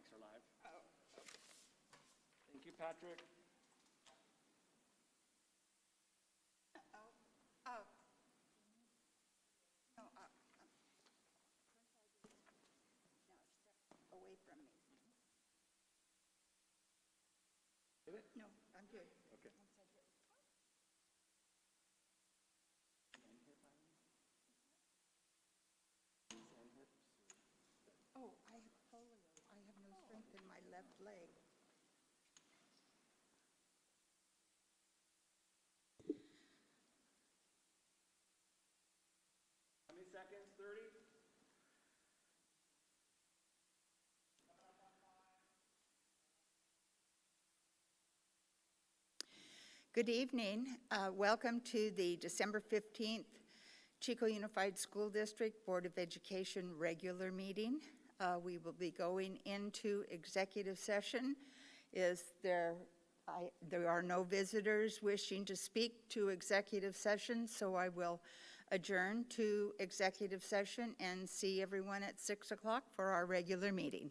mics are live. Thank you, Patrick. Oh. No, step away from me. Did it? No, I'm good. Okay. Oh, I have polio. I have no strength in my left leg. How many seconds? 30? Good evening. Welcome to the December 15th Chico Unified School District Board of Education regular meeting. We will be going into executive session. There are no visitors wishing to speak to executive session, so I will adjourn to executive session and see everyone at 6 o'clock for our regular meeting.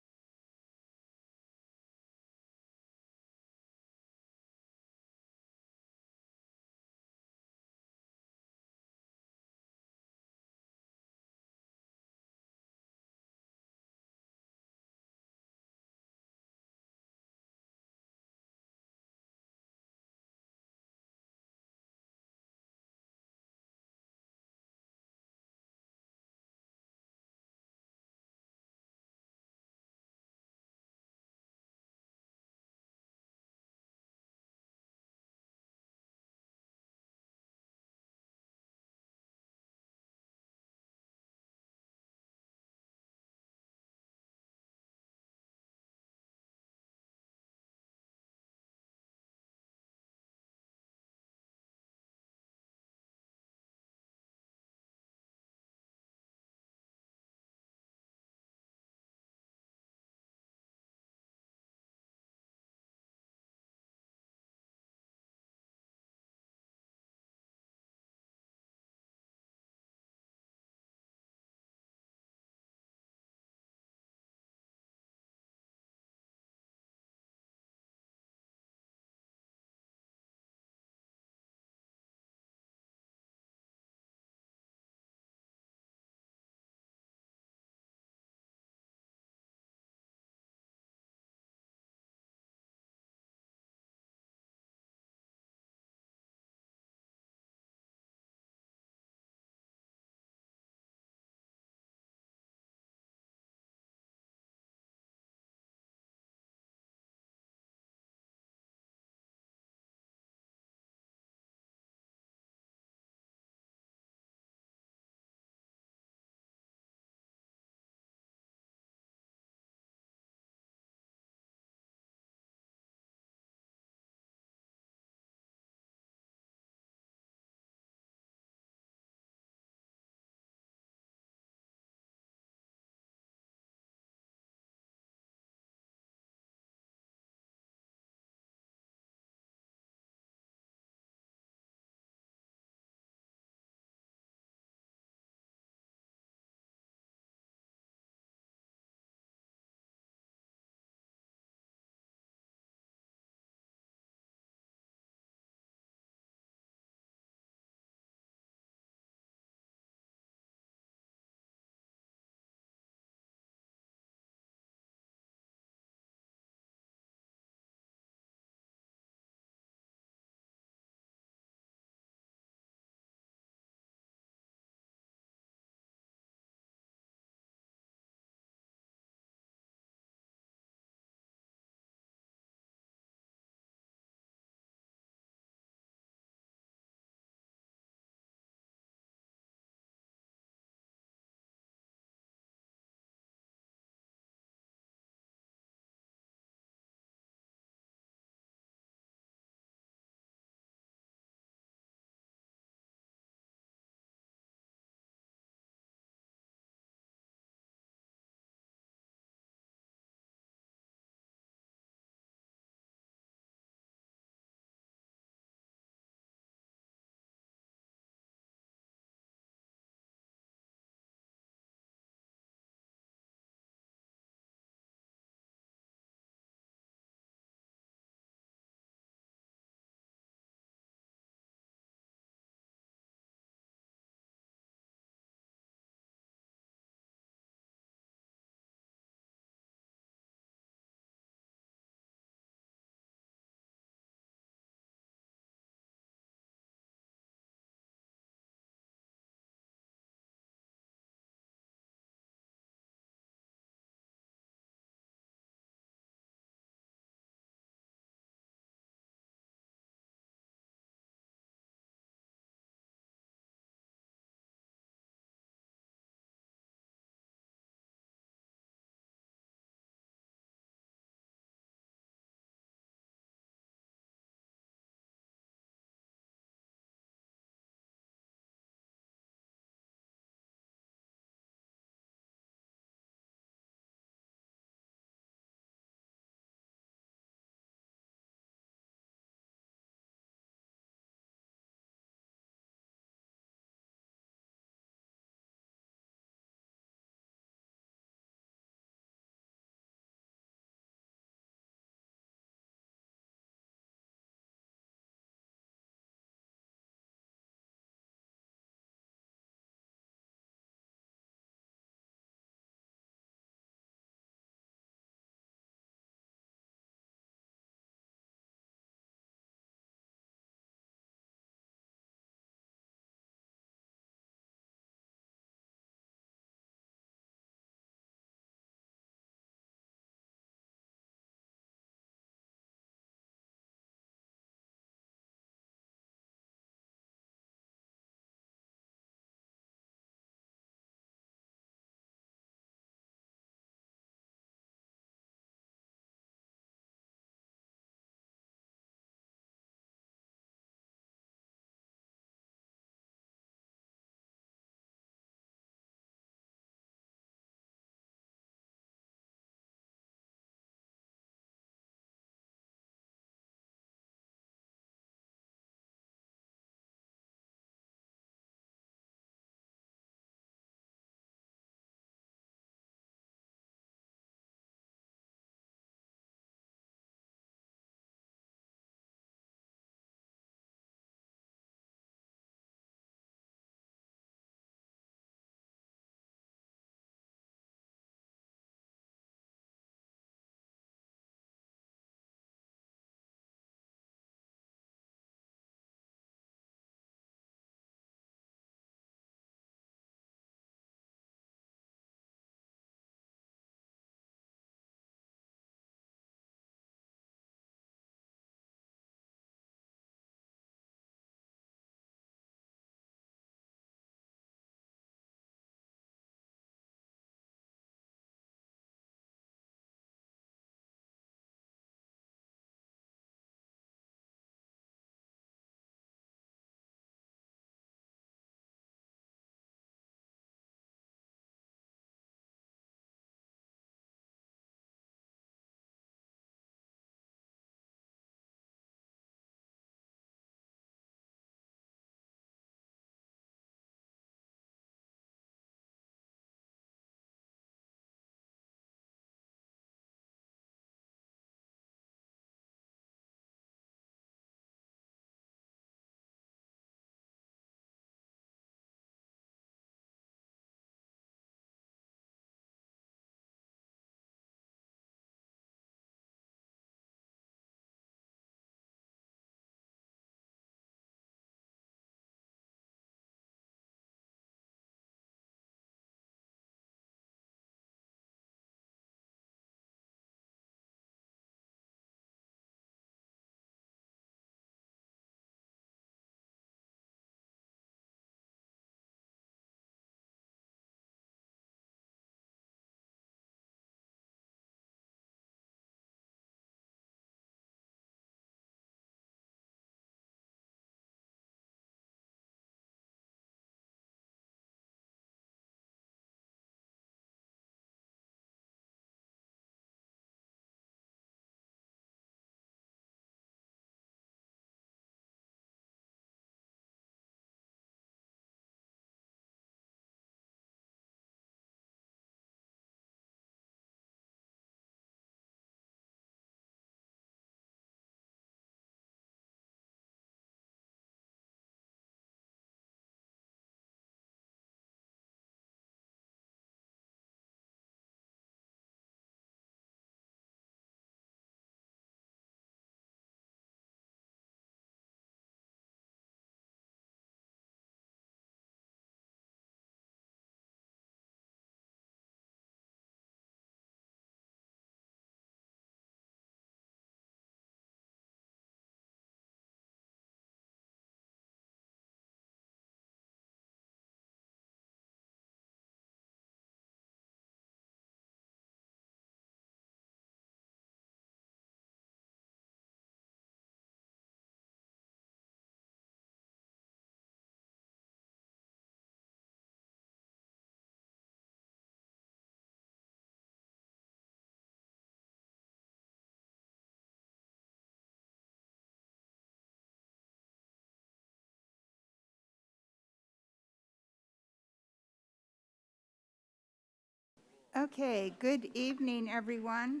Okay, good evening, everyone.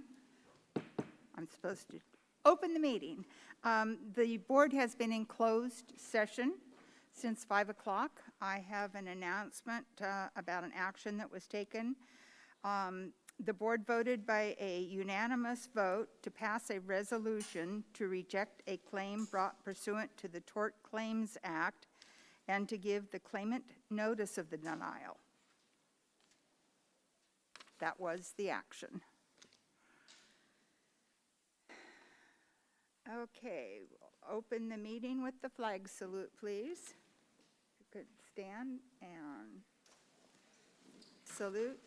I'm supposed to open the meeting. The board has been in closed session since 5 o'clock. I have an announcement about an action that was taken. The board voted by a unanimous vote to pass a resolution to reject a claim brought pursuant to the Tort Claims Act and to give the claimant notice of the denial. That was the action. Okay, we'll open the meeting with the flag salute, please. You could stand and salute.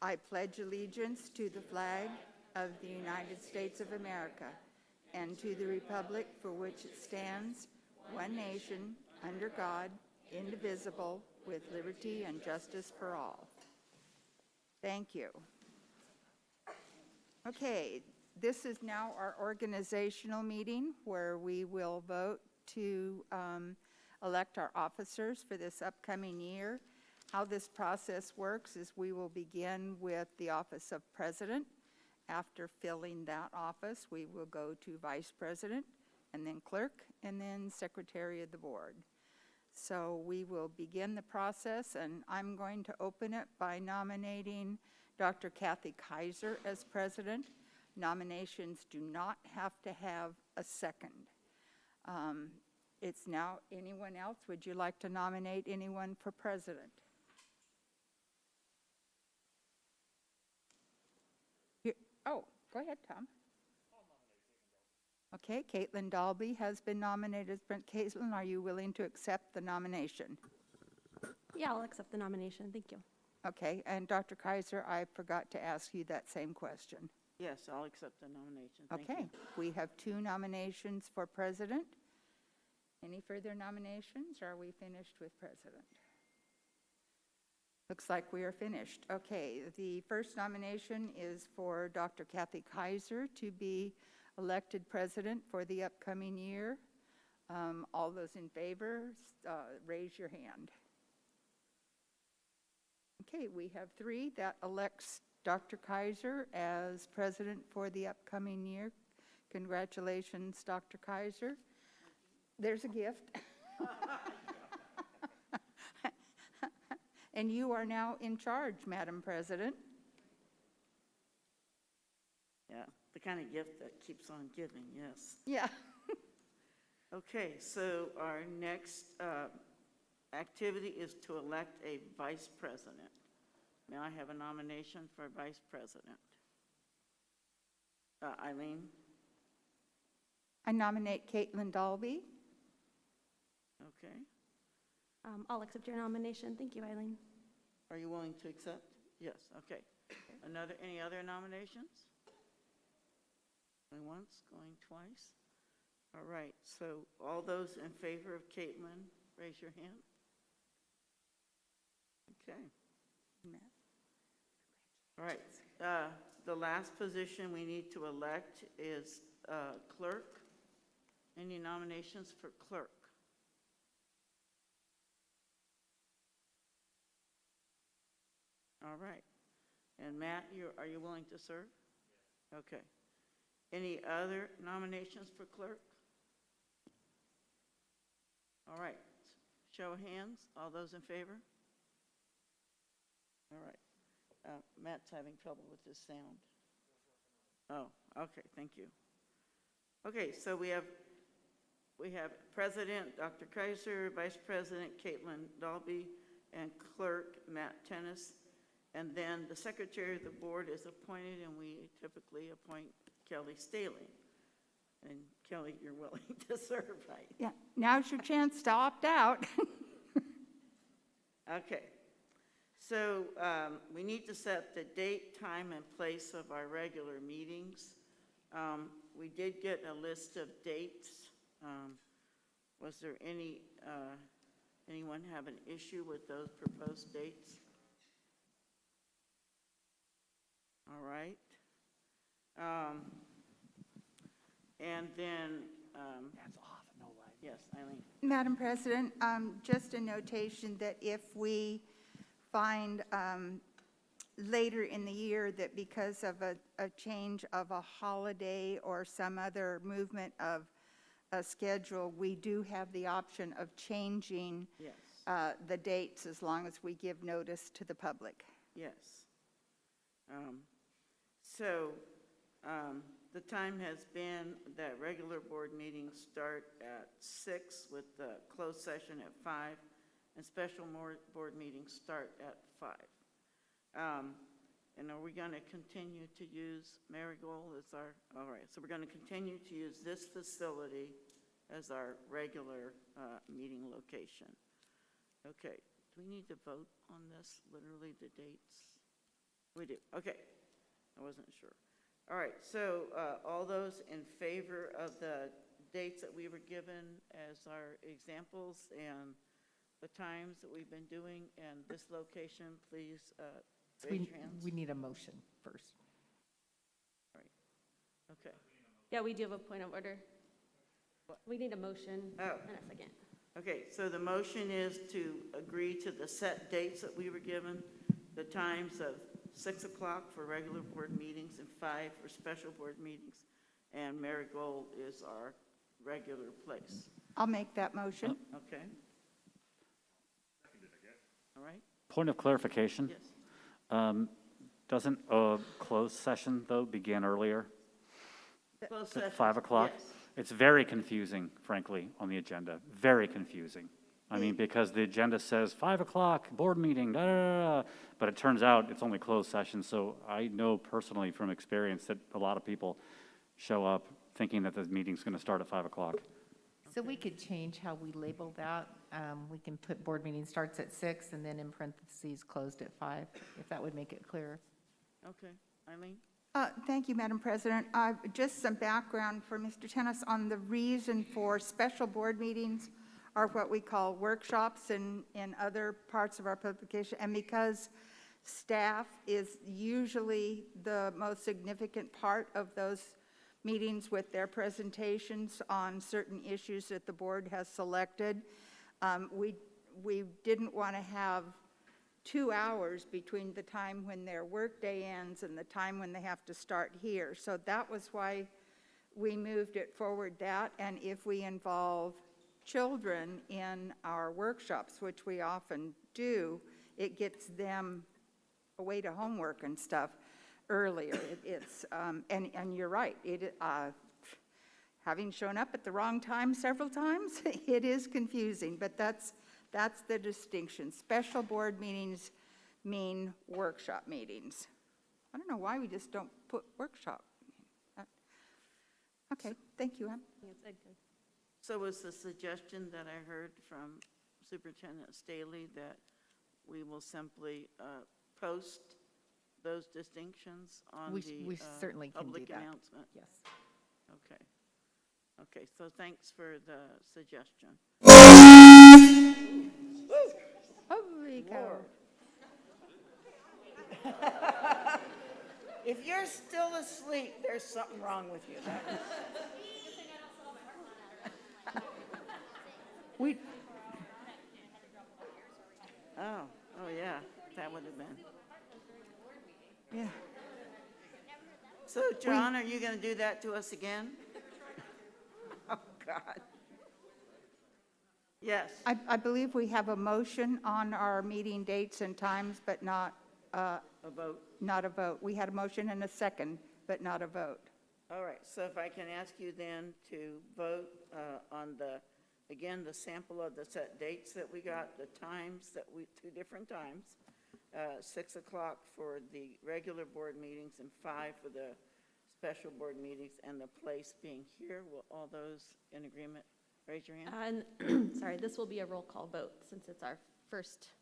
I pledge allegiance to the flag of the United States of America and to the republic for which it stands, one nation, under God, indivisible, with liberty and justice for all. Thank you. Okay, this is now our organizational meeting where we will vote to elect our officers for this upcoming year. How this process works is we will begin with the office of president. After filling that office, we will go to vice president, and then clerk, and then secretary of the board. So we will begin the process, and I'm going to open it by nominating Dr. Kathy Kaiser as president. Nominations do not have to have a second. It's now anyone else. Would you like to nominate anyone for president? Oh, go ahead, Tom. Okay, Caitlin Dalby has been nominated as president. Caitlin, are you willing to accept the nomination? Yeah, I'll accept the nomination. Thank you. Okay, and Dr. Kaiser, I forgot to ask you that same question. Yes, I'll accept the nomination. Thank Okay, you. we have 2 nominations for president. Any further nominations, or are we finished with president? Looks like we are finished. Okay, the first nomination is for Dr. Kathy Kaiser to be elected president for the upcoming year. All those in favor, raise your hand. Okay, we have 3 that elects Dr. Kaiser as president for the upcoming year. Congratulations, Dr. Kaiser. There's a gift. And you are now in charge, Madam President. Yeah, the kind of gift that keeps on giving, yes. Yeah. Okay, so our next activity is to elect a vice president. May I have a nomination for vice president? Eileen? I nominate Caitlin Dalby. Okay. I'll accept your nomination. Thank you, Eileen. Are you willing to accept? Yes, okay. Any other nominations? Going once, going twice? All right, so all those in favor of Caitlin, raise your hand. Okay. All right, the last position we need to elect is clerk. Any nominations for clerk? All right. And Matt, are you willing to serve? Yes. Okay. Any other nominations for clerk? All right. Show of hands. All those in favor? All right. Matt's having trouble with his sound. Oh, okay. Thank you. Okay, so we have President Dr. Kaiser, Vice President Caitlin Dalby, and Clerk Matt Tennis. And then the Secretary of the Board is appointed, and we typically appoint Kelly Staling. And Kelly, you're willing to serve, right? Yeah, now's your chance to opt out. Okay. So we need to set the date, time, and place of our regular meetings. We did get a list of dates. Was there anyone have an issue with those proposed dates? All right. And then, That's off, no light. yes, Eileen. Madam President, just a notation that if we find later in the year that because of a change of a holiday or some other movement of a schedule, we do have the option of changing Yes, the dates as long as we give notice to the public. yes. So, the time has been that regular board meetings start at 6 with the closed session at 5, and special board meetings start at 5. And are we going to continue to use Marigold as our, all right, so we're going to continue to use this facility as our regular meeting location. Okay, do we need to vote on this, literally the dates? We do, okay, I wasn't sure. All right, so all those in favor of the dates that we were given as our examples and the times that we've been doing and this location, please raise your hands. We need a motion first. All right, okay. Yeah, we do have a point of order. We need a motion and a second. Okay, so the motion is to agree to the set dates that we were given, the times of 6 o'clock for regular board meetings and 5 for special board meetings, and Marigold is our regular place. I'll make that motion. Okay? All right? Point of clarification. Yes. Doesn't a closed session, though, begin earlier Closed session. at 5 o'clock? Yes. It's very confusing, frankly, on the agenda. Very confusing. I mean, because the agenda says 5 o'clock, board meeting, da, da, da, da, but it turns out it's only closed session. So I know personally from experience that a lot of people show up thinking that the meeting's going to start at 5 o'clock. So we could change how we label that. We can put board meeting starts at 6 and then in parentheses closed at 5, if that would make it clearer. Okay, Eileen? Thank you, Madam President. Just some background for Mr. Tennis on the reason for special board meetings are what we call workshops in other parts of our publication. And because staff is usually the most significant part of those meetings with their presentations on certain issues that the board has selected, we didn't want to have 2 hours between the time when their workday ends and the time when they have to start here. So that was why we moved it forward that, and if we involve children in our workshops, which we often do, it gets them away to homework and stuff earlier. And you're right, having shown up at the wrong time several times, it is confusing, but that's the distinction. Special board meetings mean workshop meetings. I don't know why we just don't put workshop. Okay, thank you, Em. So was the suggestion that I heard from Superintendent Staley that we will simply post those distinctions on We the certainly can do public that. announcement? Yes. Okay. Okay, so thanks for the suggestion. Holy cow. If you're still asleep, there's something wrong with you. Oh, yeah, that would have been. Yeah. So, John, are you going to do that to us again? Oh, God. Yes. I believe we have a motion on our meeting dates and times, but not A vote. not a vote. We had a motion and a second, but not a vote. All right, so if I can ask you then to vote on again, the sample of the set dates that we got, the times that 2 different times, 6 o'clock for the regular board meetings and 5 for the special board meetings, and the place being here. Will all those in agreement raise your hand? And, sorry, this will be a roll call vote since it's our first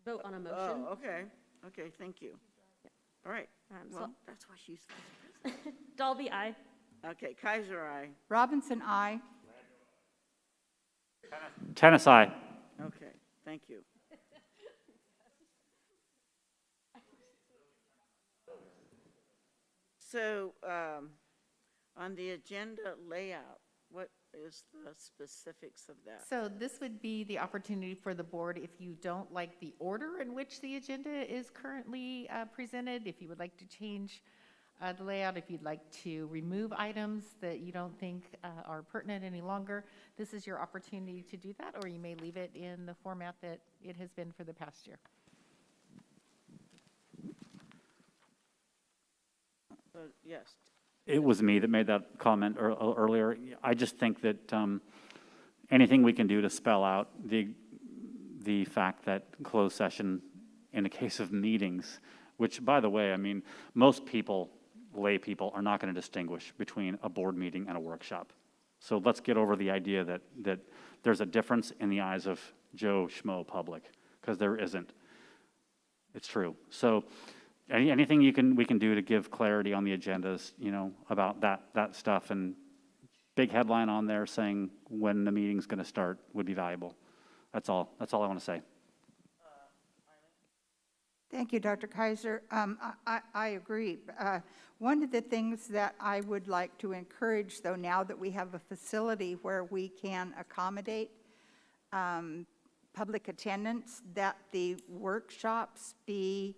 vote on a motion. Oh, okay. Okay, thank you. All right. So- Well, that's why she's vice president. Dalby, aye. Okay, Kaiser, aye. Robinson, aye. Tennis, aye. Okay, thank you. So, on the agenda layout, what is the specifics of that? So this would be the opportunity for the board, if you don't like the order in which the agenda is currently presented, if you would like to change the layout, if you'd like to remove items that you don't think are pertinent any longer, this is your opportunity to do that, or you may leave it in the format that it has been for the past year. Yes. It was me that made that comment earlier. I just think that anything we can do to spell out the fact that closed session, in the case of meetings, which, by the way, I mean, most people, lay people, are not going to distinguish between a board meeting and a workshop. So let's get over the idea that there's a difference in the eyes of Joe Schmo public, because there isn't. It's true. So anything we can do to give clarity on the agendas, you know, about that stuff, and big headline on there saying when the meeting's going to start would be valuable. That's all I want to say. Thank you, Dr. Kaiser. I agree. One of the things that I would like to encourage, though, now that we have a facility where we can accommodate public attendance, that the workshops be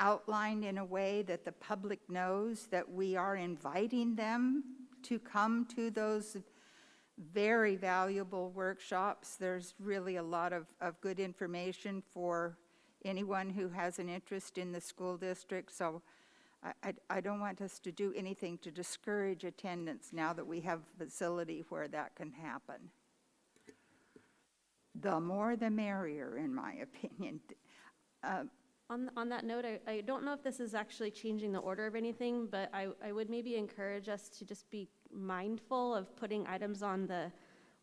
outlined in a way that the public knows that we are inviting them to come to those very valuable workshops. There's really a lot of good information for anyone who has an interest in the school district. So I don't want us to do anything to discourage attendance now that we have a facility where that can happen. The more the merrier, in my opinion. On that note, I don't know if this is actually changing the order of anything, but I would maybe encourage us to just be mindful of putting items on the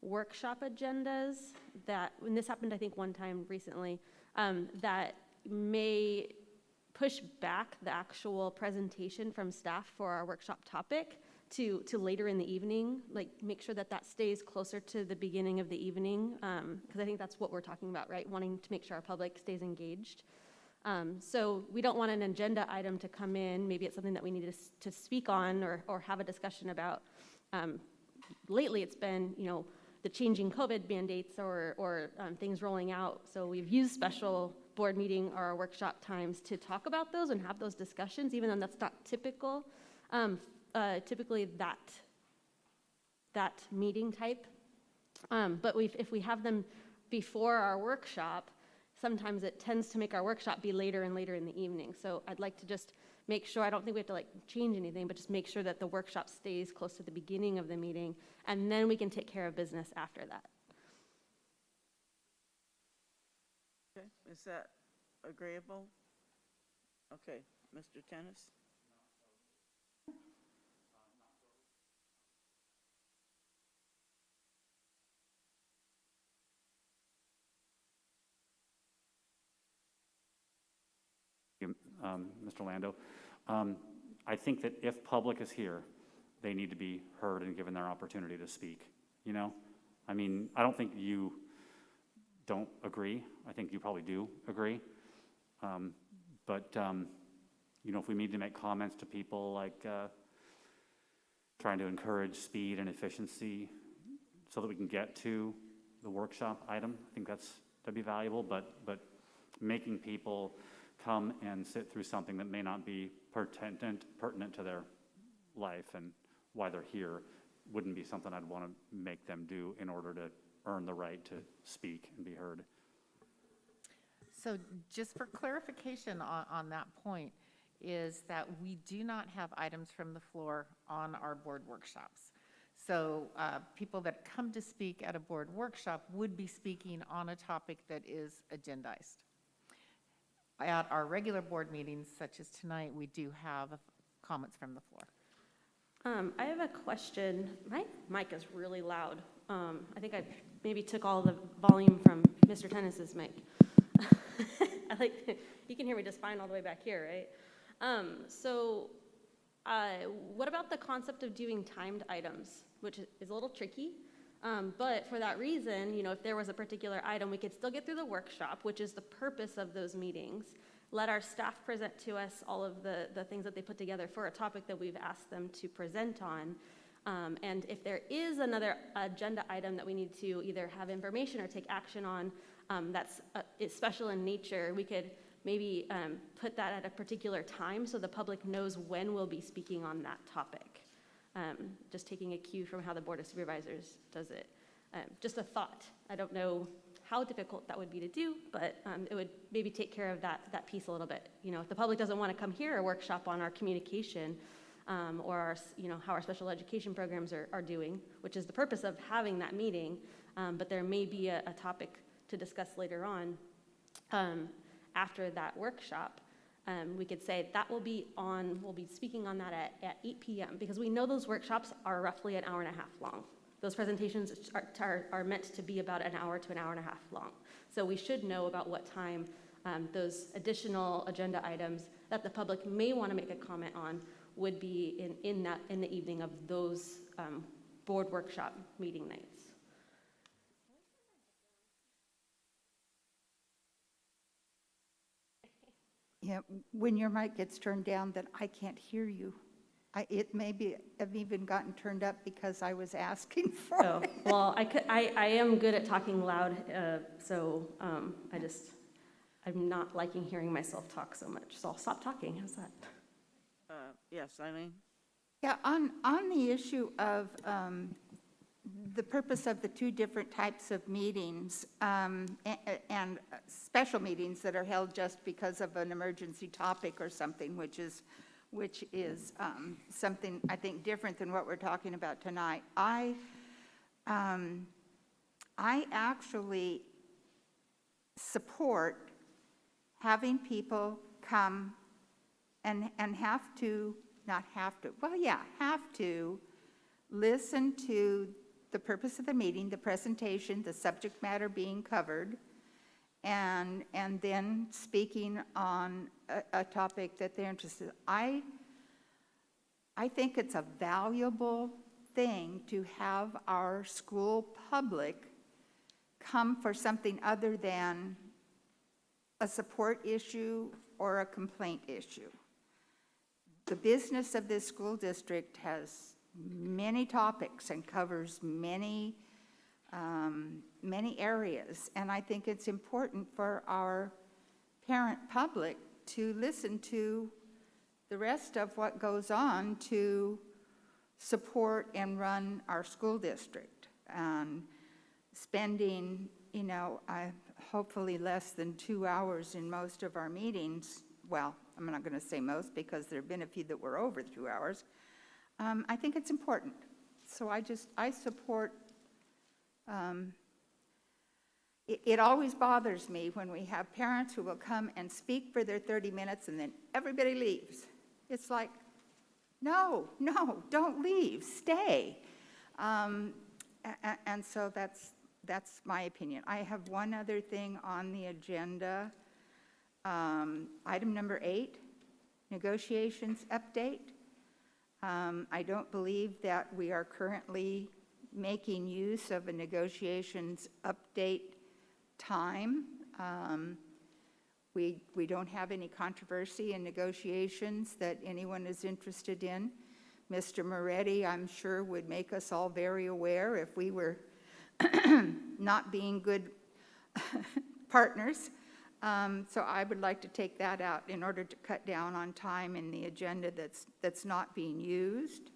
workshop agendas that, when this happened, I think one time recently, that may push back the actual presentation from staff for our workshop topic to later in the evening, like make sure that stays closer to the beginning of the evening, because I think that's what we're talking about, right? Wanting to make sure our public stays engaged. So we don't want an agenda item to come in. Maybe it's something that we need to speak on or have a discussion about. Lately, it's been, you know, the changing COVID mandates or things rolling out. So we've used special board meeting or our workshop times to talk about those and have those discussions, even though that's not typical. Typically that meeting type. But if we have them before our workshop, sometimes it tends to make our workshop be later and later in the evening. So I'd like to just make sure, I don't think we have to like change anything, but just make sure that the workshop stays close to the beginning of the meeting, and then we can take care of business after that. Okay, is that agreeable? Okay, Mr. Tennis? Mr. Lando. I think that if public is here, they need to be heard and given their opportunity to speak, you know? I mean, I don't think you don't agree. I think you probably do agree. But you know, if we need to make comments to people like trying to encourage speed and efficiency so that we can get to the workshop item, I think that'd be valuable, but making people come and sit through something that may not be pertinent to their life and why they're here wouldn't be something I'd want to make them do in order to earn the right to speak and be heard. So just for clarification on that point, is that we do not have items from the floor on our board workshops. So people that come to speak at a board workshop would be speaking on a topic that is agendized. At our regular board meetings, such as tonight, we do have comments from the floor. I have a question. My mic is really loud. I think I maybe took all the volume from Mr. Tennis's mic. You can hear me just fine all the way back here, right? So what about the concept of doing timed items, which is a little tricky? But for that reason, you know, if there was a particular item, we could still get through the workshop, which is the purpose of those meetings. Let our staff present to us all of the things that they put together for a topic that we've asked them to present on. And if there is another agenda item that we need to either have information or take action on, that's is special in nature, we could maybe put that at a particular time so the public knows when we'll be speaking on that topic. Just taking a cue from how the Board of Supervisors does it. Just a thought. I don't know how difficult that would be to do, but it would maybe take care of that piece a little bit. You know, if the public doesn't want to come hear a workshop on our communication or our, how our special education programs are doing, which is the purpose of having that meeting, but there may be a topic to discuss later on after that workshop. We could say that we'll be speaking on that at 8 p.m. because we know those workshops are roughly an hour and a half long. Those presentations are meant to be about an hour to an hour and a half long. So we should know about what time those additional agenda items that the public may want to make a comment on would be in the evening of those board workshop meeting nights. Yeah, when your mic gets turned down, then I can't hear you. It maybe have even gotten turned up because I was asking for So, it. well, I am good at talking loud, so I'm not liking hearing myself talk so much. So I'll stop talking. How's that? Yes, Eileen? Yeah, on the issue of the purpose of the two different types of meetings and special meetings that are held just because of an emergency topic or something, which is something I think different than what we're talking about tonight. I actually support having people come and have to listen to the purpose of the meeting, the presentation, the subject matter being covered, and then speaking on a topic that they're interested in. I think it's a valuable thing to have our school public come for something other than a support issue or a complaint issue. The business of this school district has many topics and covers many areas, and I think it's important for our parent public to listen to the rest of what goes on to support and run our school district. And spending, hopefully less than 2 hours in most of our meetings, well, I'm not going to say most because there have been a few that were over 2 hours, I think it's important. So I support, it always bothers me when we have parents who will come and speak for their 30 minutes and then everybody leaves. It's like, no, don't leave, stay. And so that's my opinion. I have one other thing on the agenda. Item number 8, negotiations update. I don't believe that we are currently making use of a negotiations update time. We don't have any controversy in negotiations that anyone is interested in. Mr. Moretti, I'm sure, would make us all very aware if we were not being good partners. So I would like to take that out in order to cut down on time in the agenda that's not being used.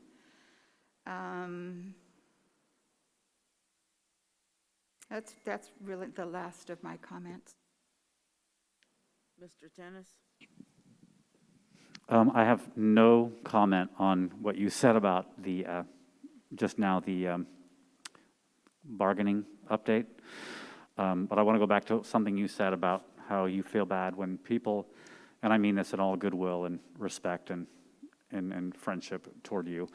That's really the last of my comments. Mr. Tennis? I have no comment on what you said about the, just now, the bargaining update. But I want to go back to something you said about how you feel bad when people, and I mean this in all goodwill and respect and friendship toward you,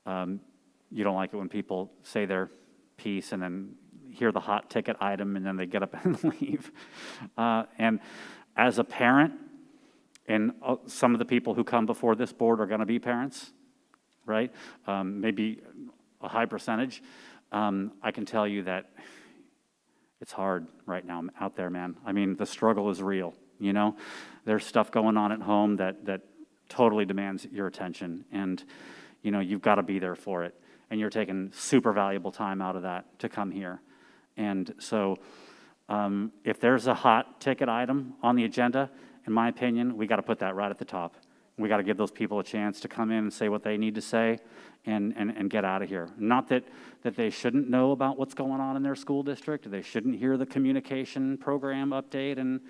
you don't like it when people say their piece and then hear the hot ticket item and then they get up and leave. And as a parent, and some of the people who come before this board are going to be parents, right? Maybe a high percentage. I can tell you that it's hard right now out there, man. I mean, the struggle is real, There's stuff going on at home that totally demands your attention, and, you've got to be there for it. and you're taking super valuable time out of that to come here. And so if there's a hot ticket item on the agenda, in my opinion, we got to put that right at the top. We got to give those people a chance to come in and say what they need to say and get out of here. Not that they shouldn't know about what's going on in their school district. They shouldn't hear the communication program update and,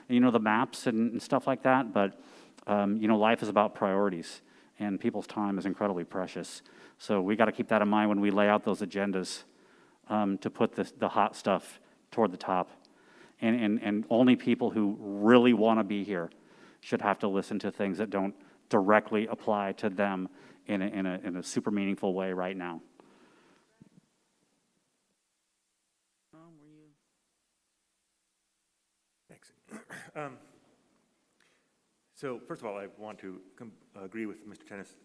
the maps and stuff like that. But, life is about priorities, and people's time is incredibly precious. So we got to keep that in mind when we lay out those agendas to put the hot stuff toward the top. And only people who really want to be here should have to listen to things that don't directly apply to them in a super meaningful way right now. Were you? Thanks. So first of all, I want to agree with Mr. Tennis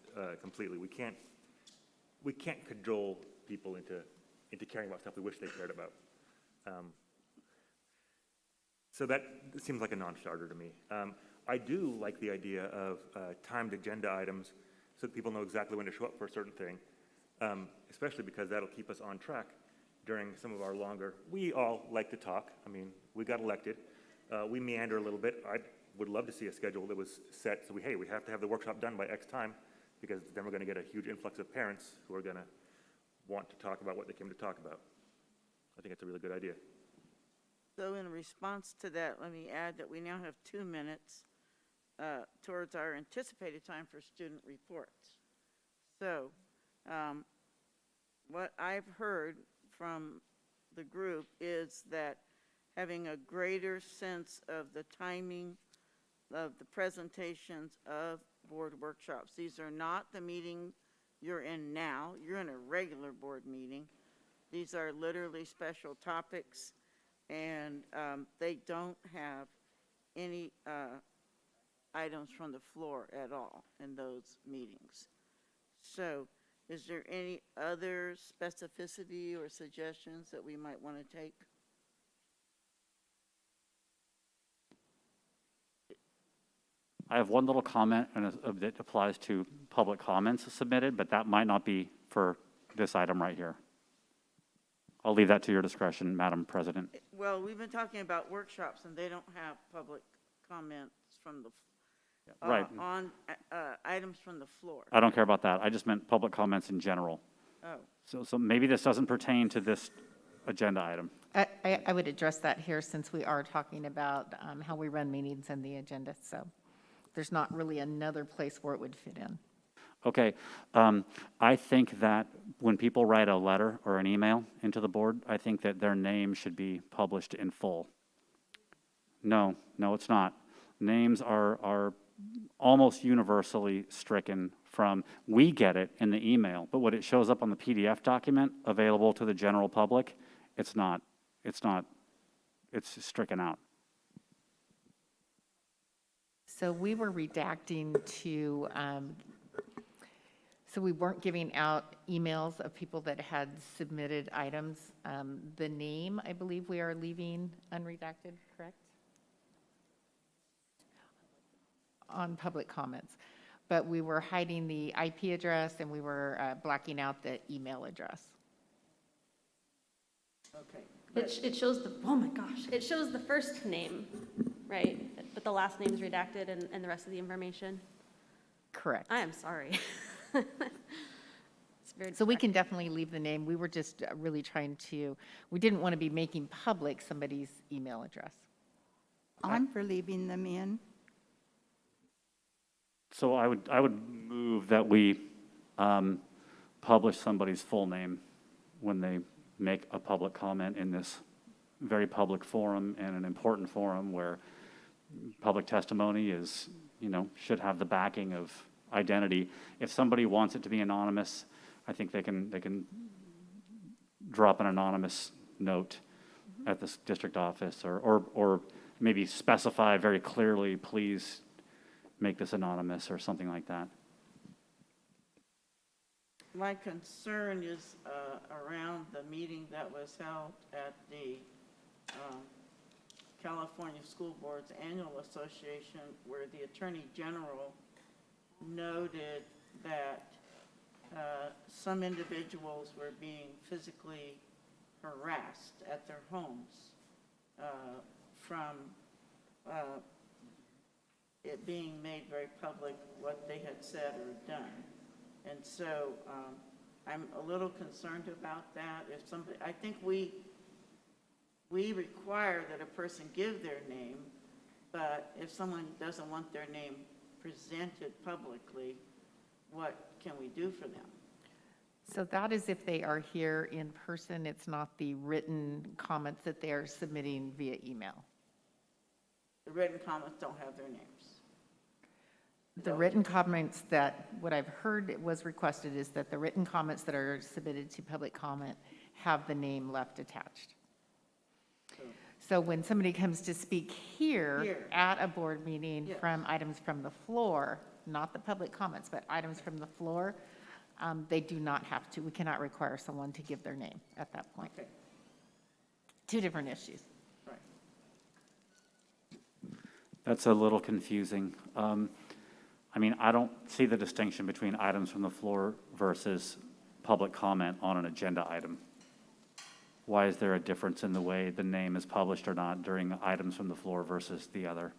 completely. We can't cajole people into caring about stuff we wish they cared about. So that seems like a non-starter to me. I do like the idea of timed agenda items so that people know exactly when to show up for a certain thing, especially because that'll keep us on track during some of our longer. We all like to talk. I mean, we got elected. We meander a little bit. I would love to see a schedule that was set so we have to have the workshop done by X time, because then we're going to get a huge influx of parents who are going to want to talk about what they came to talk about. I think it's a really good idea. So in response to that, let me add that we now have 2 minutes towards our anticipated time for student reports. So what I've heard from the group is that having a greater sense of the timing of the presentations of board workshops. These are not the meeting you're in now. You're in a regular board meeting. These are literally special topics, and they don't have any items from the floor at all in those meetings. So is there any other specificity or suggestions that we might want to take? I have one little comment that applies to public comments submitted, but that might not be for this item right here. I'll leave that to your discretion, Madam President. Well, we've been talking about workshops, and they don't have public comments from the, Right. on items from the floor. I don't care about that. I just meant public comments in general. Oh, So maybe this doesn't pertain to this agenda item. I would address that here since we are talking about how we run meetings and the agenda. So there's not really another place where it would fit in. Okay, I think that when people write a letter or an email into the board, I think that their name should be published in full. No, it's not. Names are almost universally stricken from, we get it in the email, but when it shows up on the PDF document available to the general public, it's not, it's stricken out. So we were redacting to, so we weren't giving out emails of people that had submitted items. The name, I believe we are leaving unredacted, correct? On public comments. But we were hiding the IP address and we were blacking out the email address. okay. It shows the, oh my gosh, it shows the first name, right? But the last name's redacted and the rest of the information. Correct. I am sorry. It's very So we can definitely leave the name. We were just really trying to, we didn't want to be making public somebody's email address. I'm for leaving them in. So I would move that we publish somebody's full name when they make a public comment in this very public forum and an important forum where public testimony is, should have the backing of identity. If somebody wants it to be anonymous, I think they can drop an anonymous note at the district office or maybe specify very clearly, please make this anonymous or something like that. My concern is around the meeting that was held at the California School Boards Annual Association, where the Attorney General noted that some individuals were being physically harassed at their homes from it being made very public what they had said or done. And so I'm a little concerned about that. If somebody, I think we require that a person give their name, but if someone doesn't want their name presented publicly, what can we do for them? So that is if they are here in person. It's not the written comments that they are submitting via email. The written comments don't have their names. The written comments that, what I've heard was requested is that the written comments that are submitted to public comment have the name left attached. So when somebody comes to speak here at a board meeting Yes. from items from the floor, not the public comments, but items from the floor, they do not have to. We cannot require someone to give their name at that point. Okay, Two different issues. right. That's a little confusing. I mean, I don't see the distinction between items from the floor versus public comment on an agenda item. Why is there a difference in the way the name is published or not during items from the floor versus the other?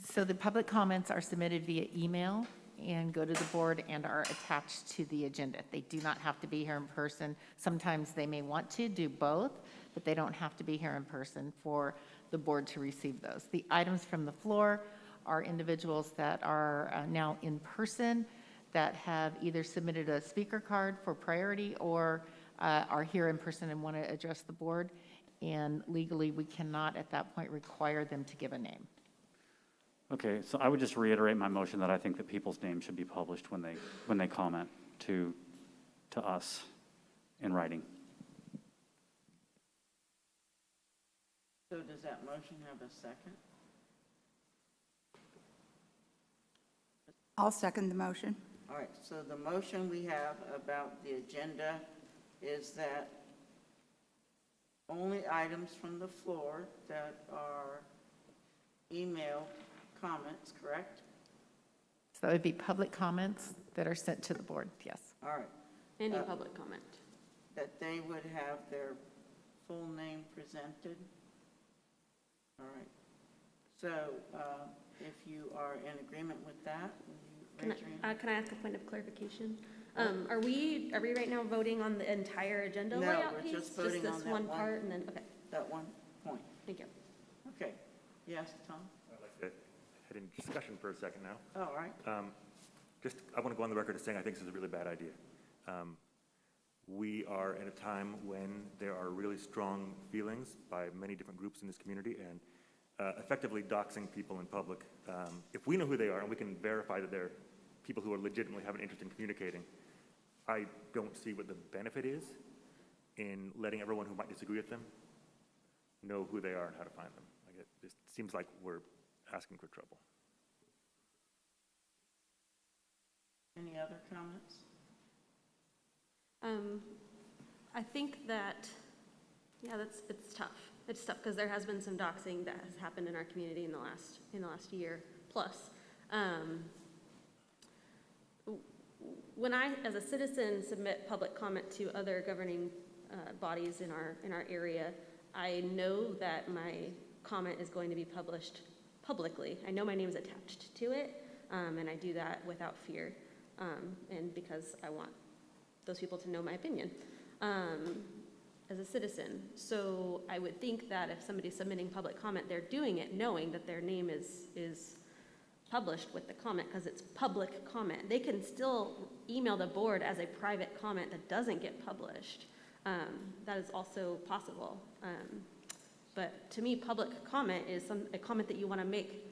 So the public comments are submitted via email and go to the board and are attached to the agenda. They do not have to be here in person. Sometimes they may want to do both, but they don't have to be here in person for the board to receive those. The items from the floor are individuals that are now in person that have either submitted a speaker card for priority or are here in person and want to address the board. And legally, we cannot at that point require them to give a name. Okay, so I would just reiterate my motion that I think that people's names should be published when they comment to us in writing. So does that motion have a second? I'll second the motion. All right, so the motion we have about the agenda is that only items from the floor that are email comments, correct? So that would be public comments that are sent to the board, yes. All right, Any public comment. that they would have their full name presented? All right, so if you are in agreement with that, will you raise your hand? Can I ask a point of clarification? Are we right now voting on the entire agenda No, layout we're piece? just voting on this that one one. part and then, okay, That one point. thank you. Okay, yes, Tom? I'd like to head into discussion for a second now. All right, I want to go on the record as saying I think this is a really bad idea. We are at a time when there are really strong feelings by many different groups in this community, and effectively doxing people in public. If we know who they are and we can verify that they're people who are legitimately have an interest in communicating, I don't see what the benefit is in letting everyone who might disagree with them know who they are and how to find them. Like, it just seems like we're asking for trouble. any other comments? I think that, yeah, it's tough. It's tough because there has been some doxing that has happened in our community in the last year plus. When I, as a citizen, submit public comment to other governing bodies in our area, I know that my comment is going to be published publicly. I know my name is attached to it, and I do that without fear, and because I want those people to know my opinion as a citizen. So I would think that if somebody's submitting public comment, they're doing it knowing that their name is published with the comment because it's public comment. They can still email the board as a private comment that doesn't get published. That is also possible. But to me, public comment is a comment that you want to make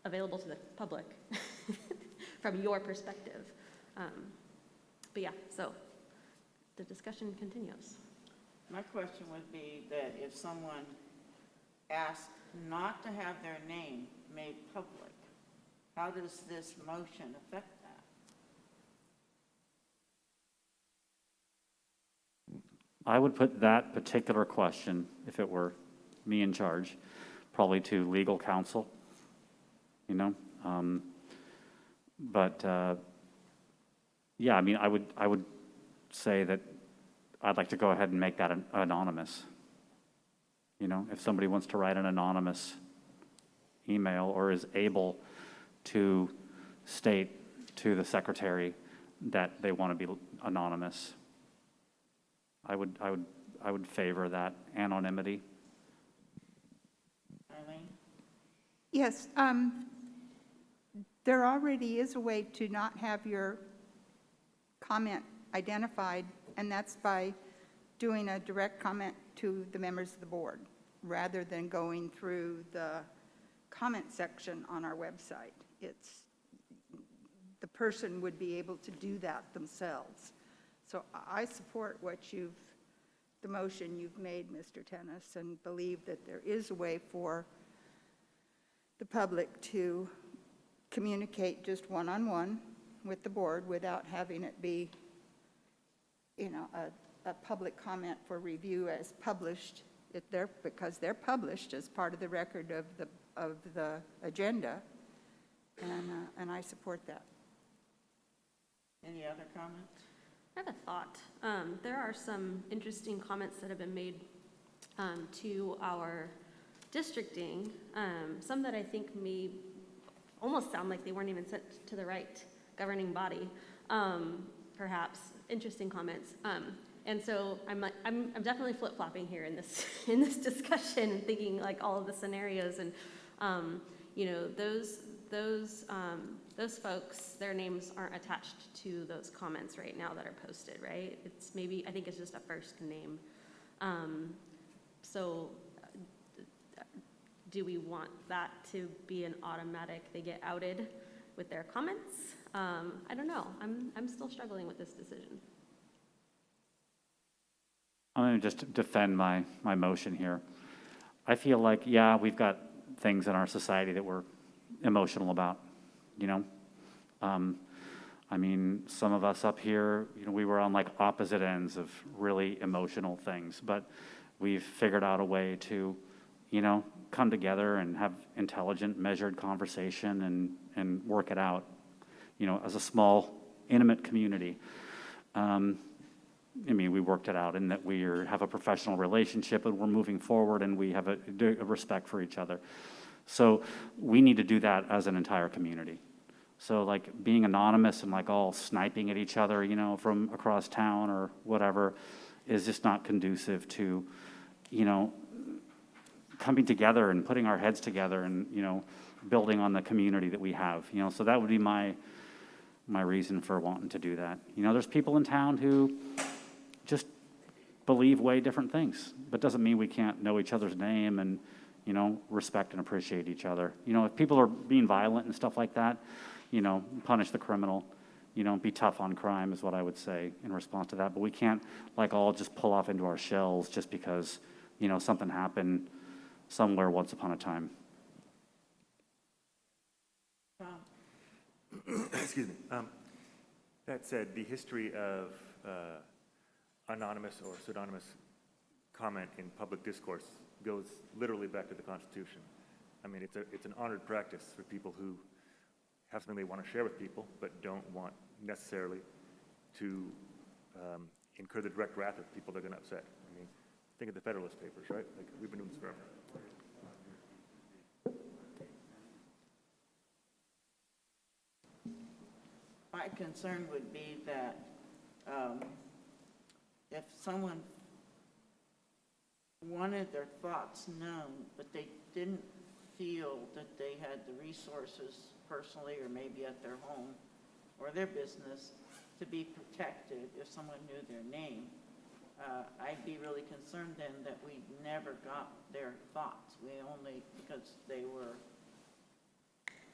available to the public from your perspective. But yeah, so the discussion continues. My question would be that if someone asked not to have their name made public, how does this motion affect that? I would put that particular question, if it were me in charge, probably to legal counsel, you know? But Yeah, I mean, I would say that I'd like to go ahead and make that anonymous. You know, if somebody wants to write an anonymous email or is able to state to the secretary that they want to be anonymous, I would favor that anonymity. Eileen? Yes, there already is a way to not have your comment identified, and that's by doing a direct comment to the members of the board, rather than going through the comment section on our website. The person would be able to do that themselves. So I support the motion you've made, Mr. Tennis, and believe that there is a way for the public to communicate just one-on-one with the board without having it be, a public comment for review as published, because they're published as part of the record of the agenda, and I support that. Any other comments? I have a thought. There are some interesting comments that have been made to our districting, some that I think may almost sound like they weren't even sent to the right governing body, perhaps. Interesting comments. And so I'm definitely flip-flopping here in this discussion and thinking like all of the scenarios, and those folks, their names aren't attached to those comments right now that are posted, right? It's maybe, I think it's just a first name. So do we want that to be an automatic, they get outed with their comments? I don't know. I'm still struggling with this decision. I'm going to just defend my motion here. I feel like, yeah, we've got things in our society that we're emotional about, I mean, some of us up here, we were on like opposite ends of really emotional things, but we've figured out a way to, come together and have intelligent, measured conversation and work it out, as a small, intimate community. I mean, we worked it out in that we have a professional relationship and we're moving forward and we have a respect for each other. So we need to do that as an entire community. So like being anonymous and like all sniping at each other, from across town or whatever is just not conducive to, coming together and putting our heads together and, building on the community that we have, so that would be my reason for wanting to do that. There's people in town who just believe way different things, but doesn't mean we can't know each other's name and, respect and appreciate each other. If people are being violent and stuff like that, punish the criminal, be tough on crime is what I would say in response to that. But we can't like all just pull off into our shells just because, something happened somewhere once upon a time. Excuse me. That said, the history of anonymous or pseudonymous comment in public discourse goes literally back to the Constitution. I mean, it's an honored practice for people who have something they want to share with people, but don't want necessarily to incur the direct wrath of people they're going to upset. I mean, think of the Federalist Papers, right? Like, we've been doing this forever. My concern would be that if someone wanted their thoughts known, but they didn't feel that they had the resources personally or maybe at their home or their business to be protected if someone knew their name, I'd be really concerned then that we never got their thoughts. We only, because they were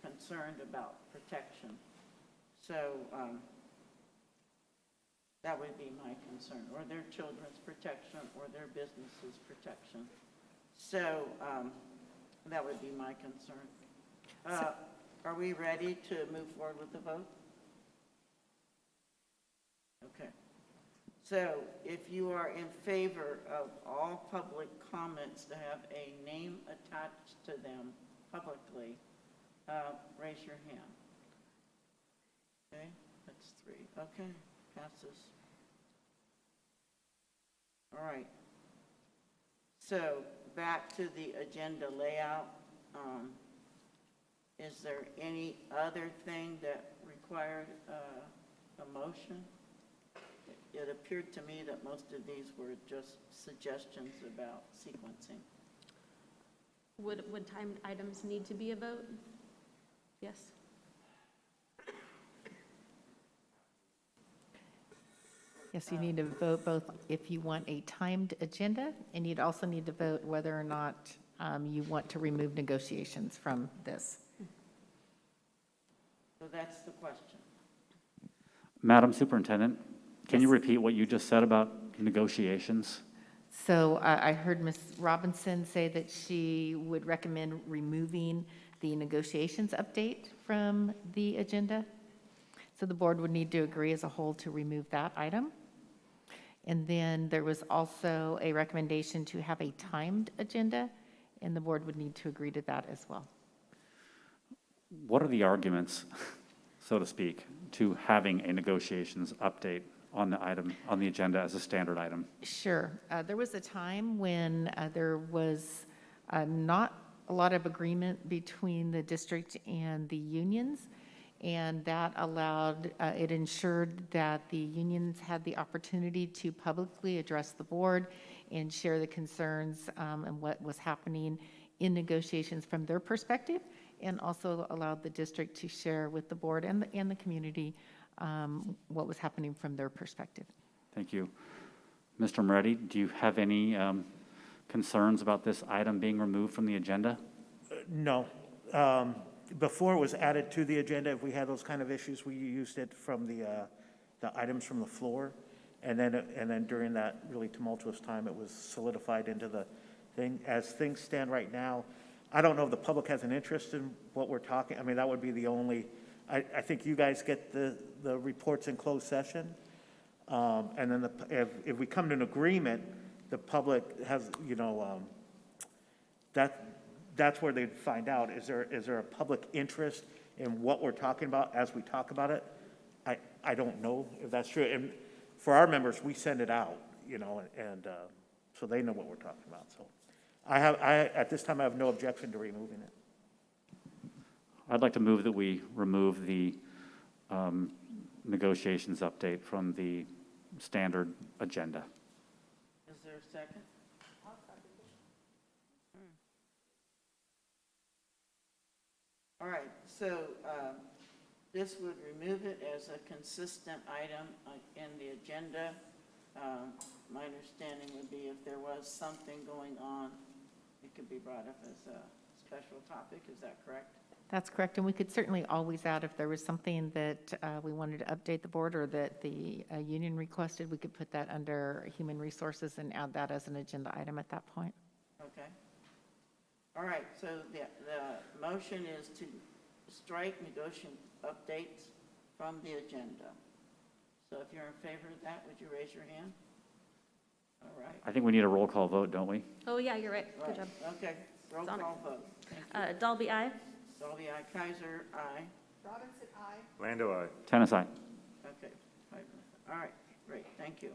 concerned about protection. So that would be my concern, or their children's protection, or their business's protection. So that would be my concern. Are we ready to move forward with the vote? Okay. So if you are in favor of all public comments to have a name attached to them publicly, raise your hand. Okay, that's 3. Okay, passes. All right. So back to the agenda layout. Is there any other thing that required a motion? It appeared to me that most of these were just suggestions about sequencing. Would timed items need to be a vote? Yes? Yes, you need to vote both if you want a timed agenda, and you'd also need to vote whether or not you want to remove negotiations from this. So that's the question. Madam Superintendent, can you Yes. repeat what you just said about negotiations? So I heard Ms. Robinson say that she would recommend removing the negotiations update from the agenda. So the board would need to agree as a whole to remove that item. And then there was also a recommendation to have a timed agenda, and the board would need to agree to that as well. What are the arguments, so to speak, to having a negotiations update on the item, on the agenda as a standard item? Sure. There was a time when there was not a lot of agreement between the district and the unions, and that allowed, it ensured that the unions had the opportunity to publicly address the board and share the concerns and what was happening in negotiations from their perspective, and also allowed the district to share with the board and the community what was happening from their perspective. Thank you. Mr. Moretti, do you have any concerns about this item being removed from the agenda? No. Before it was added to the agenda, if we had those kind of issues, we used it from the items from the floor. And then during that really tumultuous time, it was solidified into the thing. As things stand right now, I don't know if the public has an interest in what we're talking. I mean, that would be the only, I think you guys get the reports in closed session. And then if we come to an agreement, the public has, that's where they'd find out, is there a public interest in what we're talking about as we talk about it? I don't know if that's true. And for our members, we send it out, and so they know what we're talking about. So at this time, I have no objection to removing it. I'd like to move that we remove the negotiations update from the standard agenda. Is there a second? All right, so this would remove it as a consistent item in the agenda. My understanding would be if there was something going on, it could be brought up as a special topic. Is that correct? That's correct, and we could certainly always add, if there was something that we wanted to update the board or that the union requested, we could put that under human resources and add that as an agenda item at that point. Okay. All right, so the motion is to strike negotiation updates from the agenda. So if you're in favor of that, would you raise your hand? All right. I think we need a roll call vote, don't we? Oh, yeah, you're right. Good Right. job. Okay, roll It's on it. call vote. Thank you. Dalby, aye. Dolby, aye. Kaiser, aye. Lando, aye. Tennis, aye. Okay. All right, great, thank you.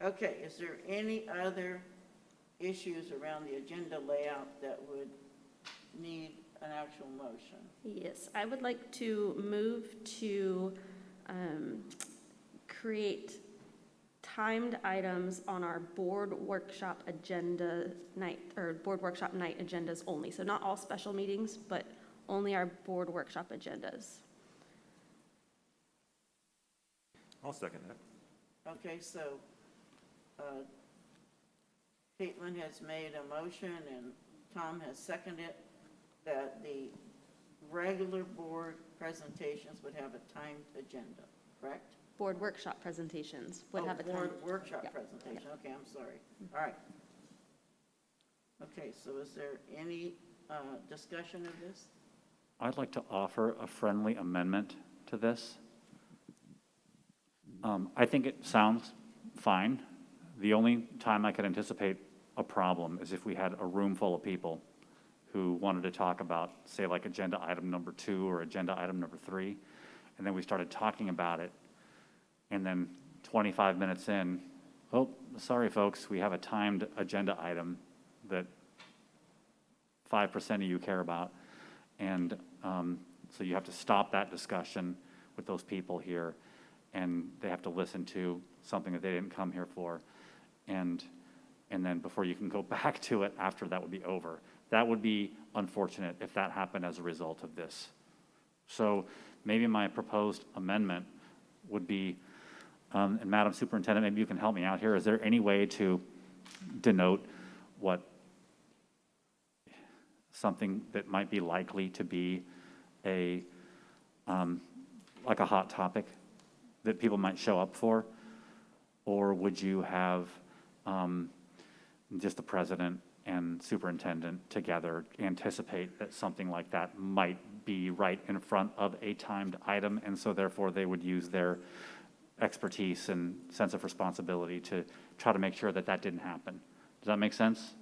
Okay, is there any other issues around the agenda layout that would need an actual motion? Yes, I would like to move to create timed items on our board workshop agenda night, or board workshop night agendas only. So not all special meetings, but only our board workshop agendas. I'll second that. Okay, so Caitlin has made a motion and Tom has seconded that the regular board presentations would have a timed agenda, correct? Board workshop presentations would have a time. Board workshop Yeah. presentation, okay, I'm sorry. All right. Okay, so is there any discussion of this? I'd like to offer a friendly amendment to this. I think it sounds fine. The only time I could anticipate a problem is if we had a room full of people who wanted to talk about, say, like agenda item number 2 or agenda item number 3, and then we started talking about it and then 25 minutes in, oh, sorry, folks, we have a timed agenda item that 5% of you care about. And so you have to stop that discussion with those people here, and they have to listen to something that they didn't come here for. And then before you can go back to it, after that would be over. That would be unfortunate if that happened as a result of this. So maybe my proposed amendment would be, and Madam Superintendent, maybe you can help me out here. Is there any way to denote what something that might be likely to be a, like a hot topic that people might show up for? Or would you have just the president and superintendent together anticipate that something like that might be right in front of a timed item, and so therefore they would use their expertise and sense of responsibility to try to make sure that that didn't happen? Does that make sense?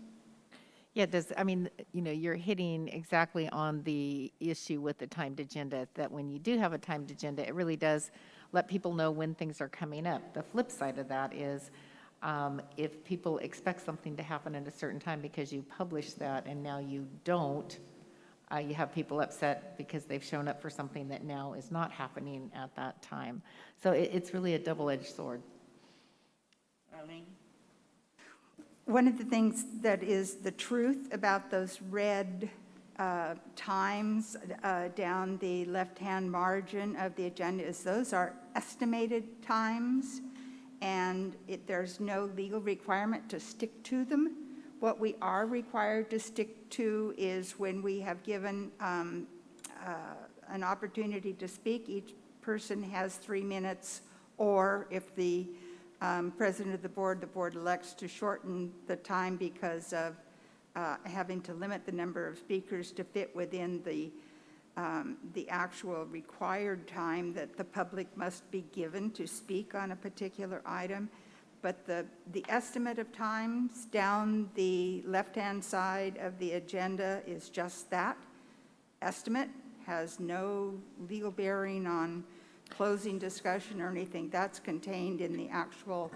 Yeah, I mean, you're hitting exactly on the issue with the timed agenda, that when you do have a timed agenda, it really does let people know when things are coming up. The flip side of that is, if people expect something to happen at a certain time because you publish that and now you don't, you have people upset because they've shown up for something that now is not happening at that time. So it's really a double-edged sword. Arlene? One of the things that is the truth about those red times down the left-hand margin of the agenda is those are estimated times, and there's no legal requirement to stick to them. What we are required to stick to is when we have given an opportunity to speak, each person has 3 minutes, or if the president of the board elects to shorten the time because of having to limit the number of speakers to fit within the actual required time that the public must be given to speak on a particular item. But the estimate of times down the left-hand side of the agenda is just that. Estimate has no legal bearing on closing discussion or anything. That's contained in the actual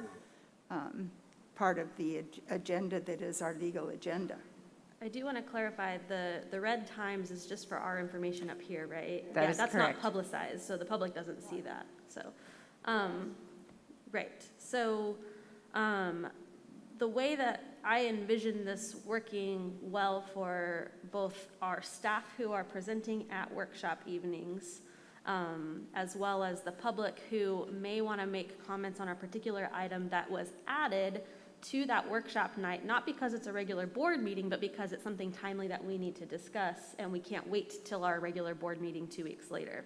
part of the agenda that is our legal agenda. I do want to clarify, the red times is just for our information up here, right? That is that's correct. not publicized, so the public doesn't see that, so. Right, so the way that I envision this working well for both our staff who are presenting at workshop evenings, as well as the public who may want to make comments on a particular item that was added to that workshop night, not because it's a regular board meeting, but because it's something timely that we need to discuss, and we can't wait till our regular board meeting 2 weeks later,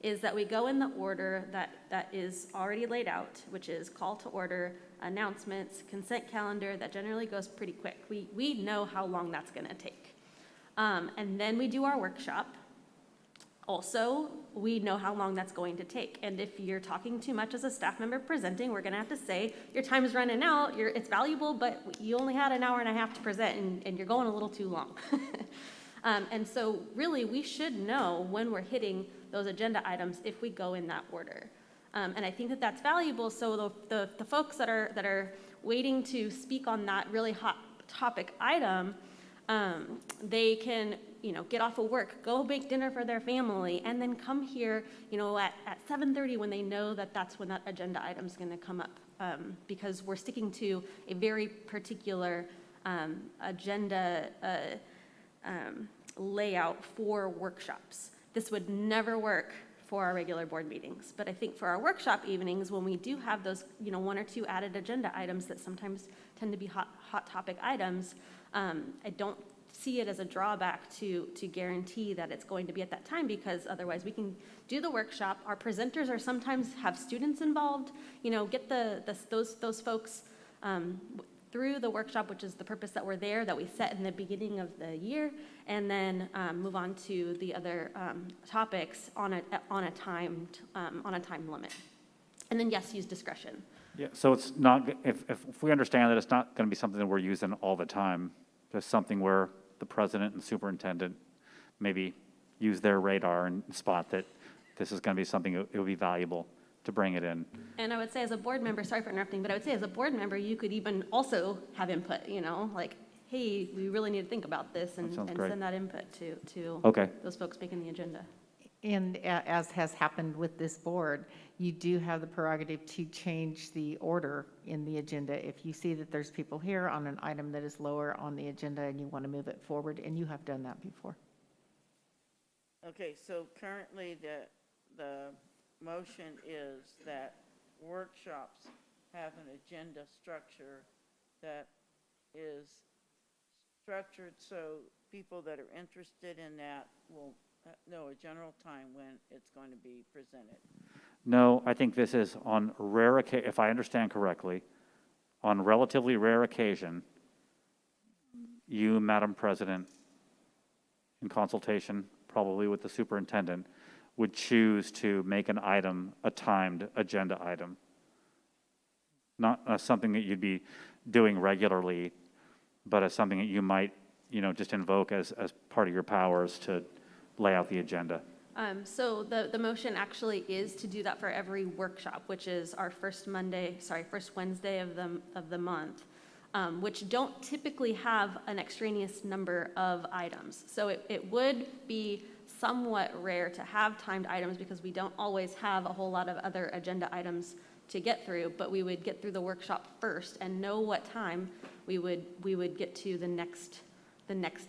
is that we go in the order that is already laid out, which is call to order, announcements, consent calendar. That generally goes pretty quick. We know how long that's going to take. And then we do our workshop. Also, we know how long that's going to take. And if you're talking too much as a staff member presenting, we're going to have to say, your time is running out, it's valuable, but you only had an hour and a half to present, and you're going a little too long. And so really, we should know when we're hitting those agenda items if we go in that order. And I think that that's valuable, so the folks that are waiting to speak on that really hot topic item, they can get off of work, go bake dinner for their family, and then come here, at 7:30 when they know that that's when that agenda item's going to come up, because we're sticking to a very particular agenda layout for workshops. This would never work for our regular board meetings, but I think for our workshop evenings, when we do have those, 1 or 2 added agenda items that sometimes tend to be hot topic items, I don't see it as a drawback to guarantee that it's going to be at that time, because otherwise we can do the workshop. Our presenters are sometimes have students involved, get those folks through the workshop, which is the purpose that we're there, that we set in the beginning of the year, and then move on to the other topics on a time limit. And then yes, use discretion. Yeah, so it's not, if we understand that it's not going to be something that we're using all the time, just something where the president and superintendent maybe use their radar and spot that this is going to be something, it will be valuable to bring it in. And I would say as a board member, sorry for interrupting, but I would say as a board member, you could even also have input, you know, like, hey, we really need to think about this and sounds great. send that input to Okay, those folks making the agenda. And as has happened with this board, you do have the prerogative to change the order in the agenda. If you see that there's people here on an item that is lower on the agenda and you want to move it forward, and you have done that before. Okay, so currently the motion is that workshops have an agenda structure that is structured so people that are interested in that will know a general time when it's going to be presented. no, I think this is on rare if I understand correctly, on relatively rare occasion, you, Madam President, in consultation probably with the superintendent, would choose to make an item a timed agenda item. Not something that you'd be doing regularly, but as something that you might, just invoke as part of your powers to lay out the agenda. So the motion actually is to do that for every workshop, which is our first Wednesday of the month, which don't typically have an extraneous number of items. So it would be somewhat rare to have timed items because we don't always have a whole lot of other agenda items to get through, but we would get through the workshop first and know what time we would get to the next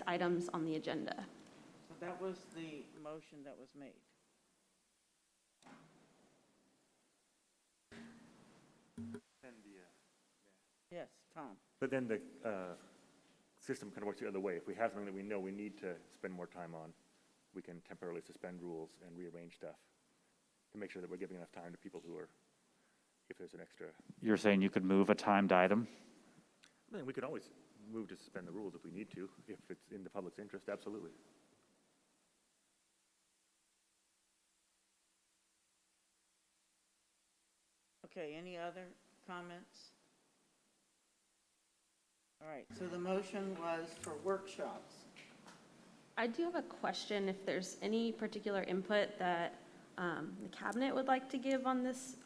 items on the agenda. So that was the motion that was made. Yes, Tom. But then the system kind of works the other way. If we have something that we know we need to spend more time on, we can temporarily suspend rules and rearrange stuff to make sure that we're giving enough time to people who are, if there's an extra. You're saying you could move a timed item? I mean, we could always move to suspend the rules if we need to, if it's in the public's interest, absolutely. Okay, any other comments? All right, so the motion was for workshops. I do have a question, if there's any particular input that the cabinet would like to give on this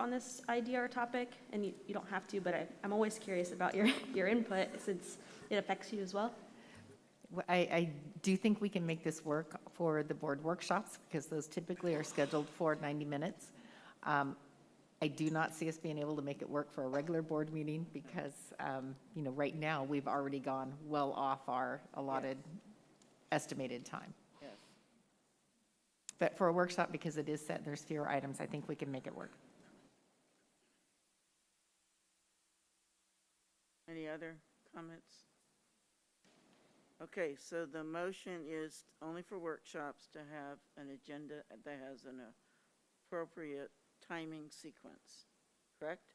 idea or topic, and you don't have to, but I'm always curious about your input since it affects you as well. I do think we can make this work for the board workshops because those typically are scheduled for 90 minutes. I do not see us being able to make it work for a regular board meeting because, right now we've already gone well off our allotted estimated time. Yes. But for a workshop, because it is set, there's fewer items, I think we can make it work. Any other comments? Okay, so the motion is only for workshops to have an agenda that has an appropriate timing sequence, correct?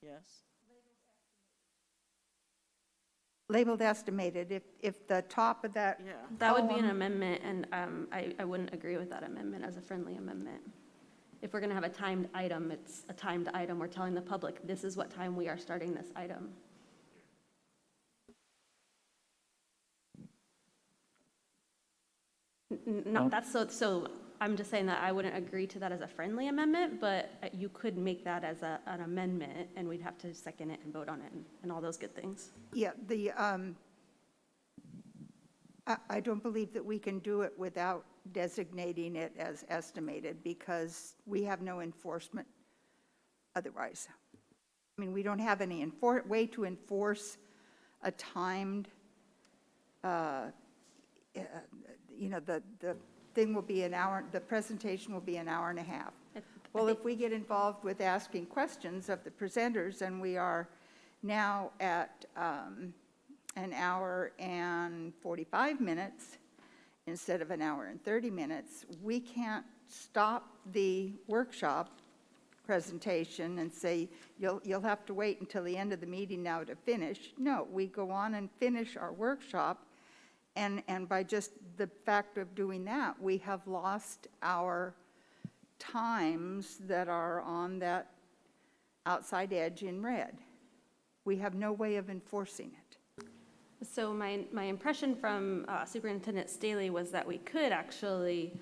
Yes? Labeled estimated, if the top of that. Yeah. That would be an column- amendment, and I wouldn't agree with that amendment as a friendly amendment. If we're going to have a timed item, it's a timed item. We're telling the public, this is what time we are starting this item. Not, that's so I'm just saying that I wouldn't agree to that as a friendly amendment, but you could make that as an amendment, and we'd have to second it and vote on it and all those good things. Yeah, I don't believe that we can do it without designating it as estimated because we have no enforcement otherwise. I mean, we don't have any way to enforce a timed, the thing will be an hour, the presentation will be an hour and a half. Well, if we get involved with asking questions of the presenters, and we are now at an hour and 45 minutes instead of an hour and 30 minutes, we can't stop the workshop presentation and say, you'll have to wait until the end of the meeting now to finish. No, we go on and finish our workshop. And by just the fact of doing that, we have lost our times that are on that outside edge in red. We have no way of enforcing it. So my impression from Superintendent Staley was that we could actually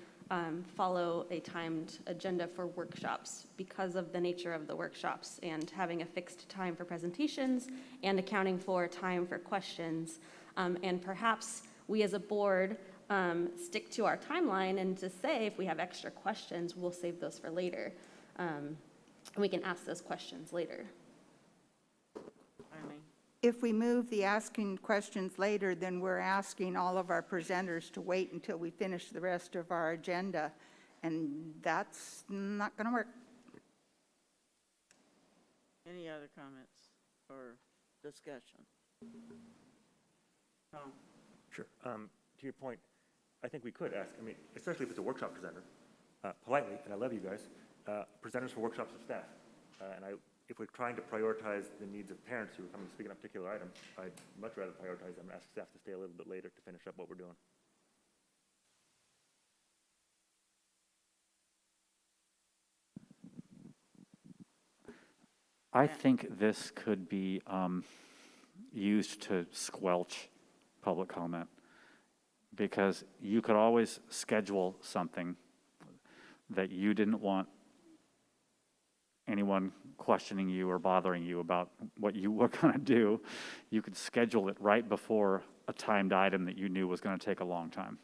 follow a timed agenda for workshops because of the nature of the workshops and having a fixed time for presentations and accounting for time for questions. And perhaps we as a board stick to our timeline and to say if we have extra questions, we'll save those for later. And we can ask those questions later. Eileen? If we move the asking questions later, then we're asking all of our presenters to wait until we finish the rest of our agenda, and that's not going to work. Any other comments or discussion? Tom? Sure. To your point, I think we could ask, I mean, especially if it's a workshop presenter, politely, and I love you guys, presenters for workshops of staff. If we're trying to prioritize the needs of parents who are coming to speak on a particular item, I'd much rather prioritize them and ask staff to stay a little bit later to finish up what we're doing. I think this could be used to squelch public comment, because you could always schedule something that you didn't want anyone questioning you or bothering you about what you were going to do. You could schedule it right before a timed item that you knew was going to take a long time.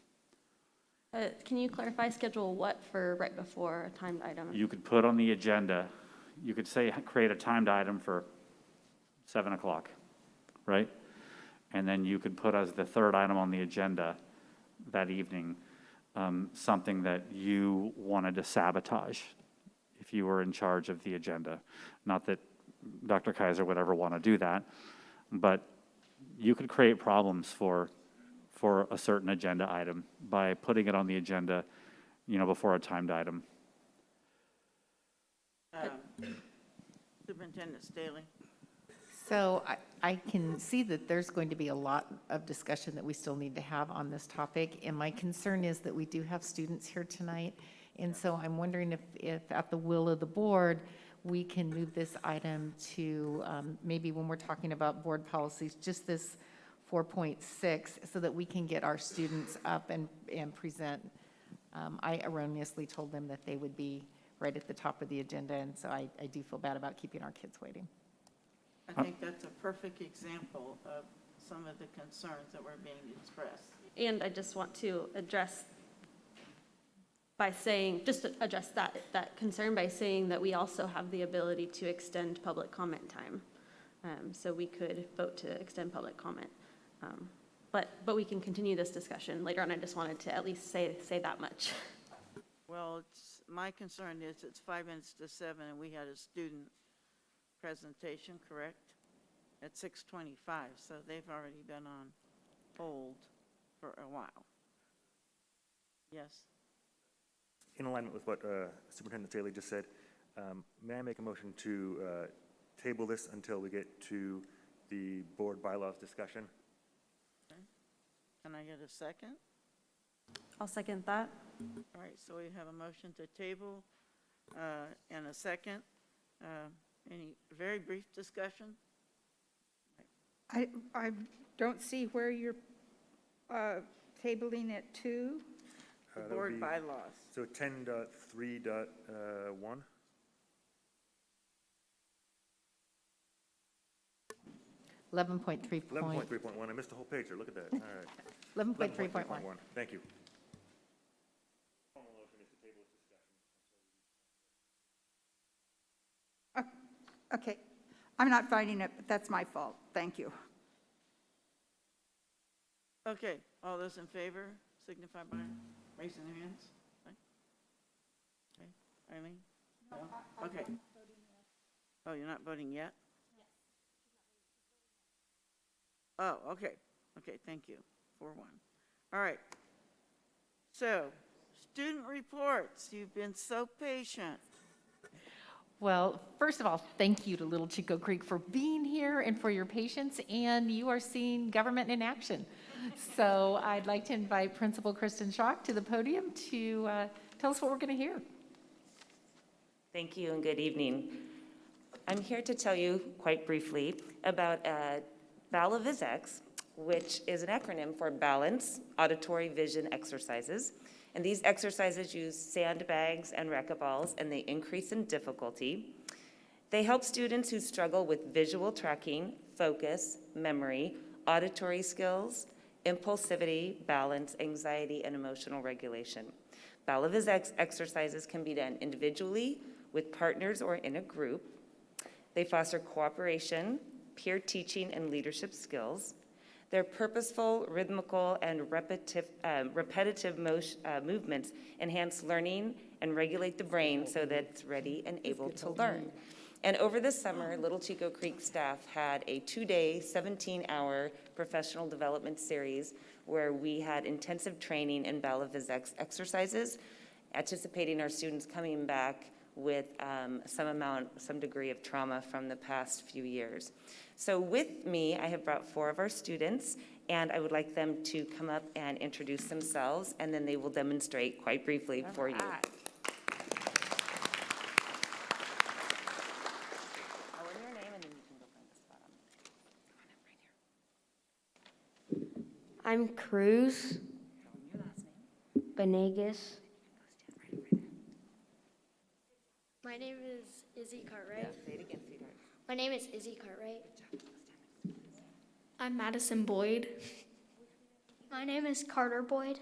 Can you clarify schedule what for right before a timed item? You could put on the agenda, you could say, create a timed item for 7 o'clock, right? And then you could put as the third item on the agenda that evening, something that you wanted to sabotage if you were in charge of the agenda. Not that Dr. Kaiser would ever want to do that, but you could create problems for a certain agenda item by putting it on the agenda, before a timed item. Superintendent Staley? So I can see that there's going to be a lot of discussion that we still need to have on this topic. And my concern is that we do have students here tonight. And so I'm wondering if at the will of the board, we can move this item to maybe when we're talking about board policies, just this 4.6, so that we can get our students up and present. I erroneously told them that they would be right at the top of the agenda, and so I do feel bad about keeping our kids waiting. I think that's a perfect example of some of the concerns that were being expressed. And I just want to address that concern by saying that we also have the ability to extend public comment time. So we could vote to extend public comment. But we can continue this discussion later on. I just wanted to at least say that much. Well, my concern is it's 5 minutes to 7 and we had a student presentation, correct? At 6:25, so they've already been on hold for a while. Yes? In alignment with what Superintendent Staley just said, may I make a motion to table this until we get to the board bylaws discussion? Okay. Can I get a second? I'll second that. All right, so we have a motion to table and a second. Any very brief discussion? I don't see where you're tabling it to. The That would board be- bylaws. So 10.3.1? 11.3. 11.3.1, I missed a whole page there, look at that, all right. 11.3.1. Thank you. Okay, I'm not finding it, but that's my fault. Thank you. Okay, all those in favor signify by raising their hands. Okay, Eileen? No? Okay. Oh, you're not voting yet? Oh, okay, thank you, 4-1. All right. So, student reports, you've been so patient. Well, first of all, thank you to Little Chico Creek for being here and for your patience, and you are seeing government in action. So I'd like to invite Principal Kristen Schock to the podium to tell us what we're going to hear. Thank you and good evening. I'm here to tell you quite briefly about BALA-VIS-X, which is an acronym for Balance Auditory Vision Exercises. And these exercises use sandbags and racquetballs, and they increase in difficulty. They help students who struggle with visual tracking, focus, memory, auditory skills, impulsivity, balance, anxiety, and emotional regulation. Balaviz exercises can be done individually, with partners, or in a group. They foster cooperation, peer teaching, and leadership skills. Their purposeful, rhythmical, and repetitive movements enhance learning and regulate the brain so that it's ready and able to learn. And over the summer, Little Chico Creek staff had a 2-day, 17-hour professional development series where we had intensive training in Balaviz exercises, anticipating our students coming back with some degree of trauma from the past few years. So with me, I have brought 4 of our students, and I would like them to come up and introduce themselves, and then they will demonstrate quite briefly for you. I'll learn your name, and then you can go find the spot on the I'm Cruz Your last name. Benegas. My name is Izzy Cartwright. Yeah, say it again, sweetheart. My name is Izzy Cartwright. I'm Madison Boyd. My name is Carter Boyd.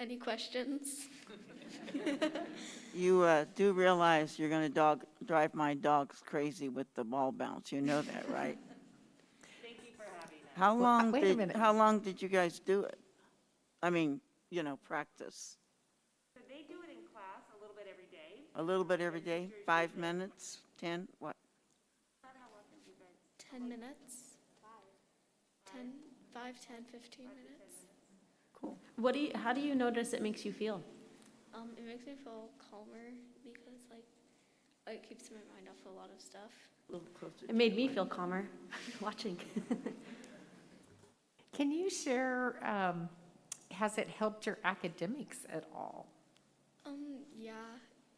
Any questions? You do realize you're going to drive my dogs crazy with the ball bounce. You know that, right? Thank you for having us. How long did you guys do it? I mean, practice. So they do it in class a little bit A little bit every day, 5 minutes, 10, what? 10 minutes. 10, 5, 10, 15 minutes. Cool. How do you notice it makes you feel? It makes me feel calmer because like it keeps my mind off a lot of stuff. A little closer. It made me feel calmer watching. Can you share, has it helped your academics at all? Yeah,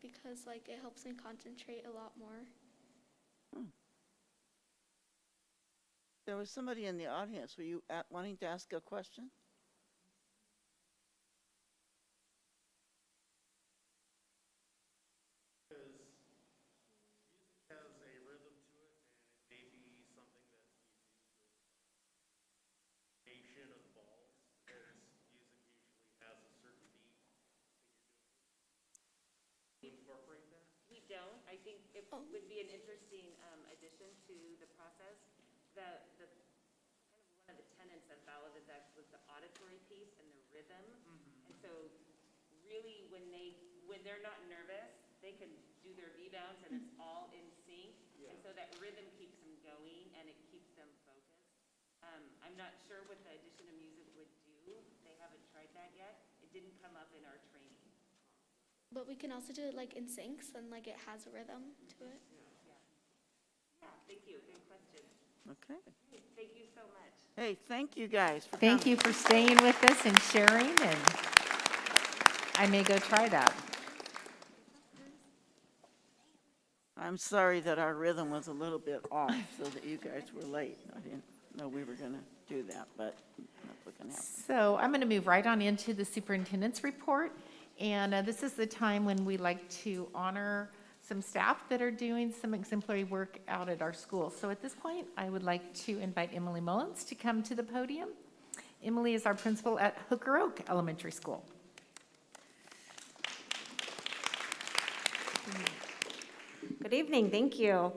because like it helps me concentrate a lot more. There was somebody in the audience. Were you wanting to ask a question? We don't. I think it would be an interesting addition to the process. The kind of one of the tenets of Ballad of X was the auditory piece and the rhythm. And so really when they're not nervous, they can do their V-bounce and it's all in sync. And so that rhythm keeps them going and it keeps them focused. I'm not sure what the addition of music would do. They haven't tried that yet. It didn't come up in our training. But we can also do it like in syncs and like it has a rhythm to it. Yeah, thank you. Good question. Okay. Thank you so much. Hey, thank you guys for Thank coming. you for staying with us and sharing, and I may go try that. I'm sorry that our rhythm was a little bit off so that you guys were late. I didn't know we were going to do that, but that's what can happen. So I'm going to move right on into the superintendent's report. And this is the time when we like to honor some staff that are doing some exemplary work out at our school. So at this point, I would like to invite Emily Mullins to come to the podium. Emily is our principal at Hooker Oak Elementary School. Good evening, thank you.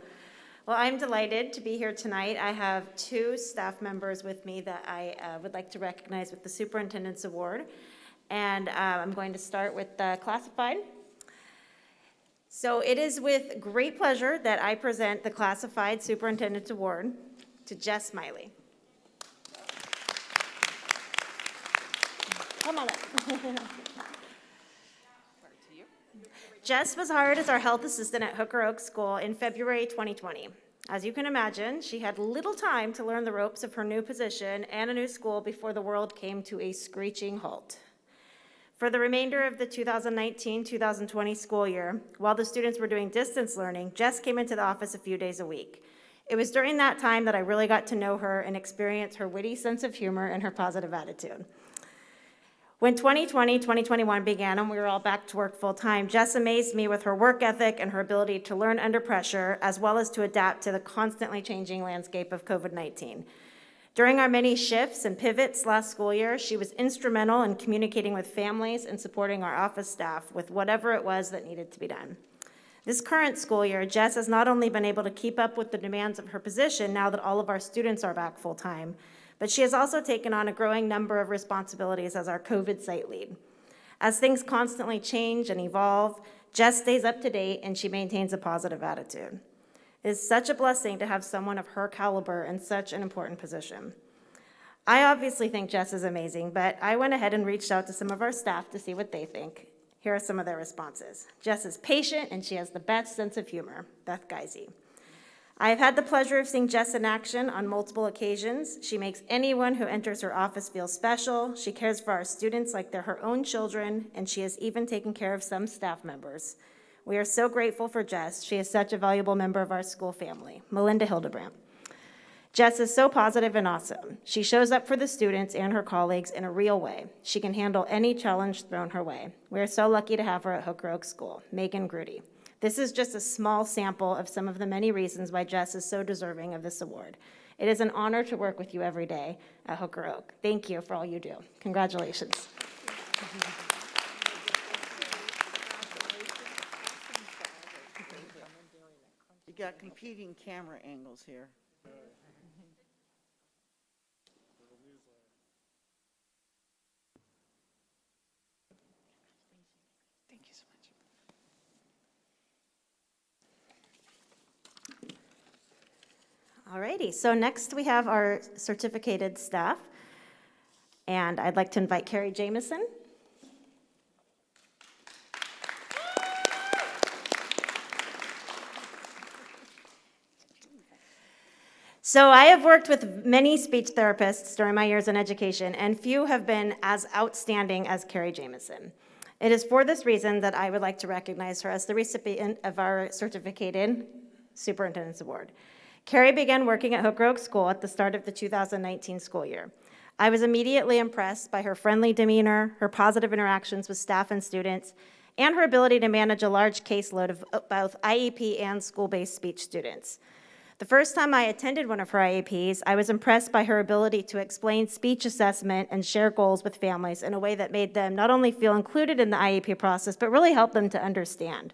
Well, I'm delighted to be here tonight. I have two staff members with me that I would like to recognize with the Superintendent's Award. And I'm going to start with the classified. So it is with great pleasure that I present the Classified Superintendent's Award to Jess Miley. Come on up. Jess was hired as our health assistant at Hooker Oak School in February 2020. As you can imagine, she had little time to learn the ropes of her new position and a new school before the world came to a screeching halt. For the remainder of the 2019-2020 school year, while the students were doing distance learning, Jess came into the office a few days a week. It was during that time that I really got to know her and experience her witty sense of humor and her positive attitude. When 2020-2021 began and we were all back to work full-time, Jess amazed me with her work ethic and her ability to learn under pressure, as well as to adapt to the constantly changing landscape of COVID-19. During our many shifts and pivots last school year, she was instrumental in communicating with families and supporting our office staff with whatever it was that needed to be done. This current school year, Jess has not only been able to keep up with the demands of her position now that all of our students are back full-time, but she has also taken on a growing number of responsibilities as our COVID site lead. As things constantly change and evolve, Jess stays up to date and she maintains a positive attitude. It is such a blessing to have someone of her caliber in such an important position. I obviously think Jess is amazing, but I went ahead and reached out to some of our staff to see what they think. Here are some of their responses. Jess is patient and she has the best sense of humor. Beth Geisey. I have had the pleasure of seeing Jess in action on multiple occasions. She makes anyone who enters her office feel special. She cares for our students like they're her own children, and she has even taken care of some staff members. We are so grateful for Jess. She is such a valuable member of our school family. Melinda Hildebrandt. Jess is so positive and awesome. She shows up for the students and her colleagues in a real way. She can handle any challenge thrown her way. We are so lucky to have her at Hooker Oak School. Megan Grudy. This is just a small sample of some of the many reasons why Jess is so deserving of this award. It is an honor to work with you every day at Hooker Oak. Thank you for all you do. Congratulations. You got competing camera angles here. Thank you so much. Alrighty, so next we have our certificated staff. And I'd like to invite Carrie Jameson. So I have worked with many speech therapists during my years in education, and few have been as outstanding as Carrie Jameson. It is for this reason that I would like to recognize her as the recipient of our Certificated Superintendent's Award. Carrie began working at Hooker Oak School at the start of the 2019 school year. I was immediately impressed by her friendly demeanor, her positive interactions with staff and students, and her ability to manage a large caseload of both IEP and school-based speech students. The first time I attended one of her IEPs, I was impressed by her ability to explain speech assessment and share goals with families in a way that made them not only feel included in the IEP process, but really help them to understand.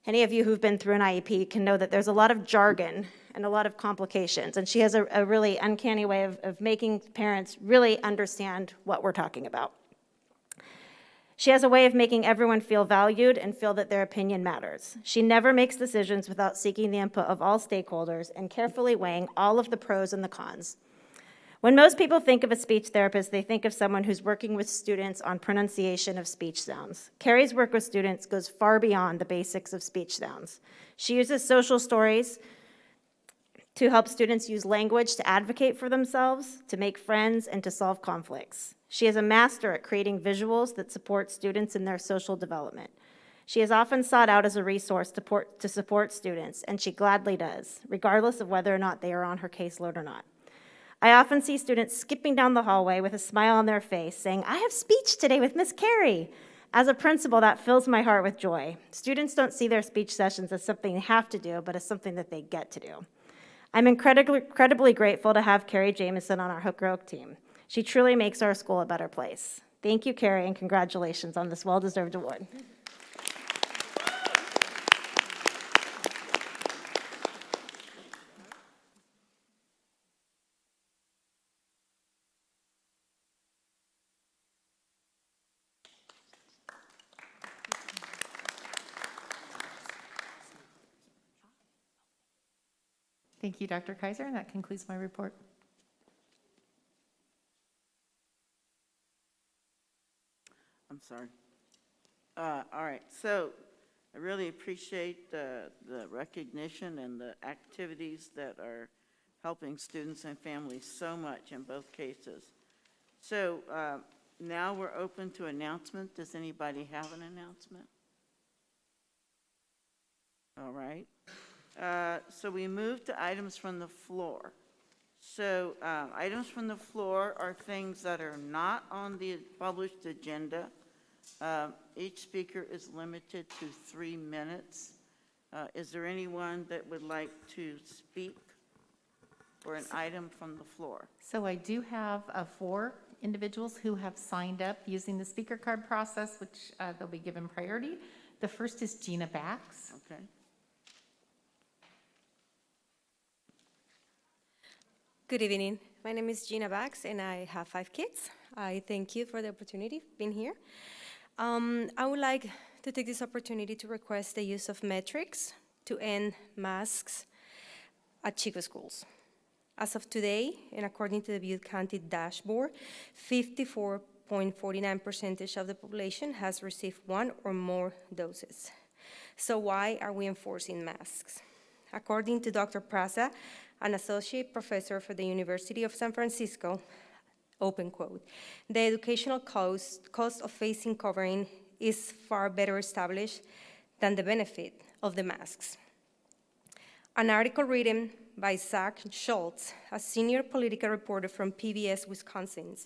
Any of you who've been through an IEP can know that there's a lot of jargon and a lot of complications, and she has a really uncanny way of making parents really understand what we're talking about. She has a way of making everyone feel valued and feel that their opinion matters. She never makes decisions without seeking the input of all stakeholders and carefully weighing all of the pros and the cons. When most people think of a speech therapist, they think of someone who's working with students on pronunciation of speech sounds. Carrie's work with students goes far beyond the basics of speech sounds. She uses social stories to help students use language to advocate for themselves, to make friends, and to solve conflicts. She is a master at creating visuals that support students in their social development. She is often sought out as a resource to support students, and she gladly does, regardless of whether or not they are on her caseload or not. I often see students skipping down the hallway with a smile on their face, saying, "I have speech today with Miss Carrie." As a principal, that fills my heart with joy. Students don't see their speech sessions as something they have to do, but as something that they get to do. I'm incredibly grateful to have Carrie Jameson on our Hooker Oak team. She truly makes our school a better place. Thank you, Carrie, and congratulations on this well-deserved award. Thank you, Dr. Kaiser, and that concludes my report. I'm sorry. All right, so I really appreciate the recognition and the activities that are helping students and families so much in both cases. So now we're open to announcement. Does anybody have an announcement? All right. So we move to items from the floor. So items from the floor are things that are not on the published agenda. Each speaker is limited to 3 minutes. Is there anyone that would like to speak for an item from the floor? So I do have 4 individuals who have signed up using the speaker card process, which they'll be given priority. The first is Gina Bax. Okay. Good evening. My name is Gina Bax, and I have 5 kids. I thank you for the opportunity of being here. I would like to take this opportunity to request the use of metrics to end masks at Chico schools. As of today, and according to the Butte County dashboard, 54.49% of the population has received 1 or more doses. So why are we enforcing masks? According to Dr. Praza, an associate professor for the University of San Francisco, open quote, "The educational cost of facing covering is far better established than the benefit of the masks." An article written by Zach Schultz, a senior political reporter from PBS Wisconsin,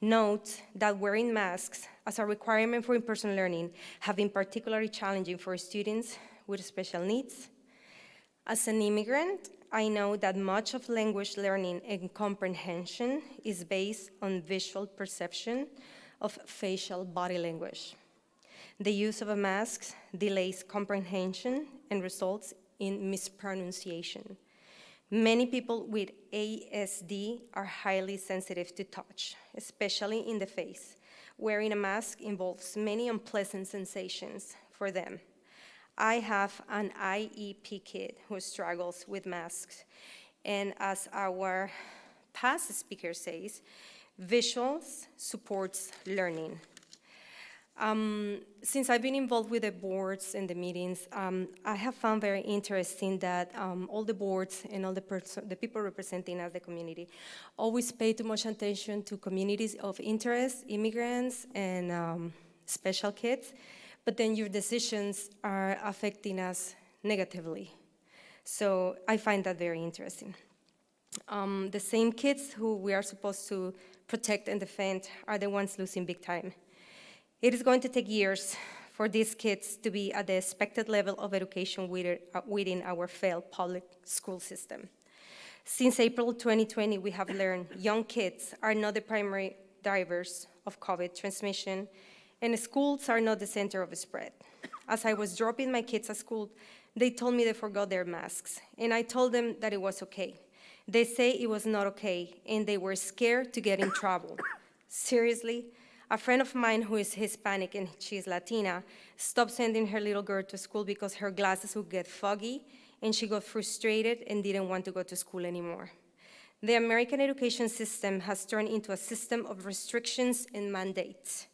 notes that wearing masks as a requirement for in-person learning have been particularly challenging for students with special needs. As an immigrant, I know that much of language learning and comprehension is based on visual perception of facial body language. The use of a mask delays comprehension and results in mispronunciation. Many people with ASD are highly sensitive to touch, especially in the face. Wearing a mask involves many unpleasant sensations for them. I have an IEP kid who struggles with masks, And as our past speaker says, visuals supports learning. Since I've been involved with the boards and the meetings, I have found very interesting that all the boards and all the people representing us, the community, always pay too much attention to communities of interest, immigrants, and special kids, but then your decisions are affecting us negatively. So I find that very interesting. The same kids who we are supposed to protect and defend are the ones losing big time. It is going to take years for these kids to be at the expected level of education within our failed public school system. Since April 2020, we have learned young kids are not the primary drivers of COVID transmission, and schools are not the center of the spread. As I was dropping my kids at school, they told me they forgot their masks, and I told them that it was okay. They say it was not okay, and they were scared to get in trouble. Seriously? A friend of mine who is Hispanic and she's Latina stopped sending her little girl to school because her glasses would get foggy, and she got frustrated and didn't want to go to school anymore. The American education system has turned into a system of restrictions and mandates.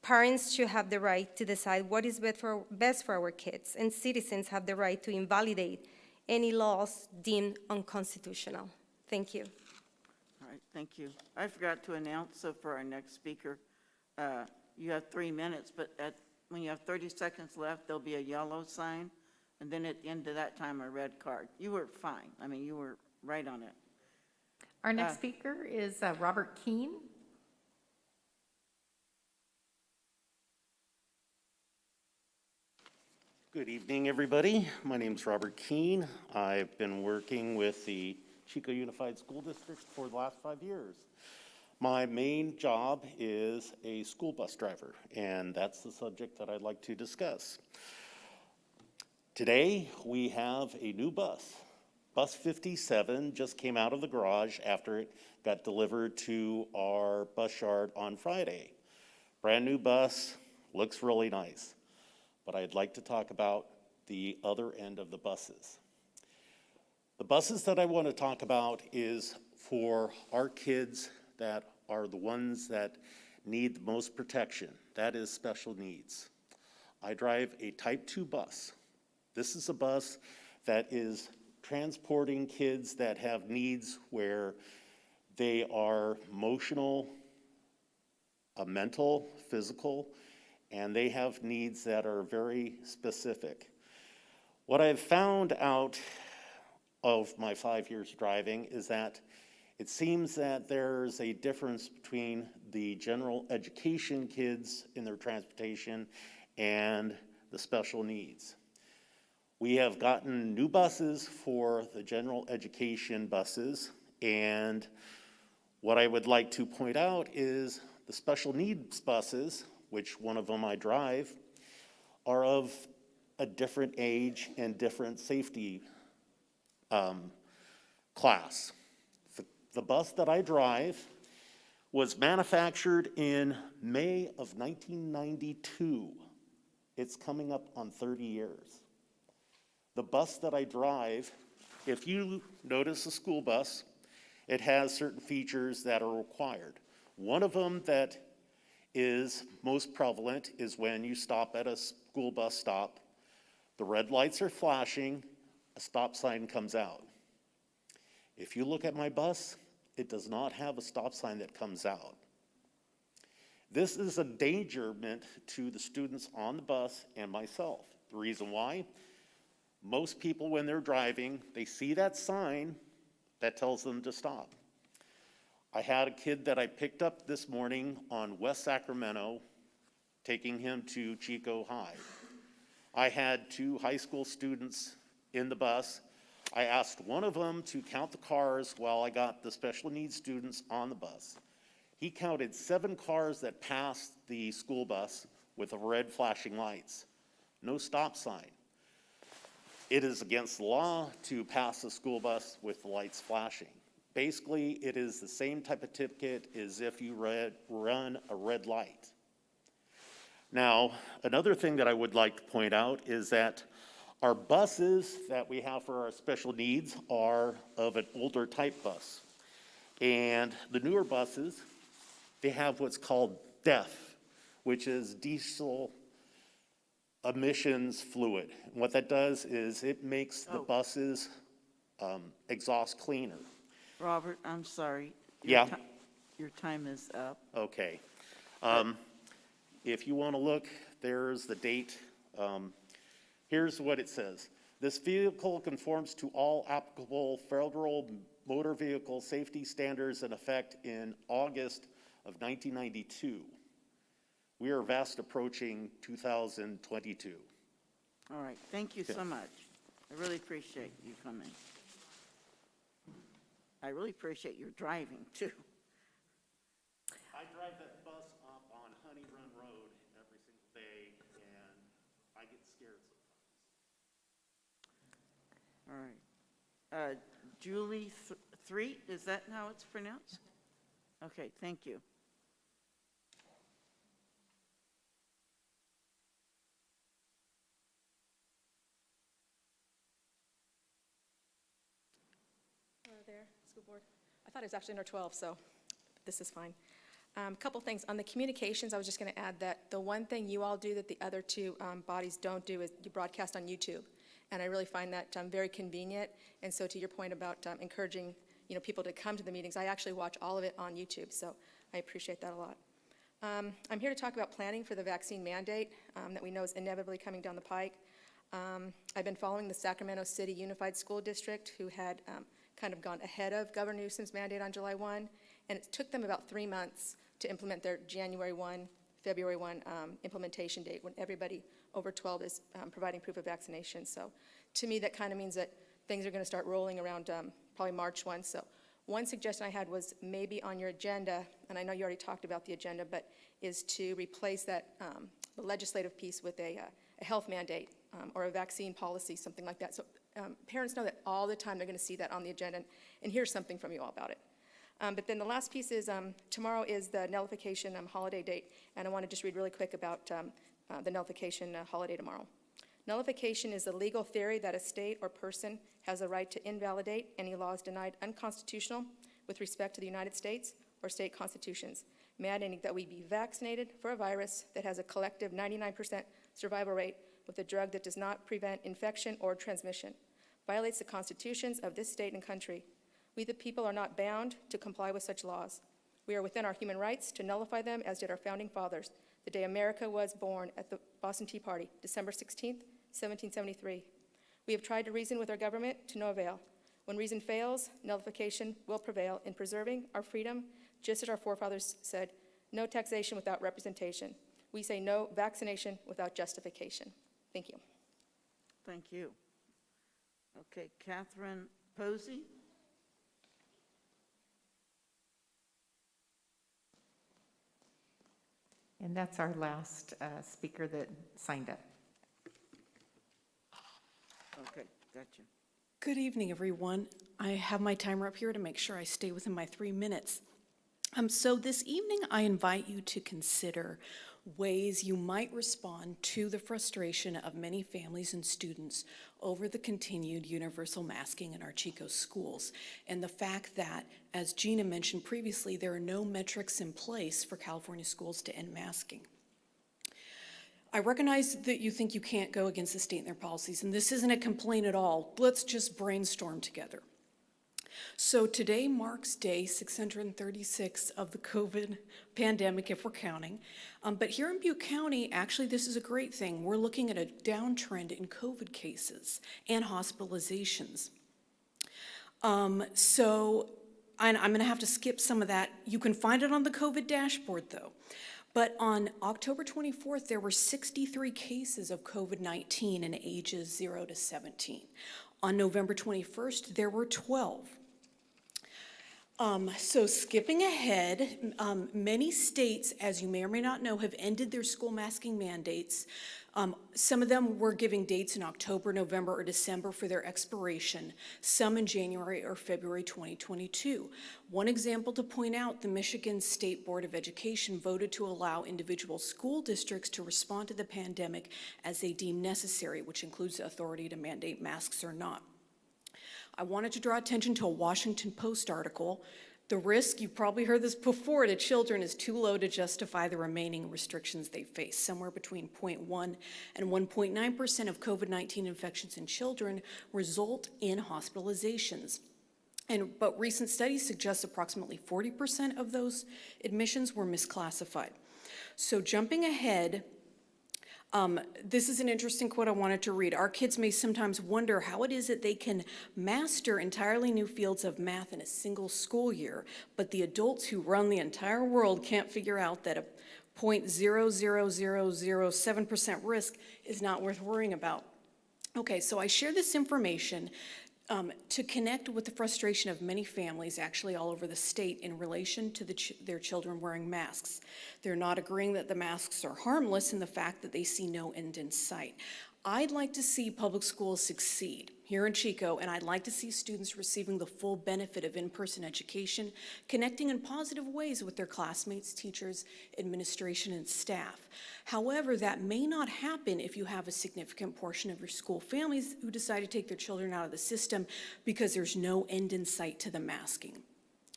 Parents should have the right to decide what is best for our kids, and citizens have the right to invalidate any laws deemed unconstitutional. Thank you. All right, thank you. I forgot to announce, so for our next speaker, you have 3 minutes, but when you have 30 seconds left, there'll be a yellow sign, and then at the end of that time, a red card. You were fine. I mean, you were right on it. Our next speaker is Robert Keene. Good evening, everybody. My name's Robert Keene. I've been working with the Chico Unified School District for the last 5 years. My main job is a school bus driver, and that's the subject that I'd like to discuss. Today, we have a new bus. Bus 57 just came out of the garage after it got delivered to our bus yard on Friday. Brand new bus, looks really nice. But I'd like to talk about the other end of the buses. The buses that I want to talk about is for our kids that are the ones that need the most protection. That is special needs. I drive a Type 2 bus. This is a bus that is transporting kids that have needs where they are emotional, mental, physical, and they have needs that are very specific. What I've found out of my 5 years driving is that it seems that there's a difference between the general education kids in their transportation and the special needs. We have gotten new buses for the general education buses, and what I would like to point out is the special needs buses, which one of them I drive, are of a different age and different safety class. The bus that I drive was manufactured in May of 1992. It's coming up on 30 years. The bus that I drive, if you notice a school bus, it has certain features that are required. One of them that is most prevalent is when you stop at a school bus stop, the red lights are flashing, a stop sign comes out. If you look at my bus, it does not have a stop sign that comes out. This is a endangerment to the students on the bus and myself. The reason why? Most people, when they're driving, they see that sign that tells them to stop. I had a kid that I picked up this morning on West Sacramento, taking him to Chico High. I had 2 high school students in the bus. I asked one of them to count the cars while I got the special needs students on the bus. He counted 7 cars that passed the school bus with the red flashing lights. No stop sign. It is against the law to pass a school bus with the lights flashing. Basically, it is the same type of ticket as if you run a red light. Now, another thing that I would like to point out is that Our buses that we have for our special needs are of an older type bus. And the newer buses, they have what's called DEF, which is diesel emissions fluid. And what that does is it makes the buses exhaust cleaner. Robert, I'm sorry. Yeah. Your time is up. Okay. If you want to look, there's the date. Here's what it says. This vehicle conforms to all applicable federal motor vehicle safety standards in effect in August of 1992. We are fast approaching 2022. All right, thank you so much. I really appreciate you coming. I really appreciate your driving, too. I drive that bus up on Honey Run Road every single day, and I get scared sometimes. All right. Julie Threet, is that how it's pronounced? Okay, thank you. Hello there, school board. I thought it was actually under 12, so this is fine. Couple things. On the communications, I was just going to add that the one thing you all do that the other two bodies don't do is you broadcast on YouTube. And I really find that very convenient. And so to your point about encouraging people to come to the meetings, I actually watch all of it on YouTube, so I appreciate that a lot. I'm here to talk about planning for the vaccine mandate that we know is inevitably coming down the pike. I've been following the Sacramento City Unified School District, who had kind of gone ahead of Governor Newsom's mandate on July 1, and it took them about 3 months to implement their January 1, February 1 implementation date when everybody over 12 is providing proof of vaccination. So to me, that kind of means that things are going to start rolling around probably March 1. So one suggestion I had was maybe on your agenda, and I know you already talked about the agenda, but is to replace that the legislative piece with a health mandate or a vaccine policy, something like that. So parents know that all the time they're going to see that on the agenda, and here's something from you all about it. But then the last piece is tomorrow is the nullification holiday date, and I want to just read really quick about the nullification holiday tomorrow. Nullification is the legal theory that a state or person has a right to invalidate any laws denied unconstitutional with respect to the United States or state constitutions, mandating that we be vaccinated for a virus that has a collective 99% survival rate with a drug that does not prevent infection or transmission, violates the constitutions of this state and country. We the people are not bound to comply with such laws. We are within our human rights to nullify them, as did our founding fathers, the day America was born at the Boston Tea Party, December 16th, 1773. We have tried to reason with our government to no avail. When reason fails, nullification will prevail in preserving our freedom, just as our forefathers said, no taxation without representation. We say no vaccination without justification. Thank you. Thank you. Okay, Catherine Posey. And that's our last speaker that signed up. Okay, gotcha. Good evening, everyone. I have my timer up here to make sure I stay within my 3 minutes. So this evening, I invite you to consider ways you might respond to the frustration of many families and students over the continued universal masking in our Chico schools, and the fact that, as Gina mentioned previously, there are no metrics in place for California schools to end masking. I recognize that you think you can't go against the state and their policies, and this isn't a complaint at all. Let's just brainstorm together. So today marks day 636 of the COVID pandemic, if we're counting. But here in Butte County, actually, this is a great thing. We're looking at a downtrend in COVID cases and hospitalizations. And I'm going to have to skip some of that. You can find it on the COVID dashboard, though. But on October 24th, there were 63 cases of COVID-19 in ages 0 to 17. On November 21st, there were 12. So skipping ahead, many states, as you may or may not know, have ended their school masking mandates. Some of them were giving dates in October, November, or December for their expiration, some in January or February 2022. One example to point out, the Michigan State Board of Education voted to allow individual school districts to respond to the pandemic as they deem necessary, which includes the authority to mandate masks or not. I wanted to draw attention to a Washington Post article. The risk, you've probably heard this before, to children is too low to justify the remaining restrictions they face. Somewhere between 0.1 and 1.9% of COVID-19 infections in children result in hospitalizations. But recent studies suggest approximately 40% of those admissions were misclassified. So jumping ahead, this is an interesting quote I wanted to read. Our kids may sometimes wonder how it is that they can master entirely new fields of math in a single school year, but the adults who run the entire world can't figure out that a 0.00007% risk is not worth worrying about. Okay, so I share this information to connect with the frustration of many families, actually all over the state, in relation to their children wearing masks. They're not agreeing that the masks are harmless in the fact that they see no end in sight. I'd like to see public schools succeed here in Chico, and I'd like to see students receiving the full benefit of in-person education, connecting in positive ways with their classmates, teachers, administration, and staff. However, that may not happen if you have a significant portion of your school families who decide to take their children out of the system because there's no end in sight to the masking.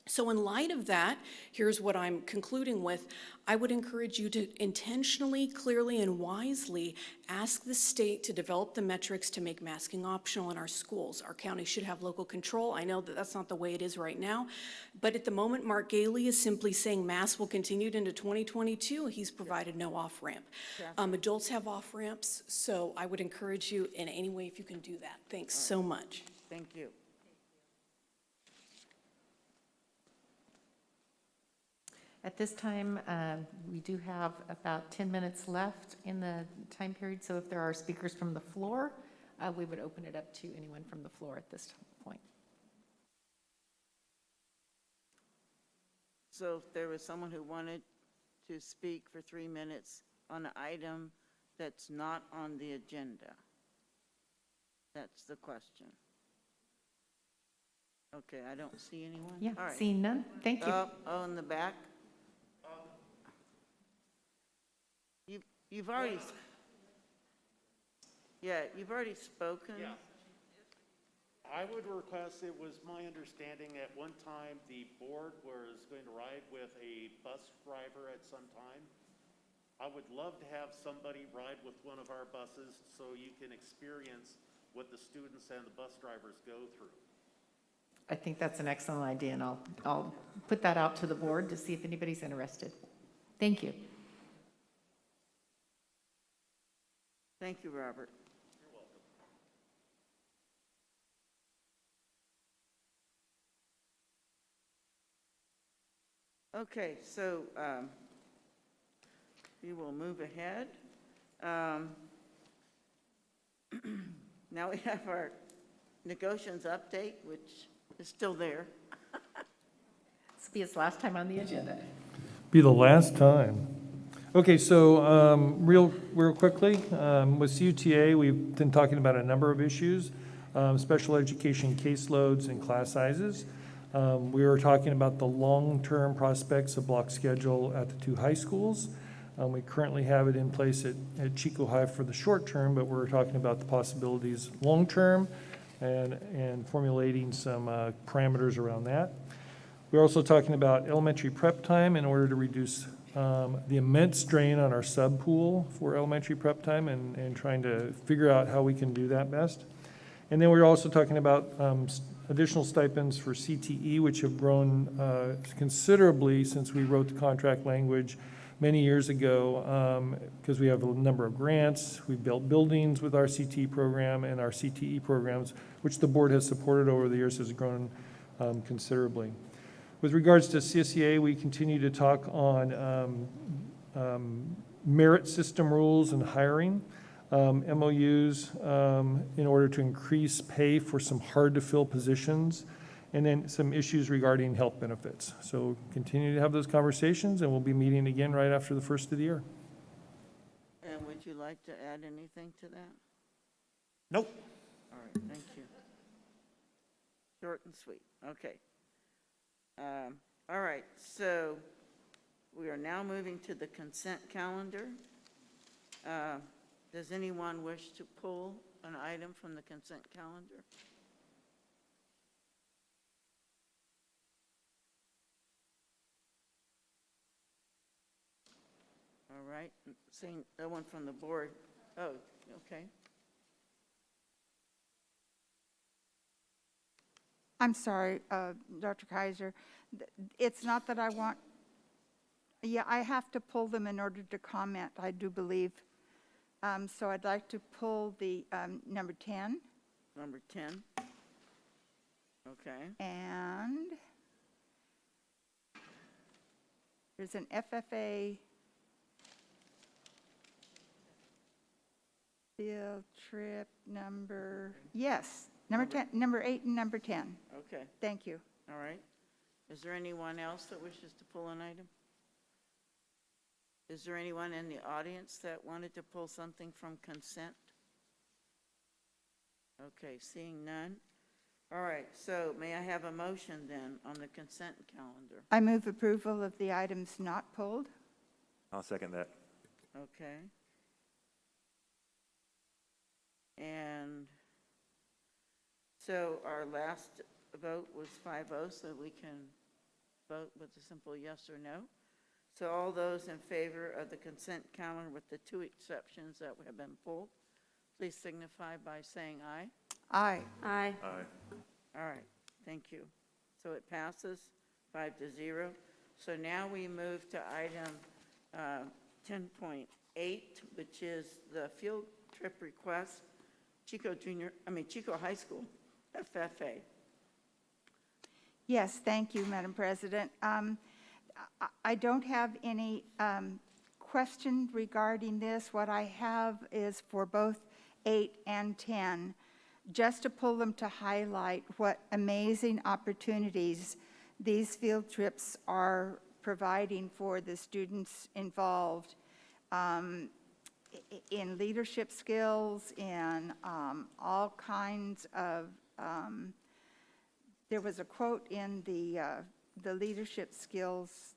So in light of that, here's what I'm concluding with. I would encourage you to intentionally, clearly, and wisely ask the state to develop the metrics to make masking optional in our schools. Our county should have local control. I know that that's not the way it is right now, but at the moment, Mark Galey is simply saying masks will continue into 2022. He's provided no off-ramp. Adults have off-ramps, so I would encourage you in any way if you can do that. Thanks so much. Thank you. At this time, we do have about 10 minutes left in the time period, so if there are speakers from the floor, we would open it up to anyone from the floor at this point. So if there was someone who wanted to speak for 3 minutes on an item that's not on the agenda, that's the question. Okay, I don't see anyone. Yeah, All right. seeing none, thank you. Oh, in the back? You've already, you've already spoken. Yeah. I would request, it was my understanding at one time the board was going to ride with a bus driver at some time. I would love to have somebody ride with one of our buses so you can experience what the students and the bus drivers go through. I think that's an excellent idea, and I'll put that out to the board to see if anybody's interested. Thank you. Thank you, Robert. You're welcome. Okay, so we will move ahead. Now we have our negotiations update, which is still there. This will be his last time on the agenda. Be the last time. Okay, so real quickly, with CUTA, we've been talking about a number of issues, special education caseloads and class sizes. We were talking about the long-term prospects of block schedule at the two high schools. We currently have it in place at Chico High for the short term, but we're talking about the possibilities long-term and formulating some parameters around that. We're also talking about elementary prep time in order to reduce the immense strain on our sub pool for elementary prep time and trying to figure out how we can do that best. And then we're also talking about additional stipends for CTE, which have grown considerably since we wrote the contract language many years ago, because we have a number of grants. We've built buildings with our CTE program, and our CTE programs, which the board has supported over the years, has grown considerably. With regards to CSEA, we continue to talk on merit system rules and hiring, MOUs in order to increase pay for some hard-to-fill positions and then some issues regarding health benefits. So continue to have those conversations, and we'll be meeting again right after the first of the year. And would you like to add anything to that? Nope. All right, thank you. Short and sweet, okay. All right, so we are now moving to the consent calendar. Does anyone wish to pull an item from the consent calendar? All right, seeing no one from the board. Oh, okay. I'm sorry, Dr. Kaiser. It's not that I want, yeah, I have to pull them in order to comment, I do believe. So I'd like to pull the number 10 Number 10. Okay, and there's an FFA field trip number, yes, number 10, number 8 and number 10. okay, Thank you. all right. Is there anyone else that wishes to pull an item? Is there anyone in the audience that wanted to pull something from consent? Okay, seeing none. All right, so may I have a motion then on the consent calendar? I move approval of the items not pulled. I'll second that. Okay. And so our last vote was 5-0, so we can vote with a simple yes or no. So all those in favor of the consent calendar with the 2 exceptions that have been pulled, please signify by saying aye. Aye. Aye. Aye. All right, thank you. So it passes 5-0. So now we move to item 10.8, which is the field trip request, Chico High School, FFA. Yes, thank you, Madam President. I don't have any question regarding this. What I have is for both 8 and 10, just to pull them to highlight what amazing opportunities these field trips are providing for the students involved in leadership skills, in all kinds of, there was a quote in the leadership skills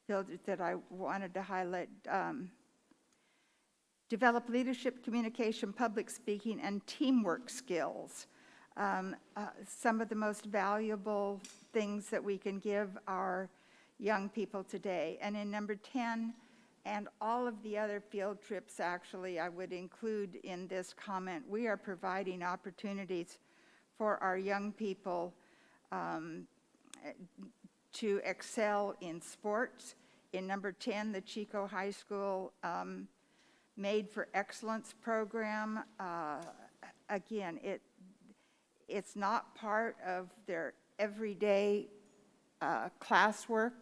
field that I wanted to highlight. Develop leadership, communication, public speaking, and teamwork skills. Some of the most valuable things that we can give our young people today. And in number 10, and all of the other field trips, actually, I would include in this comment, we are providing opportunities for our young people to excel in sports. In number 10, the Chico High School Made for Excellence program. Again, it's not part of their everyday classwork,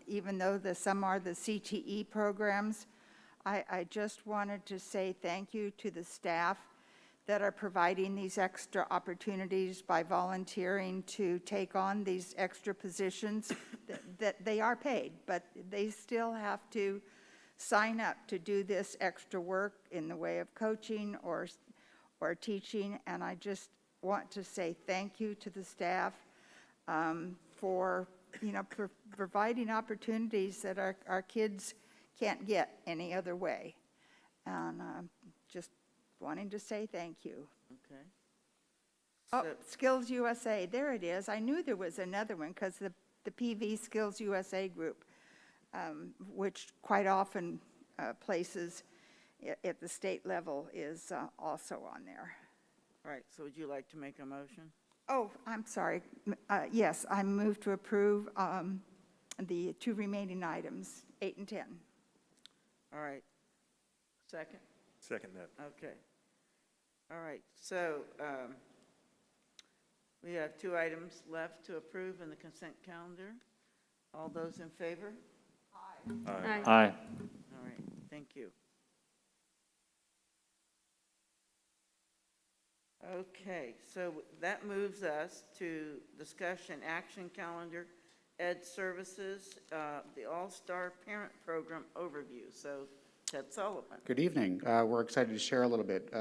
even though some are the CTE programs. I just wanted to say thank you to the staff that are providing these extra opportunities by volunteering to take on these extra positions that they are paid, but they still have to sign up to do this extra work in the way of coaching or teaching. And I just want to say thank you to the staff for providing opportunities that our kids can't get any other way. And just wanting to say thank you. Okay. Oh, So- Skills USA, there it is. I knew there was another one because the PV Skills USA group, which quite often places at the state level, is also on there. All right, so would you like to make a motion? Oh, I'm sorry. Yes, I move to approve the 2 remaining items, 8 and 10. All right. Second? Second that. Okay. All right, so we have 2 items left to approve in the consent calendar. All those in favor? Aye. Aye. All right, thank you. Okay, so that moves us to discussion action calendar, ed services, the All-Star Parent Program overview. So Ted Sullivan. Good evening. We're excited to share a little bit.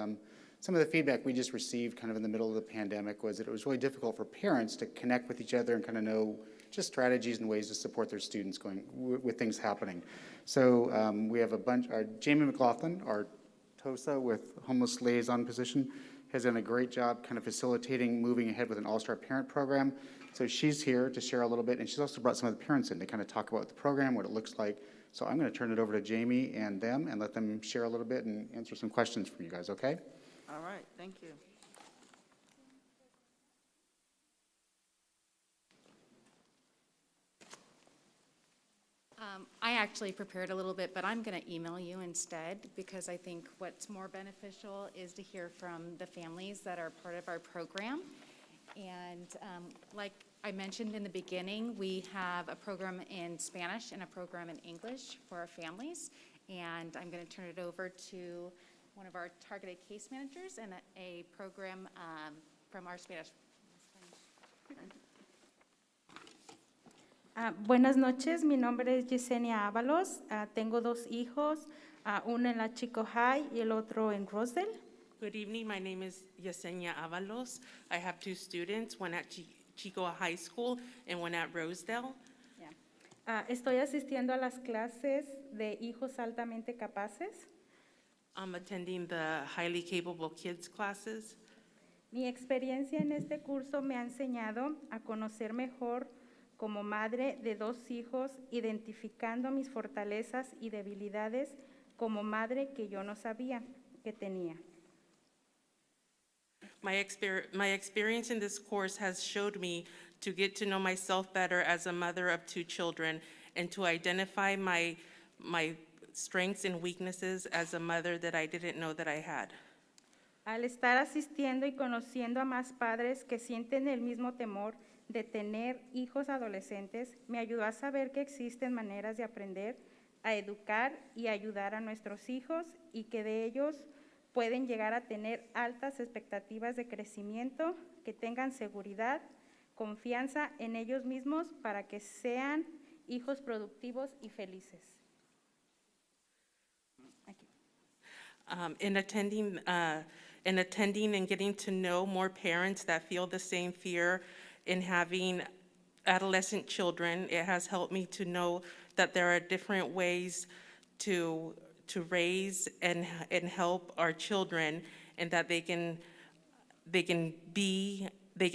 Some of the feedback we just received kind of in the middle of the pandemic was that it was really difficult for parents to connect with each other and kind of know just strategies and ways to support their students going with things happening. So we have a bunch, Jamie McLaughlin, our TOSA with homeless liaison position, has done a great job kind of facilitating moving ahead with an all-star parent program. So she's here to share a little bit, and she's also brought some of the parents in to kind of talk about the program, what it looks like. So I'm going to turn it over to Jamie and them and let them share a little bit and answer some questions from you guys, okay? All right, thank you. I actually prepared a little bit, but I'm going to email you instead because I think what's more beneficial is to hear from the families that are part of our program. And like I mentioned in the beginning, we have a program in Spanish and a program in English for our families. And I'm going to turn it over to one of our targeted case managers and a program from our Spanish. Buenas noches, mi nombre es Yesenia Ábalos. Tengo dos hijos, uno en la Chico High y el otro en Rosedale. Good evening, my name is Yesenia Avalos. I have two students, one at Chico High School and one at Rosedale. Estoy asistiendo a las clases de hijos altamente capaces. I'm attending the highly capable kids classes. Mi experiencia en este curso me ha enseñado a conocer mejor como madre de dos hijos, identificando mis fortalezas y debilidades como madre que yo no sabía que tenía. My experience in this course has showed me to get to know myself better as a mother of two children and to identify my strengths and weaknesses as a mother that I didn't know that I had. Al estar asistiendo y conociendo a más padres que sienten el mismo temor de tener hijos adolescentes, me ayudó a saber que existen maneras de aprender a educar y ayudar a nuestros hijos y que de ellos pueden llegar a tener altas expectativas de crecimiento, que tengan seguridad, confianza en ellos mismos para que sean hijos productivos y felices. In attending and getting to know more parents that feel the same fear in having adolescent children, it has helped me to know that there are different ways to raise and help our children, and that they can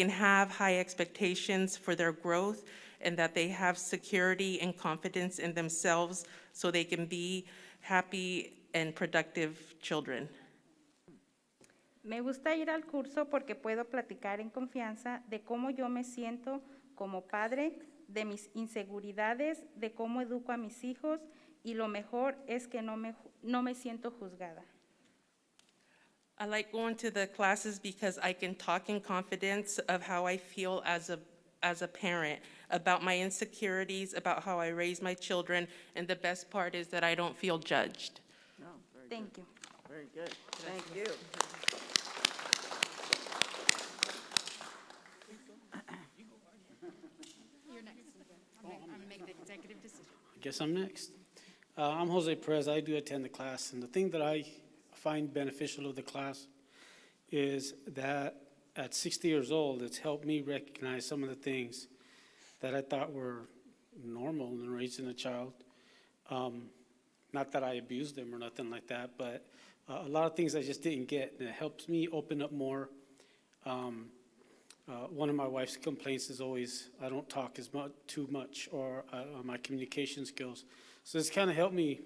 have high expectations for their growth, and that they have security and confidence in themselves so they can be happy and productive children. Me gusta ir al curso porque puedo platicar en confianza de cómo yo me siento como padre, de mis inseguridades, de cómo educo a mis hijos, y lo mejor es que no me siento juzgada. I like going to the classes because I can talk in confidence of how I feel as a parent, about my insecurities, about how I raise my children, and the best part is that I don't feel judged. No, very Thank good. you. Very good. Thank you. You're next. I'm going to make the executive decision. I guess I'm next. I'm Jose Perez. I do attend the class, and the thing that I find beneficial of the class is that at 60 years old, it's helped me recognize some of the things that I thought were normal in raising a child. Not that I abused them or nothing like that, but a lot of things I just didn't get, and it helps me open up more. One of my wife's complaints is always I don't talk too much, or my communication skills. So it's kind of helped me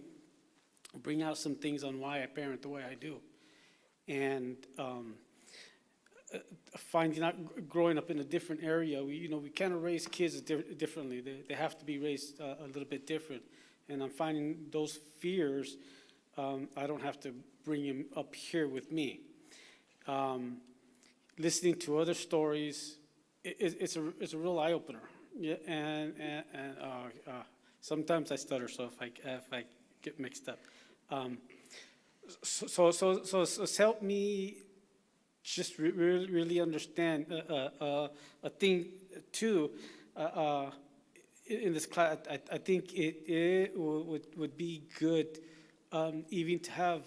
bring out some things on why I parent the way I do. And finding out, growing up in a different area, we kind of raise kids differently. They have to be raised a little bit different. And I'm finding those fears, I don't have to bring them up here with me. Listening to other stories, it's a real eye opener. Yeah, and sometimes I stutter, so if I get mixed up, so it's helped me just really understand a thing too. In this class, I think it would be good even to have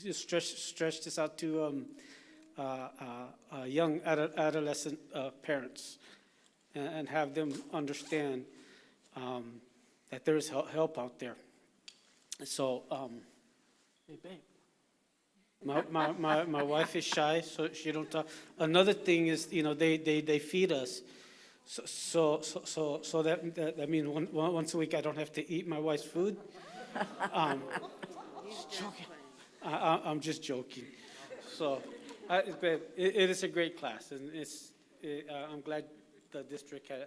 just stretch this out to young adolescent parents and have them understand that there is help out there. So, hey babe, my wife is shy, so she don't talk. Another thing is, they feed us. So that means once a week I don't have to eat my wife's food. Joking. I'm just joking. So, but it is a great class, and I'm glad the district had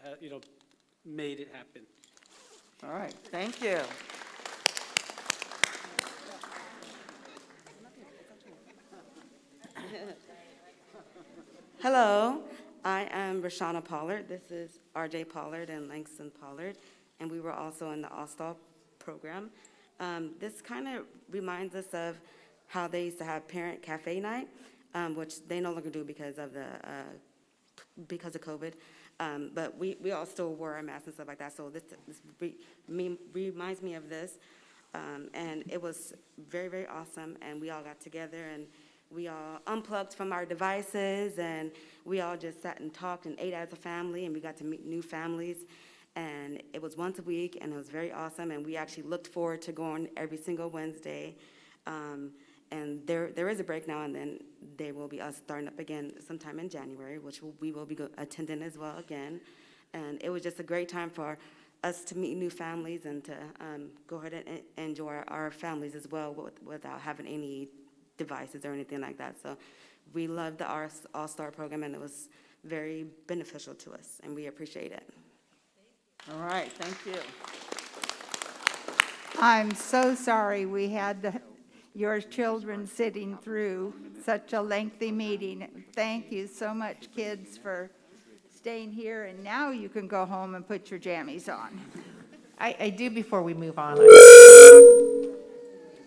made it happen. All right, thank you. Hello, I am Rashana Pollard. This is RJ Pollard and Langston Pollard, and we were also in the All-Star program. This kind of reminds us of how they used to have parent cafe night, which they no longer do because of COVID. But we all still wore our masks and stuff like that. So this reminds me of this, and it was very, very awesome. And we all got together and we all unplugged from our devices, and we all just sat and talked and ate as a family, and we got to meet new families. And it was once a week, and it was very awesome. And we actually looked forward to going every single Wednesday. And there is a break now, and then they will be us starting up again sometime in January, which we will be attending as well again. And it was just a great time for us to meet new families and to go ahead and enjoy our families as well without having any devices or anything like that. So we loved the All-Star program, and it was very beneficial to us, and we appreciate it. All right, thank you. I'm so sorry we had your children sitting through such a lengthy meeting. Thank you so much, kids, for staying here, and now you can go home and put your jammies on. I do, before we move on.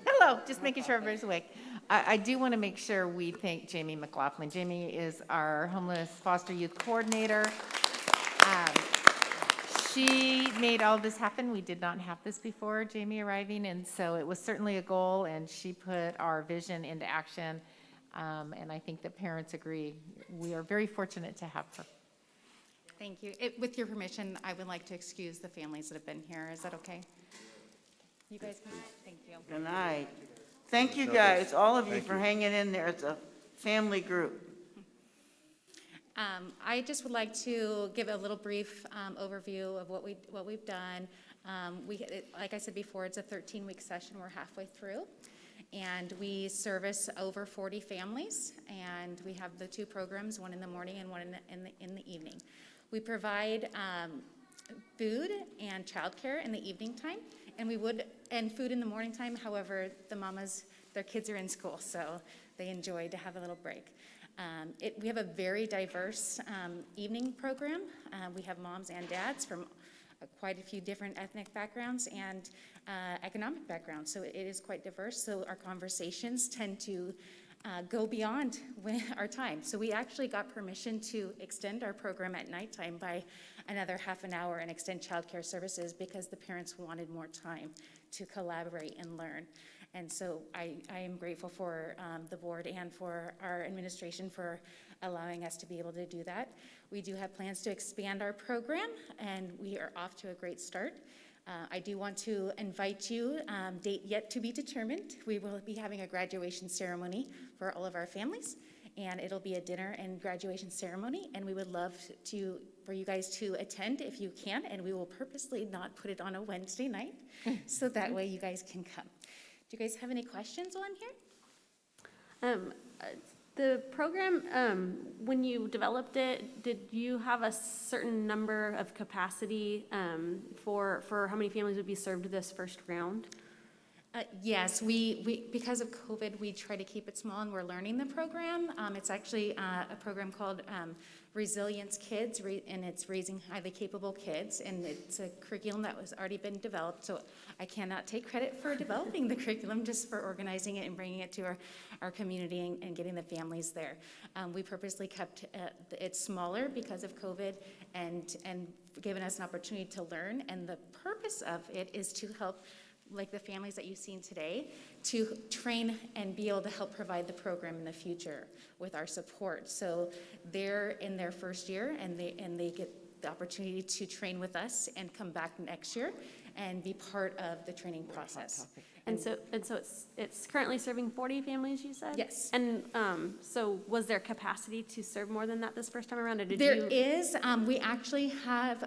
Hello, just making sure everybody's awake. I do want to make sure we thank Jamie McLaughlin. Jamie is our homeless foster youth coordinator. She made all this happen. We did not have this before Jamie arriving, and so it was certainly a goal, and she put our vision into action, and I think the parents agree. We are very fortunate to have her. Thank you. With your permission, I would like to excuse the families that have been here. Is that okay? You guys can, thank you. Good night. Thank you guys, all of you, for hanging in there. It's a family group. I just would like to give a little brief overview of what we've done. Like I said before, it's a 13-week session. We're halfway through, and we service over 40 families. And we have the two programs, one in the morning and one in the evening. We provide food and childcare in the evening time, and food in the morning time. However, the mamas, their kids are in school, so they enjoy to have a little break. We have a very diverse evening program. We have moms and dads from quite a few different ethnic backgrounds and economic backgrounds, so it is quite diverse. So our conversations tend to go beyond our time. So we actually got permission to extend our program at nighttime by another half an hour and extend childcare services because the parents wanted more time to collaborate and learn. And so I am grateful for the board and for our administration for allowing us to be able to do that. We do have plans to expand our program, and we are off to a great start. I do want to invite you, date yet to be determined. We will be having a graduation ceremony for all of our families, and it'll be a dinner and graduation ceremony, and we would love for you guys to attend if you can, and we will purposely not put it on a Wednesday night, so that way you guys can come. Do you guys have any questions on here? The program, when you developed it, did you have a certain number of capacity for how many families would be served this first round? Yes, because of COVID, we try to keep it small, and we're learning the program. It's actually a program called Resilience Kids, and it's raising highly capable kids, and it's a curriculum that was already been developed, so I cannot take credit for developing the curriculum, just for organizing it and bringing it to our community and getting the families there. We purposely kept it smaller because of COVID and given us an opportunity to learn, and the purpose of it is to help, like the families that you've seen today, to train and be able to help provide the program in the future with our support. So they're in their first year, and they get the opportunity to train with us and come back next year and be part of the training process. And so it's currently serving 40 families, you said? Yes. And so was there capacity to serve more than that this first time around, or did There you? is. We actually have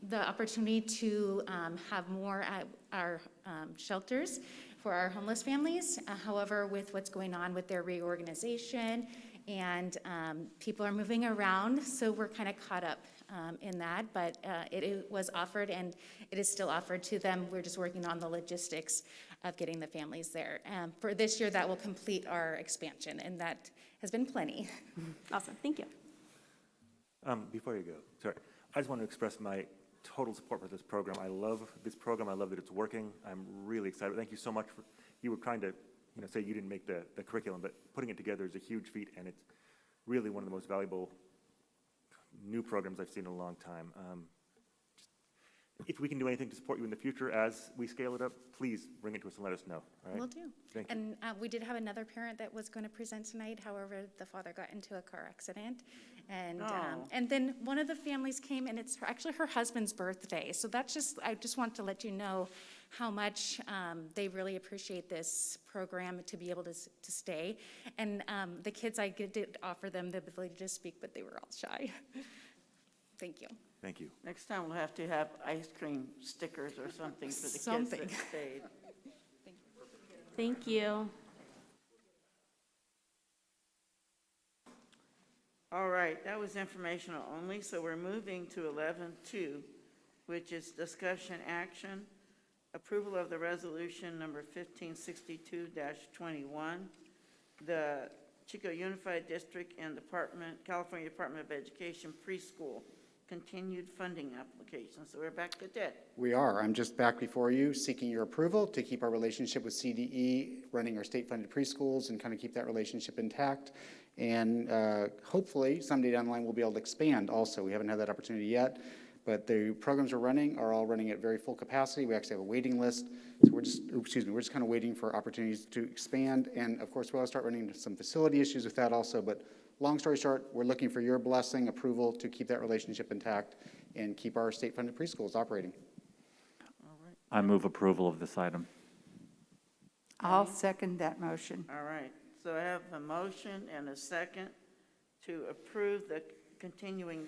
the opportunity to have more at our shelters for our homeless families. However, with what's going on with their reorganization, and people are moving around, so we're kind of caught up in that, but it was offered, and it is still offered to them. We're just working on the logistics of getting the families there. For this year, that will complete our expansion, and that has been plenty. Awesome, thank you. Before you go, sorry, I just want to express my total support for this program. I love this program. I love that it's working. I'm really excited. Thank you so much. You were trying to, say you didn't make the curriculum, but putting it together is a huge feat, and it's really one of the most valuable new programs I've seen in a long time. If we can do anything to support you in the future as we scale it up, please bring it to us and let us know. All right? Will do. Thank you. And we did have another parent that was going to present tonight. However, the father got into a car accident. And then one of the families came, and it's actually her husband's birthday. So I just want to let you know how much they really appreciate this program to be able to stay. And the kids, I did offer them the ability to speak, but they were all shy. Thank you. Thank you. Next time we'll have to have ice cream stickers or something for the kids Something. that stayed. Thank you. All right, that was informational only, so we're moving to 11.2, which is discussion action, approval of the resolution number 1562-21, the Chico Unified District and California Department of Education preschool continued funding application. So we're back to that. We are. I'm just back before you seeking your approval to keep our relationship with CDE, running our state-funded preschools, and kind of keep that relationship intact. And hopefully someday down the line we'll be able to expand also. We haven't had that opportunity yet, but the programs we're running are all running at very full capacity. We actually have a waiting list. So we're just kind of waiting for opportunities to expand. And of course, we'll start running into some facility issues with that also. But long story short, we're looking for your blessing, approval to keep that relationship intact and keep our state-funded preschools operating. I move approval of this item. I'll second that motion. All right, so I have a motion and a second to approve the continuing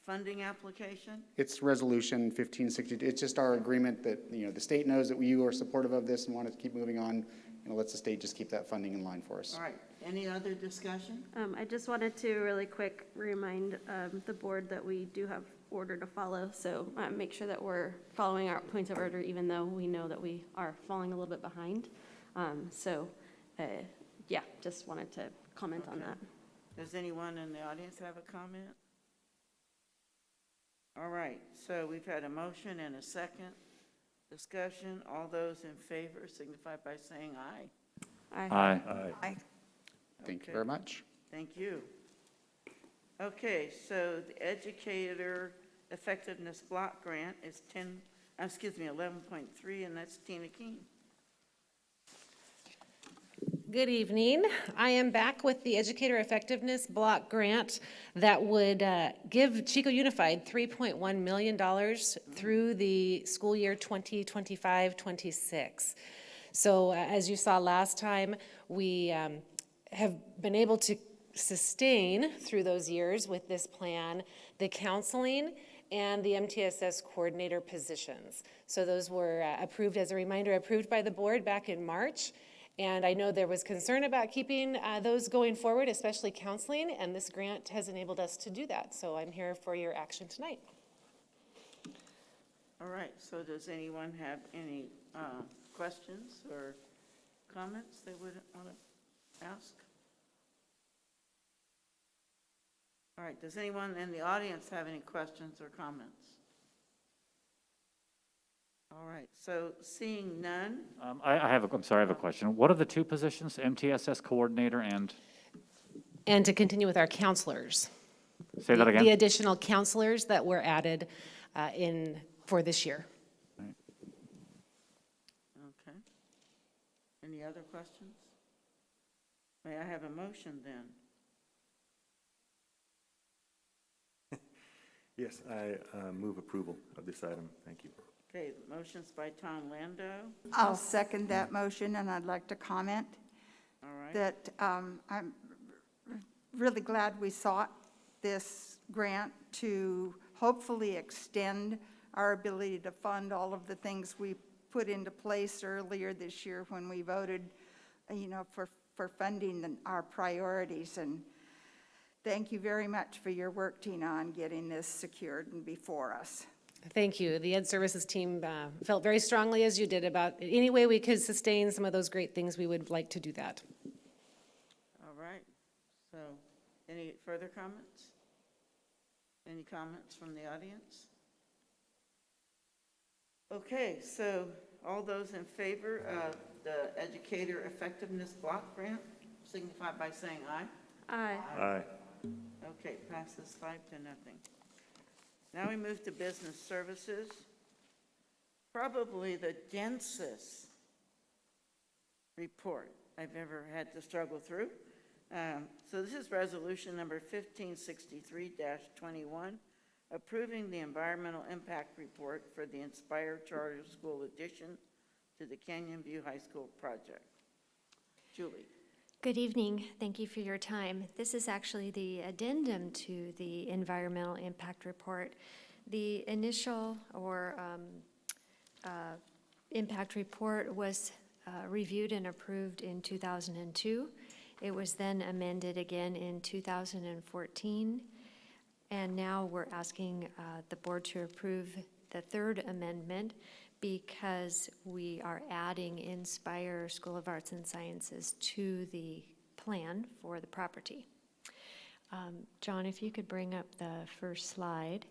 funding application. It's resolution 1562. It's just our agreement that, the state knows that you are supportive of this and want to keep moving on, and lets the state just keep that funding in line for us. All right, any other discussion? I just wanted to really quick remind the board that we do have order to follow, so make sure that we're following our points of order, even though we know that we are falling a little bit behind. Yeah, just wanted to comment on that. Does anyone in the audience have a comment? All right, so we've had a motion and a second discussion. All those in favor signify by saying aye. Aye. Aye. Thank you very much. Thank you. Okay, so the educator effectiveness block grant is 11.3, and that's Tina King. Good evening. I am back with the Educator Effectiveness Block Grant that would give Chico Unified $3.1 million through the school year 2025-26. So as you saw last time, we have been able to sustain through those years with this plan the counseling and the MTSS coordinator positions. So those were approved, as a reminder, approved by the board back in March. And I know there was concern about keeping those going forward, especially counseling, and this grant has enabled us to do that. So I'm here for your action tonight. All right, so does anyone have any questions or comments they would want to ask? All right, does anyone in the audience have any questions or comments? All right, so seeing none, I'm sorry, I have a question. What are the two positions, MTSS coordinator and, And to continue with our counselors. say that The again? additional counselors that were added for this year. okay. Any other questions? May I have a motion then? Yes, I move approval of this item. Thank you. Okay, motion's by Tom Lando. I'll second that motion, and I'd like to comment All right. that I'm really glad we sought this grant to hopefully extend our ability to fund all of the things we put into place earlier this year when we voted, for funding our priorities. And thank you very much for your work, Tina, on getting this secured and before us. Thank you. The Ed Services team felt very strongly, as you did, about any way we could sustain some of those great things, we would like to do that. All right, so any further comments? Any comments from the audience? Okay, so all those in favor of the Educator Effectiveness Block Grant signify by saying aye. Aye. Aye. Okay, passes 5-0. Now we move to business services. Probably the densest report I've ever had to struggle through. So this is resolution number 1563-21, approving the environmental impact report for the Inspire Charter School addition to the Canyon View High School project. Julie. Good evening. Thank you for your time. This is actually the addendum to the environmental impact report. The initial impact report was reviewed and approved in 2002. It was then amended again in 2014. And now we're asking the board to approve the third amendment because we are adding Inspire School of Arts and Sciences to the plan for the property. John, if you could bring up the first slide.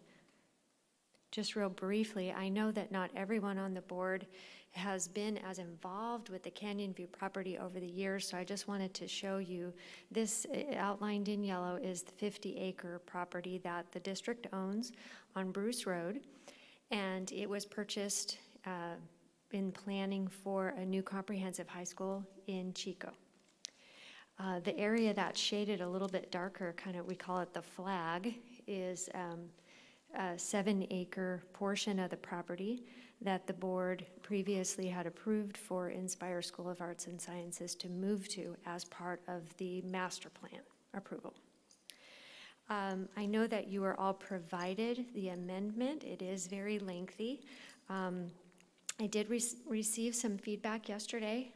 Just real briefly, I know that not everyone on the board has been as involved with the Canyon View property over the years, so I just wanted to show you this outlined in yellow is the 50-acre property that the district owns on Bruce Road, and it was purchased in planning for a new comprehensive high school in Chico. The area that's shaded a little bit darker, we call it the flag, is a 7-acre portion of the property that the board previously had approved for Inspire School of Arts and Sciences to move to as part of the master plan approval. I know that you are all provided the amendment. It is very lengthy. I did receive some feedback yesterday.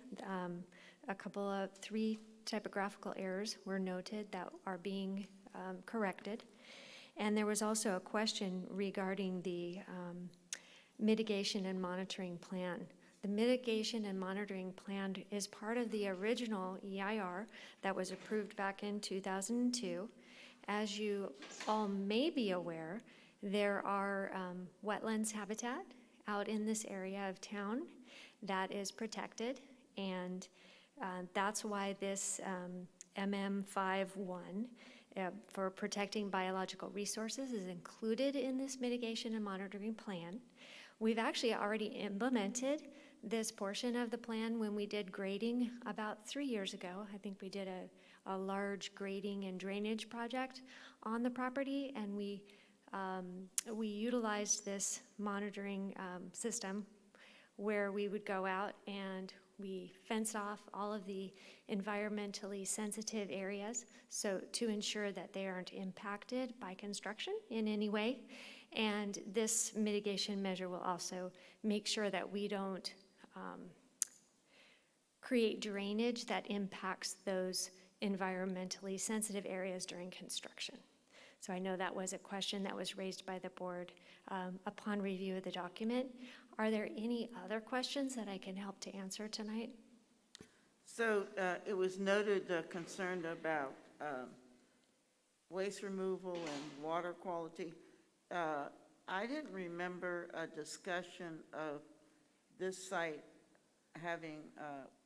A couple of 3 typographical errors were noted that are being corrected. And there was also a question regarding the mitigation and monitoring plan. The mitigation and monitoring plan is part of the original EIR that was approved back in 2002. As you all may be aware, there are wetlands habitat out in this area of town that is protected, and that's why this MM51 for protecting biological resources is included in this mitigation and monitoring plan. We've actually already implemented this portion of the plan when we did grading about 3 years ago. I think we did a large grading and drainage project on the property, and we utilized this monitoring system where we would go out and we fenced off all of the environmentally sensitive areas so to ensure that they aren't impacted by construction in any way. And this mitigation measure will also make sure that we don't create drainage that impacts those environmentally sensitive areas during construction. So I know that was a question that was raised by the board upon review of the document. Are there any other questions that I can help to answer tonight? So it was noted concerned about waste removal and water quality. I didn't remember a discussion of this site having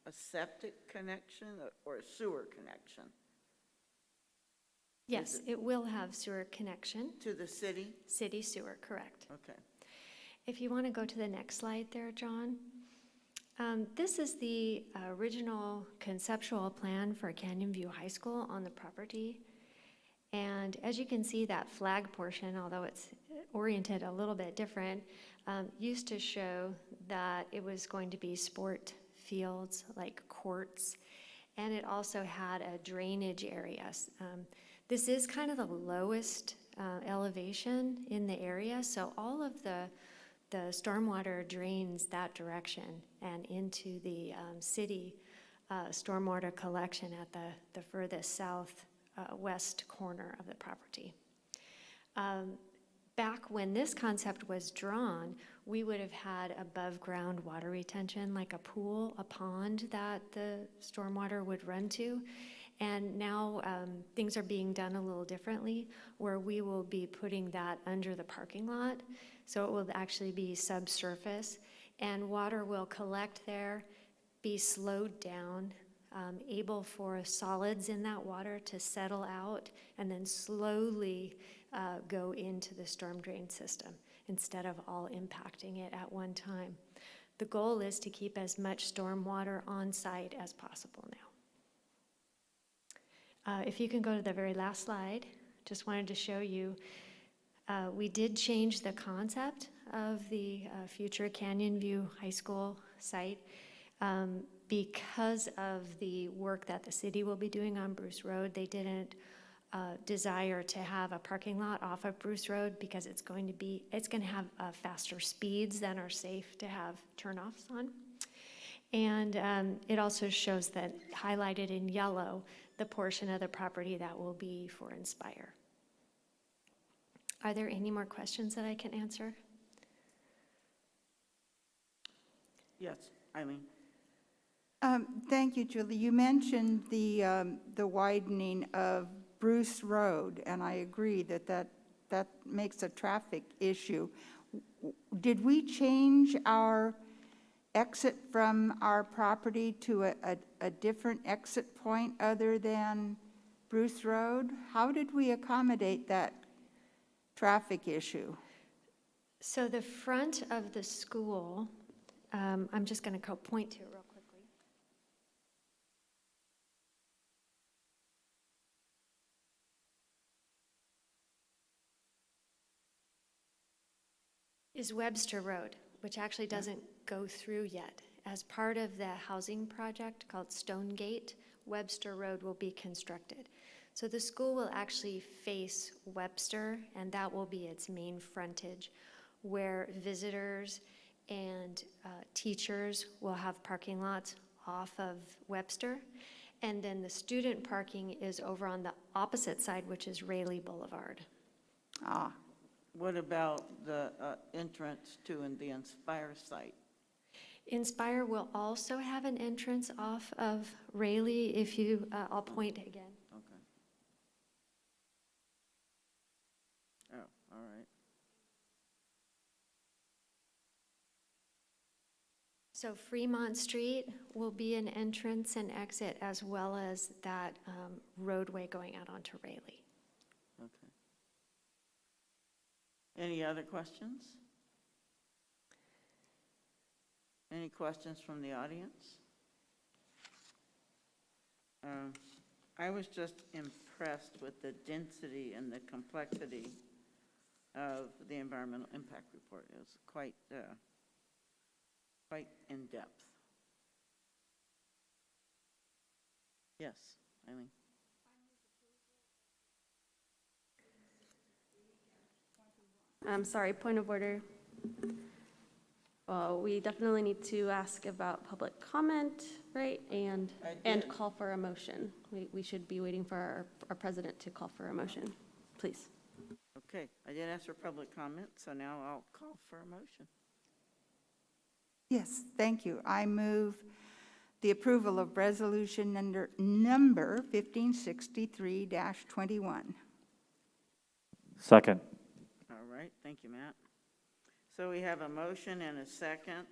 a septic connection or a sewer connection. Yes, it will have sewer connection. To the city? City sewer, correct. Okay. If you want to go to the next slide there, John. This is the original conceptual plan for Canyon View High School on the property. And as you can see, that flag portion, although it's oriented a little bit different, used to show that it was going to be sport fields like courts, and it also had a drainage area. This is kind of the lowest elevation in the area, so all of the stormwater drains that direction and into the city stormwater collection at the furthest south west corner of the property. Back when this concept was drawn, we would have had above ground water retention, like a pool, a pond that the stormwater would run to. And now things are being done a little differently, where we will be putting that under the parking lot. So it will actually be subsurface, and water will collect there, be slowed down, able for solids in that water to settle out, and then slowly go into the storm drain system instead of all impacting it at one time. The goal is to keep as much storm water on site as possible now. If you can go to the very last slide, just wanted to show you, we did change the concept of the future Canyon View High School site because of the work that the city will be doing on Bruce Road. They didn't desire to have a parking lot off of Bruce Road because it's going to have faster speeds than are safe to have turnoffs on. And it also shows that highlighted in yellow, the portion of the property that will be for Inspire. Are there any more questions that I can answer? Yes, Eileen. Thank you, Julie. You mentioned the widening of Bruce Road, and I agree that makes a traffic issue. Did we change our exit from our property to a different exit point other than Bruce Road? How did we accommodate that traffic issue? So the front of the school, I'm just going to point to it real quickly. Is Webster Road, which actually doesn't go through yet. As part of the housing project called Stonegate, Webster Road will be constructed. So the school will actually face Webster, and that will be its main frontage, where visitors and teachers will have parking lots off of Webster. And then the student parking is over on the opposite side, which is Raleigh Boulevard. Ah. What about the entrance to the Inspire site? Inspire will also have an entrance off of Raleigh, if you, I'll point again. Okay. Oh, all right. So Fremont Street will be an entrance and exit, as well as that roadway going out onto Raleigh. Okay. Any other questions? Any questions from the audience? I was just impressed with the density and the complexity of the environmental impact report. It was quite in-depth. Yes, Eileen. I'm sorry, point of order. Well, we definitely need to ask about public comment, right? And call for a motion. We should be waiting for our president to call for a motion, please. Okay, I did ask for public comment, so now I'll call for a motion. Yes, thank you. I move the approval of resolution number 1563-21. Second. All right, thank you, Matt. So we have a motion and a second.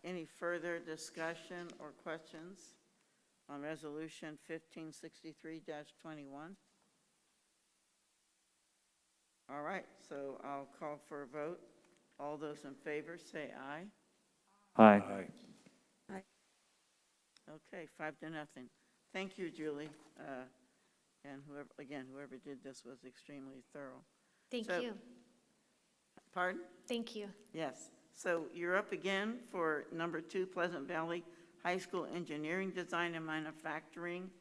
Any further discussion or questions on resolution 1563-21? All right, so I'll call for a vote. All those in favor say aye. Aye. Okay, 5-0. Thank you, Julie. And whoever did this was extremely thorough. Thank So- you. Pardon? Thank you. Yes. So you're up again for number 2, Pleasant Valley High School Engineering Design and Manufacturing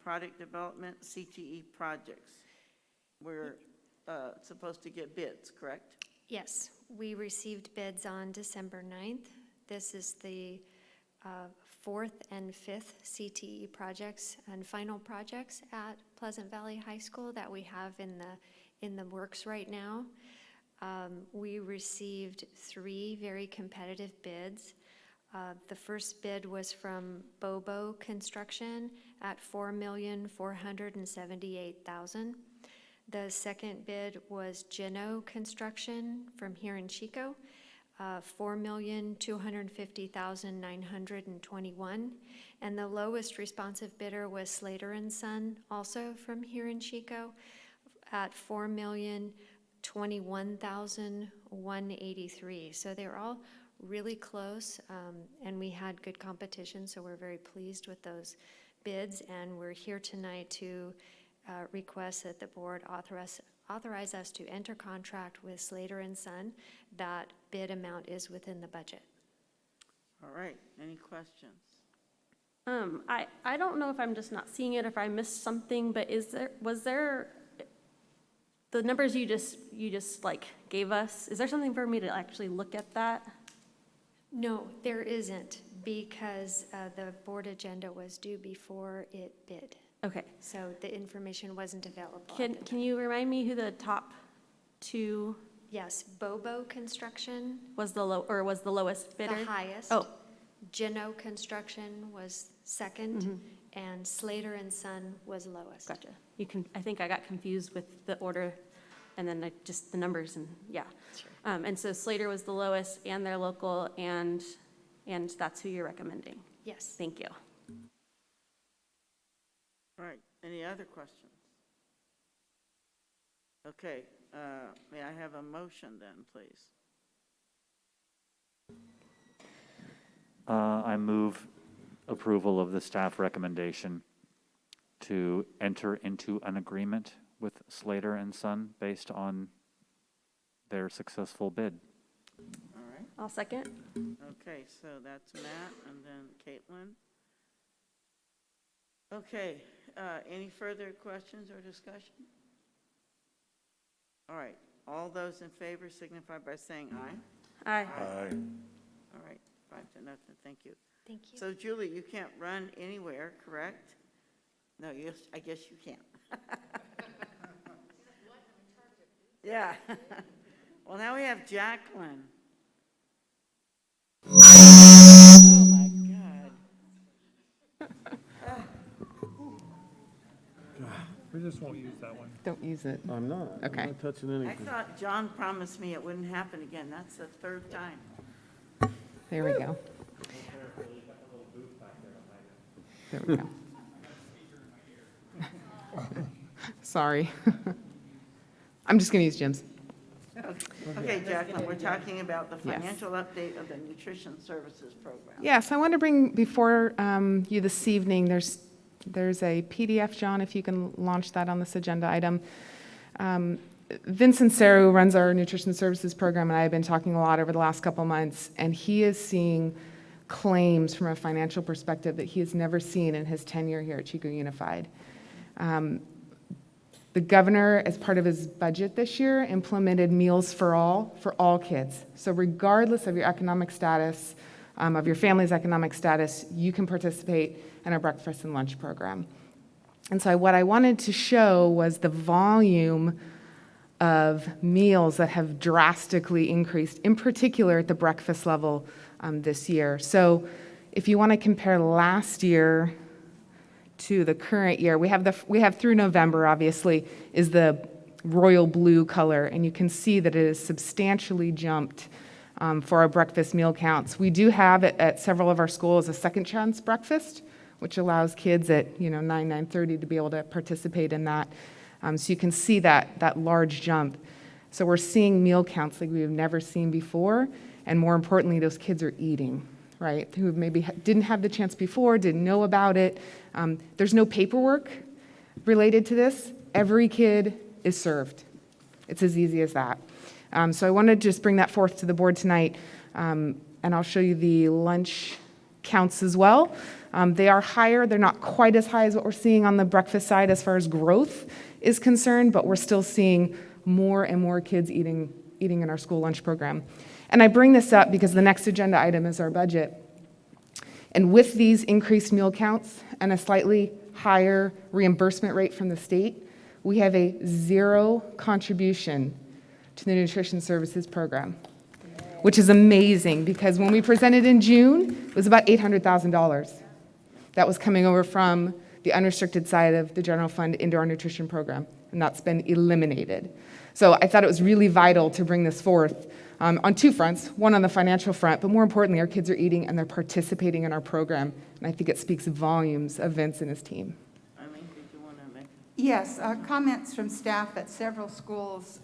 Product Development, CTE projects. We're supposed to get bids, correct? Yes, we received bids on December 9th. This is the 4th and 5th CTE projects and final projects at Pleasant Valley High School that we have in the works right now. We received 3 very competitive bids. The first bid was from Bobo Construction at $4,478,000. The second bid was Geno Construction from here in Chico, $4,250,921. And the lowest responsive bidder was Slater & Son, also from here in Chico, at $4,021,183. So they were all really close, and we had good competition, so we're very pleased with those bids. And we're here tonight to request that the board authorize us to enter contract with Slater & Son. That bid amount is within the budget. All right, any questions? I don't know if I'm just not seeing it, if I missed something, but was there, the numbers you just like gave us, is there something for me to actually look at that? No, there isn't, because the board agenda was due before it bid. Okay. So the information wasn't available. Can you remind me who the top 2? Yes, Bobo Construction. Was the lowest bidder? The highest. Oh. Geno Construction was second, and Slater & Son was lowest. Gotcha. I think I got confused with the order and then just the numbers and, yeah. Sure. And so Slater was the lowest and they're local and that's who you're recommending? Yes. Thank you. All right, any other questions? Okay, may I have a motion then, please? I move approval of the staff recommendation to enter into an agreement with Slater & Son based on their successful bid. All right, I'll second. okay, so that's Matt and then Caitlin. Okay, any further questions or discussion? All right, all those in favor signify by saying aye. Aye. Aye. All right, 5-0, thank you. Thank you. So Julie, you can't run anywhere, correct? No, I guess you can't. Yeah. Well, now we have Jacqueline. Oh, my God. We just won't use that one. Don't use it. I'm not. Okay. I'm not touching I anything. thought John promised me it wouldn't happen again. That's the 3rd time. There we go. There we go. Sorry. I'm just going to use Jim's. Okay, Jacqueline, we're talking about the Yes. financial update of the nutrition services program. Yes, I want to bring before you this evening, there's a PDF, John, if you can launch that on this agenda item. Vincent Serra, who runs our nutrition services program, and I have been talking a lot over the last couple months, and he is seeing claims from a financial perspective that he has never seen in his tenure here at Chico Unified. The governor, as part of his budget this year, implemented Meals for all kids. So regardless of your economic status, of your family's economic status, you can participate in our breakfast and lunch program. And so what I wanted to show was the volume of meals that have drastically increased, in particular at the breakfast level this year. So if you want to compare last year to the current year, we have through November, obviously, is the royal blue color, and you can see that it has substantially jumped for our breakfast meal counts. We do have at several of our schools a second chance breakfast, which allows kids at 9:30 to be able to participate in that. So you can see that large jump. So we're seeing meal counts like we've never seen before, and more importantly, those kids are eating, right? Who maybe didn't have the chance before, didn't know about it. There's no paperwork related to this. Every kid is served. It's as easy as that. So I want to just bring that forth to the board tonight, and I'll show you the lunch counts as well. They are higher. They're not quite as high as what we're seeing on the breakfast side as far as growth is concerned, but we're still seeing more and more kids eating in our school lunch program. And I bring this up because the next agenda item is our budget. And with these increased meal counts and a slightly higher reimbursement rate from the state, we have a zero contribution to the nutrition services program, which is amazing because when we presented in June, it was about $800,000. That was coming over from the unrestricted side of the general fund into our nutrition program, and that's been eliminated. So I thought it was really vital to bring this forth on two fronts, one on the financial front, but more importantly, our kids are eating and they're participating in our program, and I think it speaks volumes of Vince and his team. Eileen, did you want to make? Yes, comments from staff at several schools,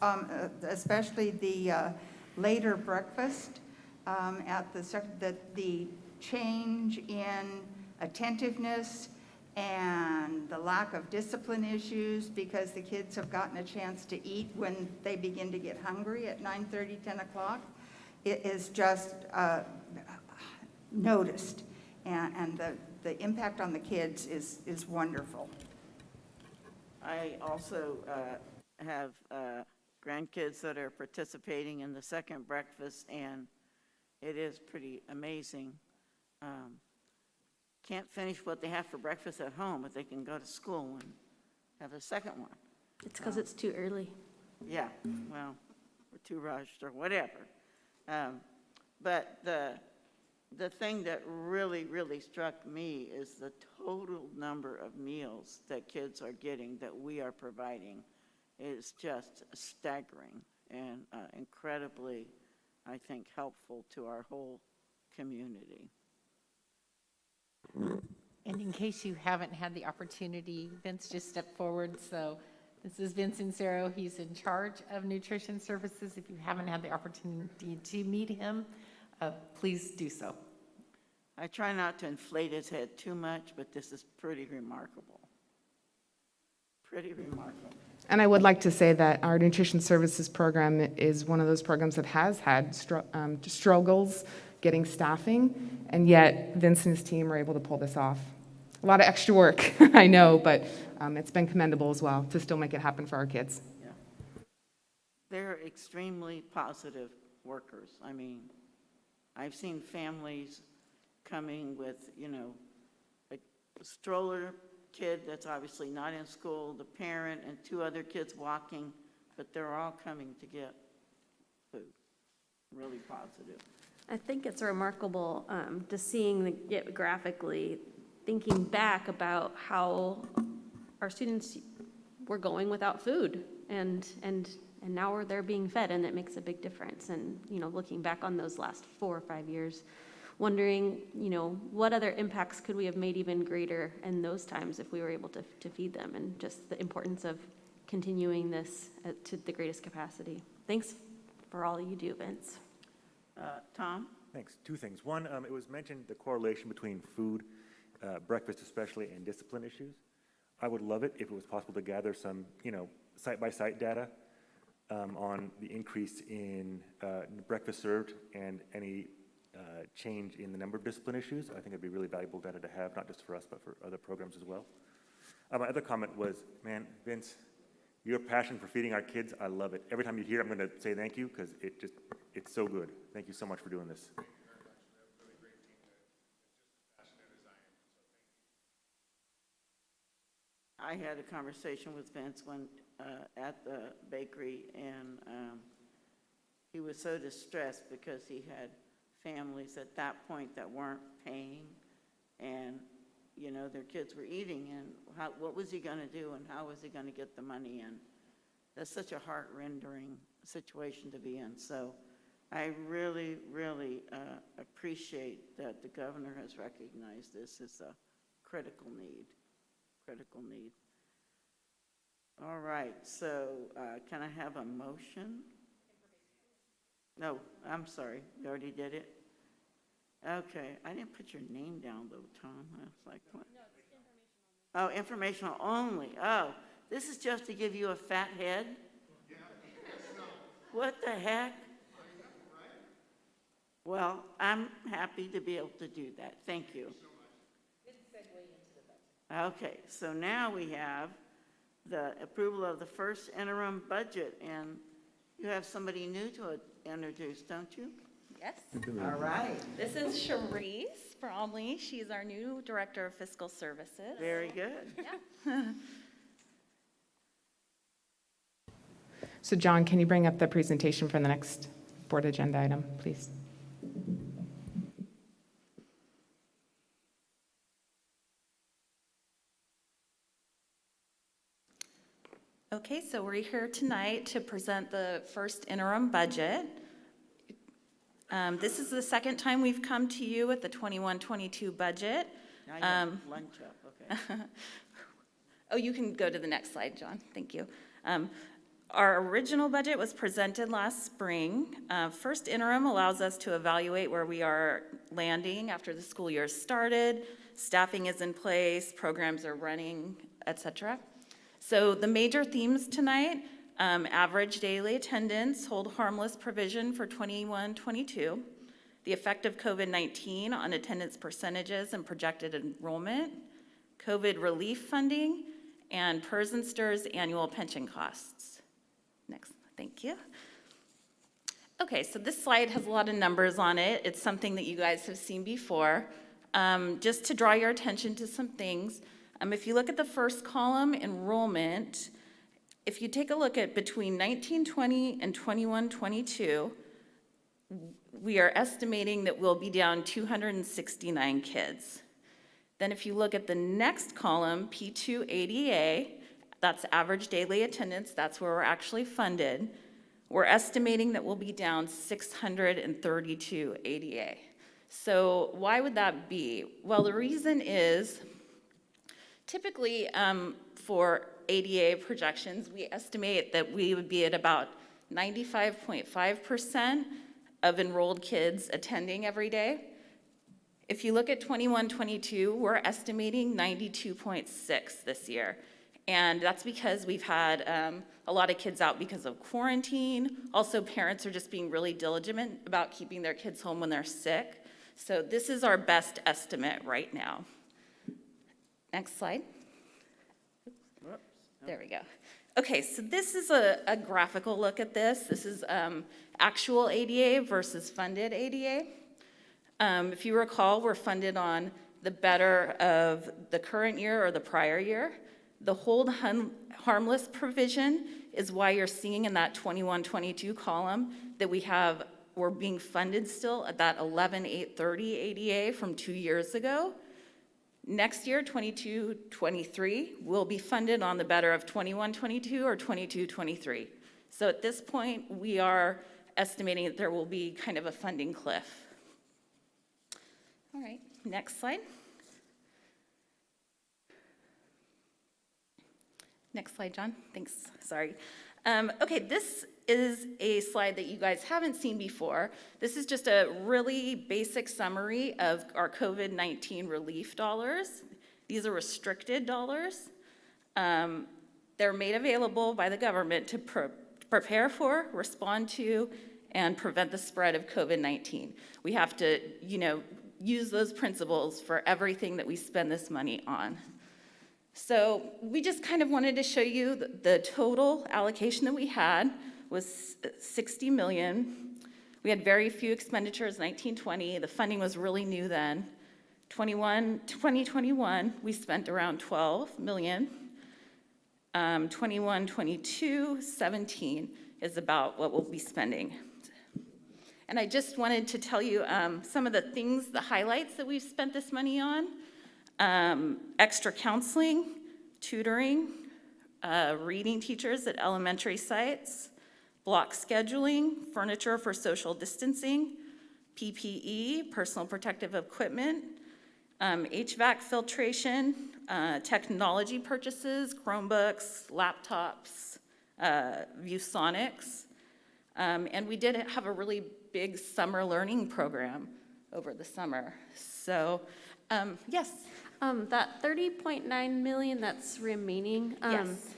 especially the later breakfast, at the change in attentiveness and the lack of discipline issues because the kids have gotten a chance to eat when they begin to get hungry at 9:30, 10 o'clock. It is just noticed, and the impact on the kids is wonderful. I also have grandkids that are participating in the second breakfast, and it is pretty amazing. Can't finish what they have for breakfast at home, but they can go to school and have a second one. It's because it's too early. Yeah, well, we're too rushed or whatever. But the thing that really, really struck me is the total number of meals that kids are getting that we are providing is just staggering and incredibly, I think, helpful to our whole community. And in case you haven't had the opportunity, Vince just stepped forward. So this is Vince Sincero. He's in charge of nutrition services. If you haven't had the opportunity to meet him, please do so. I try not to inflate his head too much, but this is pretty remarkable. Pretty remarkable. And I would like to say that our nutrition services program is one of those programs that has had struggles getting staffing, and yet Vince and his team are able to pull this off. A lot of extra work, I know, but it's been commendable as well to still make it happen for our kids. Yeah. They're extremely positive workers. I mean, I've seen families coming with, a stroller kid that's obviously not in school, the parent, and two other kids walking, but they're all coming to get food. Really positive. I think it's remarkable just seeing it graphically, thinking back about how our students were going without food, and now they're being fed, and it makes a big difference. And looking back on those last 4 or 5 years, wondering what other impacts could we have made even greater in those times if we were able to feed them, and just the importance of continuing this to the greatest capacity. Thanks for all you do, Vince. Tom? Thanks. Two things. One, it was mentioned the correlation between food, breakfast especially, and discipline issues. I would love it if it was possible to gather some, site-by-site data on the increase in breakfast served and any change in the number of discipline issues. I think it'd be really valuable data to have, not just for us, but for other programs as well. My other comment was, man, Vince, your passion for feeding our kids, I love it. Every time you hear it, I'm going to say thank you because it's so good. Thank you so much for doing this. I had a conversation with Vince when at the bakery, and he was so distressed because he had families at that point that weren't paying, and, you know, their kids were eating, and what was he going to do, and how was he going to get the money in? That's such a heart-rending situation to be in. So I really, really appreciate that the governor has recognized this as a critical need, critical need. All right, so can I have a motion? No, I'm sorry, you already did it? Okay, I didn't put your name down though, Tom. I was like, what? No, it's informational. Oh, informational only. Oh, this is just to give you a fat head? Yeah. What the heck? Well, I'm happy to be able to do that. Thank you. Good segue into the budget. Okay, so now we have the approval of the first interim budget, and you have somebody new to introduce, don't you? Yes. All right. This is Cherise Bromley. She's our new Director of Fiscal Services. Very good. Yeah. So John, can you bring up the presentation for the next board agenda item, please? Okay, so we're here tonight to present the first interim budget. This is the second time we've come to you with the 21-22 budget. Now you have lunch up, okay. Oh, you can go to the next slide, John. Thank you. Our original budget was presented last spring. First interim allows us to evaluate where we are landing after the school year started, staffing is in place, programs are running, etc. So the major themes tonight, average daily attendance, hold harmless provision for 21-22, the effect of COVID-19 on attendance percentages and projected enrollment, COVID relief funding, and PERS and STIRS annual pension costs. Next, thank you. Okay, so this slide has a lot of numbers on it. It's something that you guys have seen before. Just to draw your attention to some things, if you look at the first column, enrollment, if you take a look at between 1920 and 21-22, we are estimating that we'll be down 269 kids. Then if you look at the next column, P2 ADA, that's average daily attendance, that's where we're actually funded. We're estimating that we'll be down 632 ADA. So why would that be? Well, the reason is typically for ADA projections, we estimate that we would be at about 95.5% of enrolled kids attending every day. If you look at 21-22, we're estimating 92.6 this year. And that's because we've had a lot of kids out because of quarantine. Also, parents are just being really diligent about keeping their kids home when they're sick. So this is our best estimate right now. Next slide. There we go. Okay, so this is a graphical look at this. This is actual ADA versus funded ADA. If you recall, we're funded on the better of the current year or the prior year. The hold harmless provision is why you're seeing in that 21-22 column that we're being funded still at that 11,830 ADA from 2 years ago. Next year, 22-23, we'll be funded on the better of 21-22 or 22-23. So at this point, we are estimating that there will be kind of a funding cliff. All right, next slide. Next slide, John. Thanks, sorry. Okay, this is a slide that you guys haven't seen before. This is just a really basic summary of our COVID-19 relief dollars. These are restricted dollars. They're made available by the government to prepare for, respond to, and prevent the spread of COVID-19. We have to, use those principles for everything that we spend this money on. So we just kind of wanted to show you the total allocation that we had was 60 million. We had very few expenditures, 1920. The funding was really new then. 2021, we spent around 12 million. 21, 22, 17 is about what we'll be spending. And I just wanted to tell you some of the things, the highlights that we've spent this money on. Extra counseling, tutoring, reading teachers at elementary sites, block scheduling, furniture for social distancing, PPE, personal protective equipment, HVAC filtration, technology purchases, Chromebooks, laptops, ViewSonics. And we did have a really big summer learning program over the summer. So, yes. That 30.9 million that's remaining. Yes.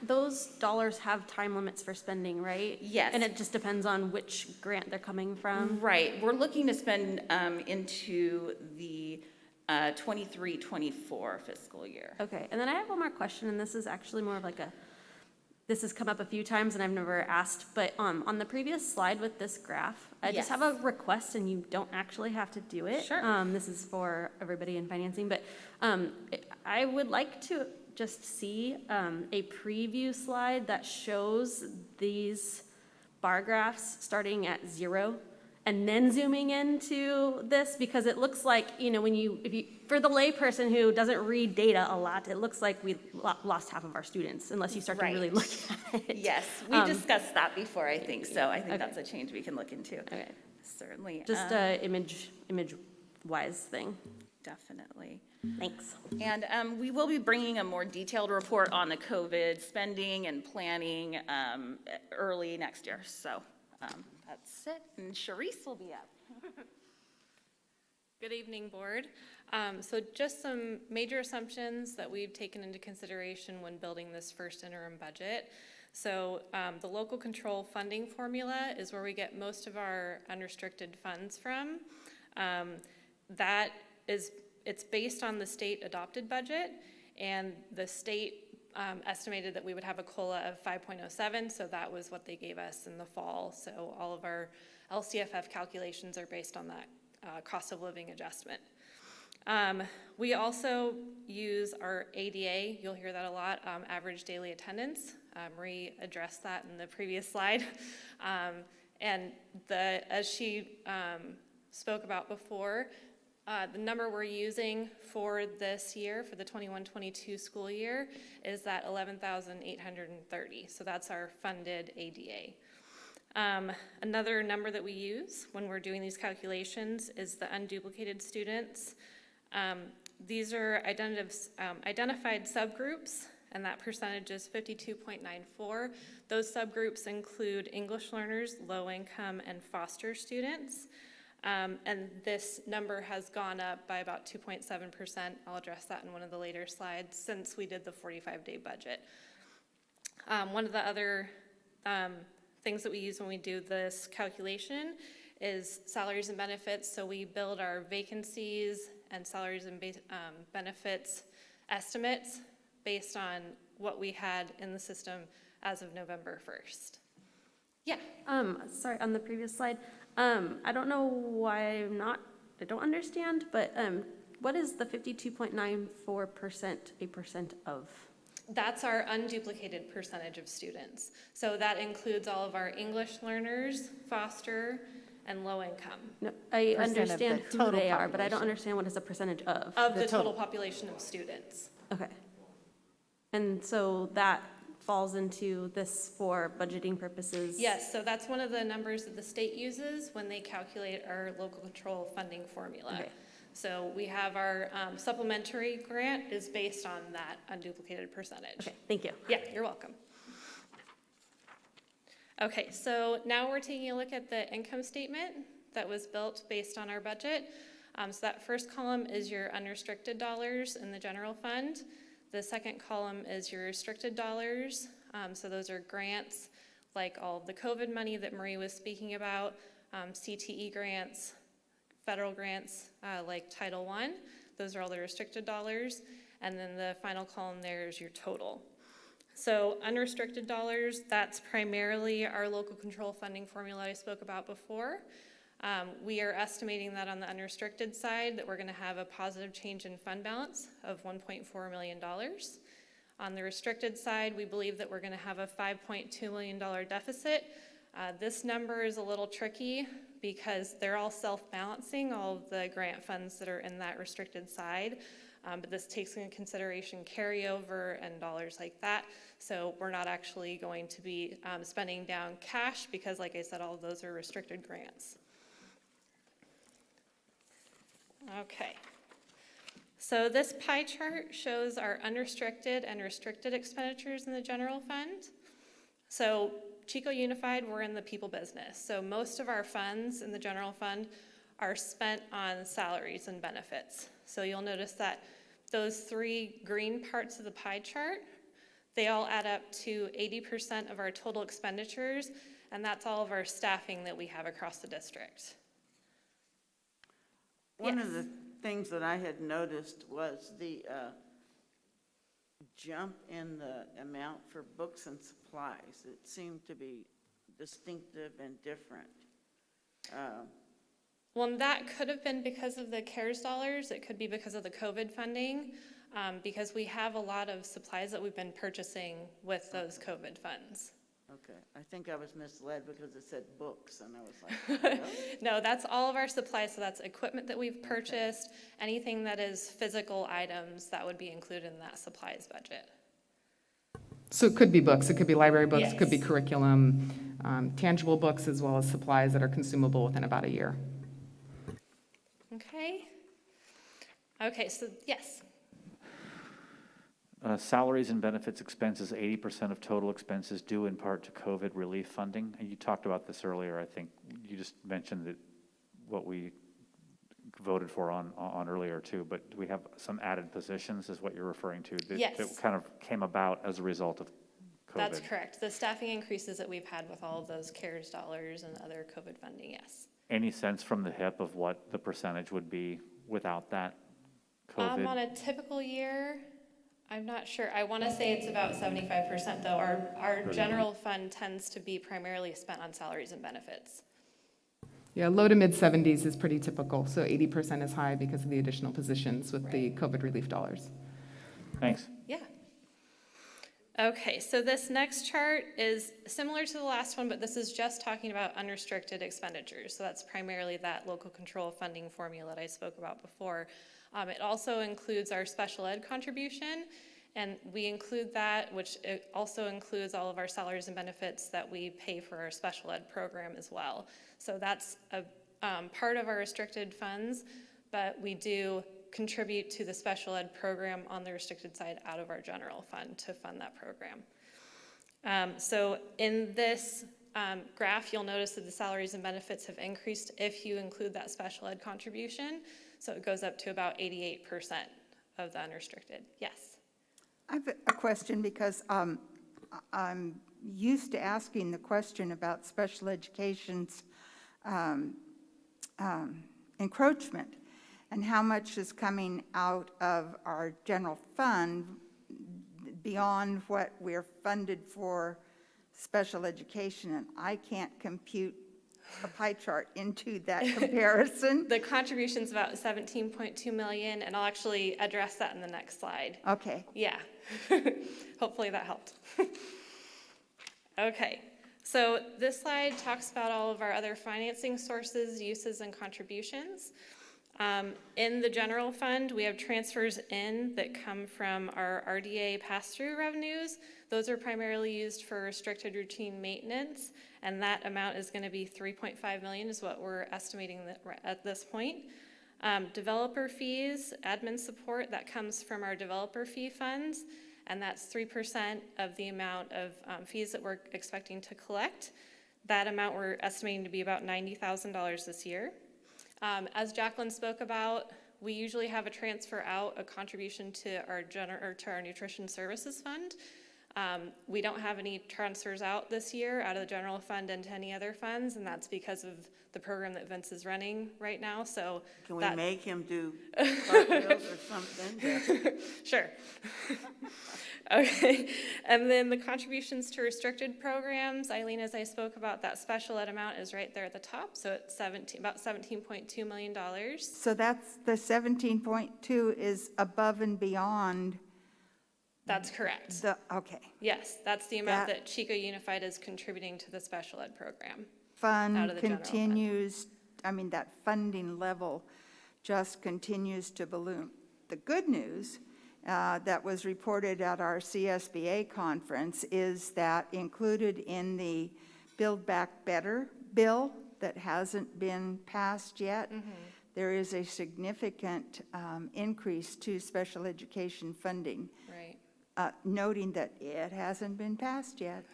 Those dollars have time limits for spending, right? Yes. And it just depends on which grant they're coming from? Right. We're looking to spend into the 23-24 fiscal year. Okay, and then I have one more question, and this is actually more of like this has come up a few times and I've never asked, but on the previous slide with this graph, I just have a request, and you don't actually have to do it. Sure. This is for everybody in financing, but I would like to just see a preview slide that shows these bar graphs starting at 0 and then zooming into this, because it looks like, you know, for the layperson who doesn't read data a lot, it looks like we lost half of our students unless you start to really look at it. Yes, we discussed that before, I think, so I think that's a change we can look into. Okay. Certainly. Just a image-wise thing. Definitely. Thanks. And we will be bringing a more detailed report on the COVID spending and planning early next year. So that's it. And Sharice will be up. Good evening, board. So just some major assumptions that we've taken into consideration when building this first interim budget. So the local control funding formula is where we get most of our unrestricted funds from. It's based on the state adopted budget, and the state estimated that we would have a COLA of 5.07, so that was what they gave us in the fall. So all of our LCFF calculations are based on that cost of living adjustment. We also use our ADA, you'll hear that a lot, average daily attendance. Marie addressed that in the previous slide. And as she spoke about before, the number we're using for this year, for the 21-22 school year, is that 11,830. So that's our funded ADA. Another number that we use when we're doing these calculations is the unduplicated students. These are identified subgroups, and that percentage is 52.94. Those subgroups include English learners, low income, and foster students. And this number has gone up by about 2.7%. I'll address that in one of the later slides since we did the 45-day budget. One of the other things that we use when we do this calculation is salaries and benefits. So we build our vacancies and salaries and benefits estimates based on what we had in the system as of November 1st. Yeah. Sorry, on the previous slide, I don't know why I don't understand, but what is the 52.94% a percent of? That's our unduplicated percentage of students. So that includes all of our English learners, foster, and low income. No, I understand who they are, but I don't understand what is a percentage of. Of the total population of students. Okay. And so that falls into this for budgeting purposes? Yes, so that's one of the numbers that the state uses when they calculate our local control funding formula. Okay. So we have our supplementary grant is based on that unduplicated percentage. Okay, thank you. Yeah, you're welcome. Okay, so now we're taking a look at the income statement that was built based on our budget. So that first column is your unrestricted dollars in the general fund. The second column is your restricted dollars. So those are grants like all of the COVID money that Marie was speaking about, CTE grants, federal grants like Title I. Those are all the restricted dollars. And then the final column there is your total. So unrestricted dollars, that's primarily our local control funding formula I spoke about before. We are estimating that on the unrestricted side that we're going to have a positive change in fund balance of $1.4 million. On the restricted side, we believe that we're going to have a $5.2 million deficit. This number is a little tricky because they're all self-balancing, all of the grant funds that are in that restricted side. But this takes into consideration carryover and dollars like that. So we're not actually going to be spending down cash because, like I said, all of those are restricted grants. Okay. So this pie chart shows our unrestricted and restricted expenditures in the general fund. So Chico Unified, we're in the people business. So most of our funds in the general fund are spent on salaries and benefits. So you'll notice that those three green parts of the pie chart, they all add up to 80% of our total expenditures, and that's all of our staffing that we have across the district. One of the things that I had noticed was the jump in the amount for books and supplies. It seemed to be distinctive and different. Well, and that could have been because of the CARES dollars. It could be because of the COVID funding, because we have a lot of supplies that we've been purchasing with those COVID funds. Okay, I think I was misled because it said books, and I was like, No, that's all of our supplies, so that's equipment that we've purchased, anything that is physical items that would be included in that supplies budget. So it could be books, it could be library books, it could be Yes. curriculum, tangible books, as well as supplies that are consumable within about a year. Okay. Okay, so yes. Salaries and benefits expenses, 80% of total expenses due in part to COVID relief funding. And you talked about this earlier. I think you just mentioned that what we voted for on earlier too, but we have some added positions is what you're referring to that, Yes. that kind of came about as a result of COVID. That's correct. The staffing increases that we've had with all of those CARES dollars and other COVID funding, yes. Any sense from the hip of what the percentage would be without that COVID? On a typical year, I'm not sure. I want to say it's about 75% though. Our general fund tends to be primarily spent on salaries and benefits. Yeah, low to mid 70s is pretty typical, so 80% is high because of the additional positions with the COVID relief dollars. Thanks. Yeah. Okay, so this next chart is similar to the last one, but this is just talking about unrestricted expenditures. So that's primarily that local control funding formula that I spoke about before. It also includes our special ed contribution, and we include that, which it also includes all of our salaries and benefits that we pay for our special ed program as well. So that's a part of our restricted funds, but we do contribute to the special ed program on the restricted side out of our general fund to fund that program. So in this graph, you'll notice that the salaries and benefits have increased if you include that special ed contribution. So it goes up to about 88% of the unrestricted. Yes. I have a question because I'm used to asking the question about special education's encroachment and how much is coming out of our general fund beyond what we're funded for special education, and I can't compute a pie chart into that comparison. The contribution's about 17.2 million, and I'll actually address that in the next slide. Okay. Yeah. Hopefully that helped. Okay. So this slide talks about all of our other financing sources, uses, and contributions. In the general fund, we have transfers in that come from our RDA pass-through revenues. Those are primarily used for restricted routine maintenance, and that amount is going to be $3.5 million is what we're estimating that at this point. Developer fees, admin support, that comes from our developer fee funds, and that's 3% of the amount of fees that we're expecting to collect. That amount we're estimating to be about $90,000 this year. As Jacqueline spoke about, we usually have a transfer out, a contribution to our nutrition services fund. We don't have any transfers out this year out of the general fund into any other funds, and that's because of the program that Vince is running right now. So can we make him do cartwheels or something? Sure. Okay, and then the contributions to restricted programs, Eileen, as I spoke about, that special ed amount is right there at the top, so it's about $17.2 million. So that's the 17.2 is above and beyond That's correct. Okay. Yes, that's the amount That- that Chico Unified is contributing to the special ed program. Out Fund of the general fund. continues, I mean, that funding level just continues to balloon. The good news that was reported at our CSBA conference is that included in the Build Back Better bill that hasn't been passed yet, there is a significant increase to special education funding, Right. noting that it hasn't been passed yet.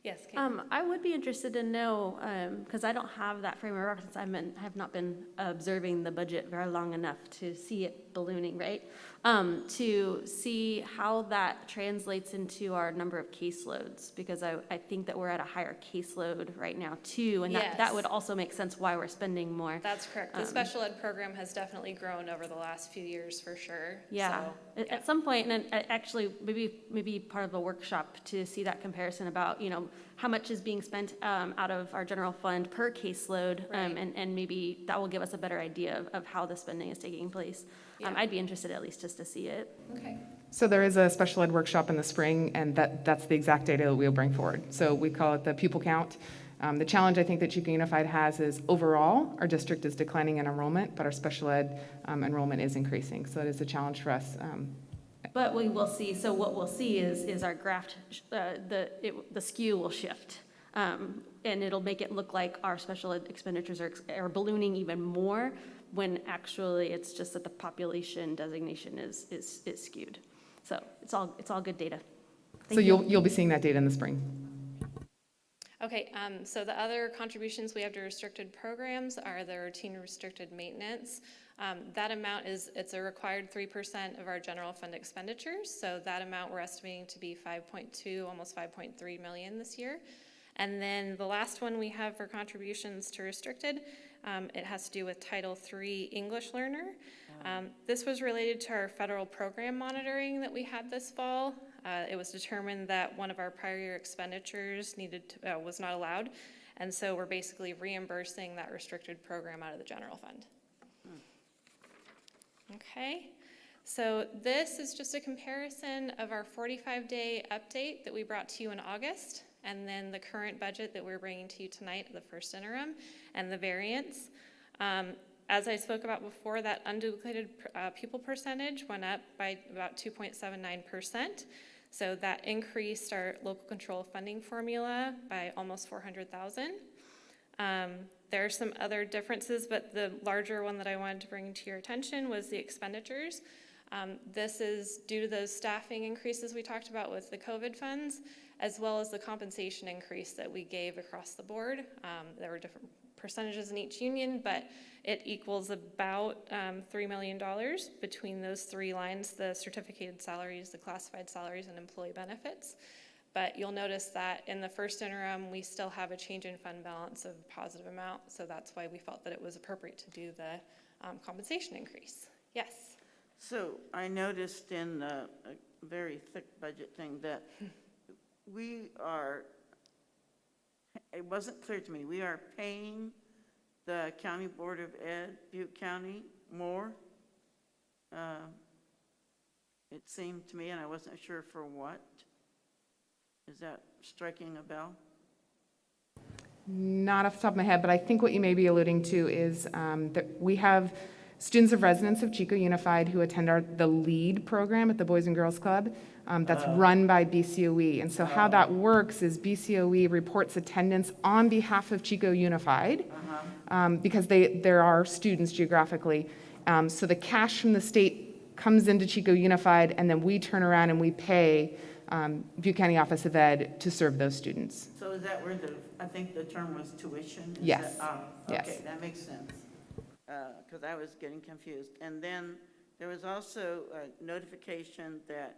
Yes, Kate? I would be interested to know, because I don't have that frame of reference. I have not been observing the budget very long enough to see it ballooning, right? To see how that translates into our number of caseloads, because I think that we're at a higher caseload right now too, and that Yes. would also make sense why we're spending more. That's correct. The special ed program has definitely grown over the last few years, for sure. Yeah, So, at some point, and actually, maybe part of a workshop to see that comparison about, how much is being spent out of our general fund per caseload, Right. and maybe that will give us a better idea of how the spending is taking place. Yeah. I'd be interested at least just to see it. Okay. So there is a special ed workshop in the spring, and that's the exact data that we'll bring forward. So we call it the pupil count. The challenge I think that Chico Unified has is overall, our district is declining in enrollment, but our special ed enrollment is increasing. So it is a challenge for us. But we will see, so what we'll see is our graph, the skew will shift. And it'll make it look like our special ed expenditures are ballooning even more, when actually it's just that the population designation is skewed. So it's all good data. So you'll be seeing that data in the spring. Okay, so the other contributions we have to restricted programs are the routine restricted maintenance. That amount it's a required 3% of our general fund expenditures. So that amount we're estimating to be 5.2, almost 5.3 million this year. And then the last one we have for contributions to restricted, it has to do with Title III English Learner. This was related to our federal program monitoring that we had this fall. It was determined that one of our prior year expenditures was not allowed. And so we're basically reimbursing that restricted program out of the general fund. Okay, so this is just a comparison of our 45-day update that we brought to you in August, and then the current budget that we're bringing to you tonight, the first interim, and the variance. As I spoke about before, that unduplicated pupil percentage went up by about 2.79%. So that increased our local control funding formula by almost $400,000. There are some other differences, but the larger one that I wanted to bring to your attention was the expenditures. This is due to those staffing increases we talked about with the COVID funds, as well as the compensation increase that we gave across the board. There were different percentages in each union, but it equals about $3 million between those three lines, the certificated salaries, the classified salaries, and employee benefits. But you'll notice that in the first interim, we still have a change in fund balance of a positive amount, so that's why we felt that it was appropriate to do the compensation increase. Yes? So I noticed in the very thick budget thing that it wasn't clear to me, we are paying the County Board of Ed, Butte County, more. It seemed to me, and I wasn't sure for what. Is that striking a bell? Not off the top of my head, but I think what you may be alluding to is that we have students of residence of Chico Unified who attend the LEAD program at the Boys and Girls Club. That's run by BCOE. And so how that works is BCOE reports attendance on behalf of Chico Unified because there are students geographically. So the cash from the state comes into Chico Unified, and then we turn around and we pay Butte County Office of Ed to serve those students. So is that where I think the term was tuition? Is Yes. that- Yes. Okay, that makes sense, because I was getting confused. And then there was also a notification that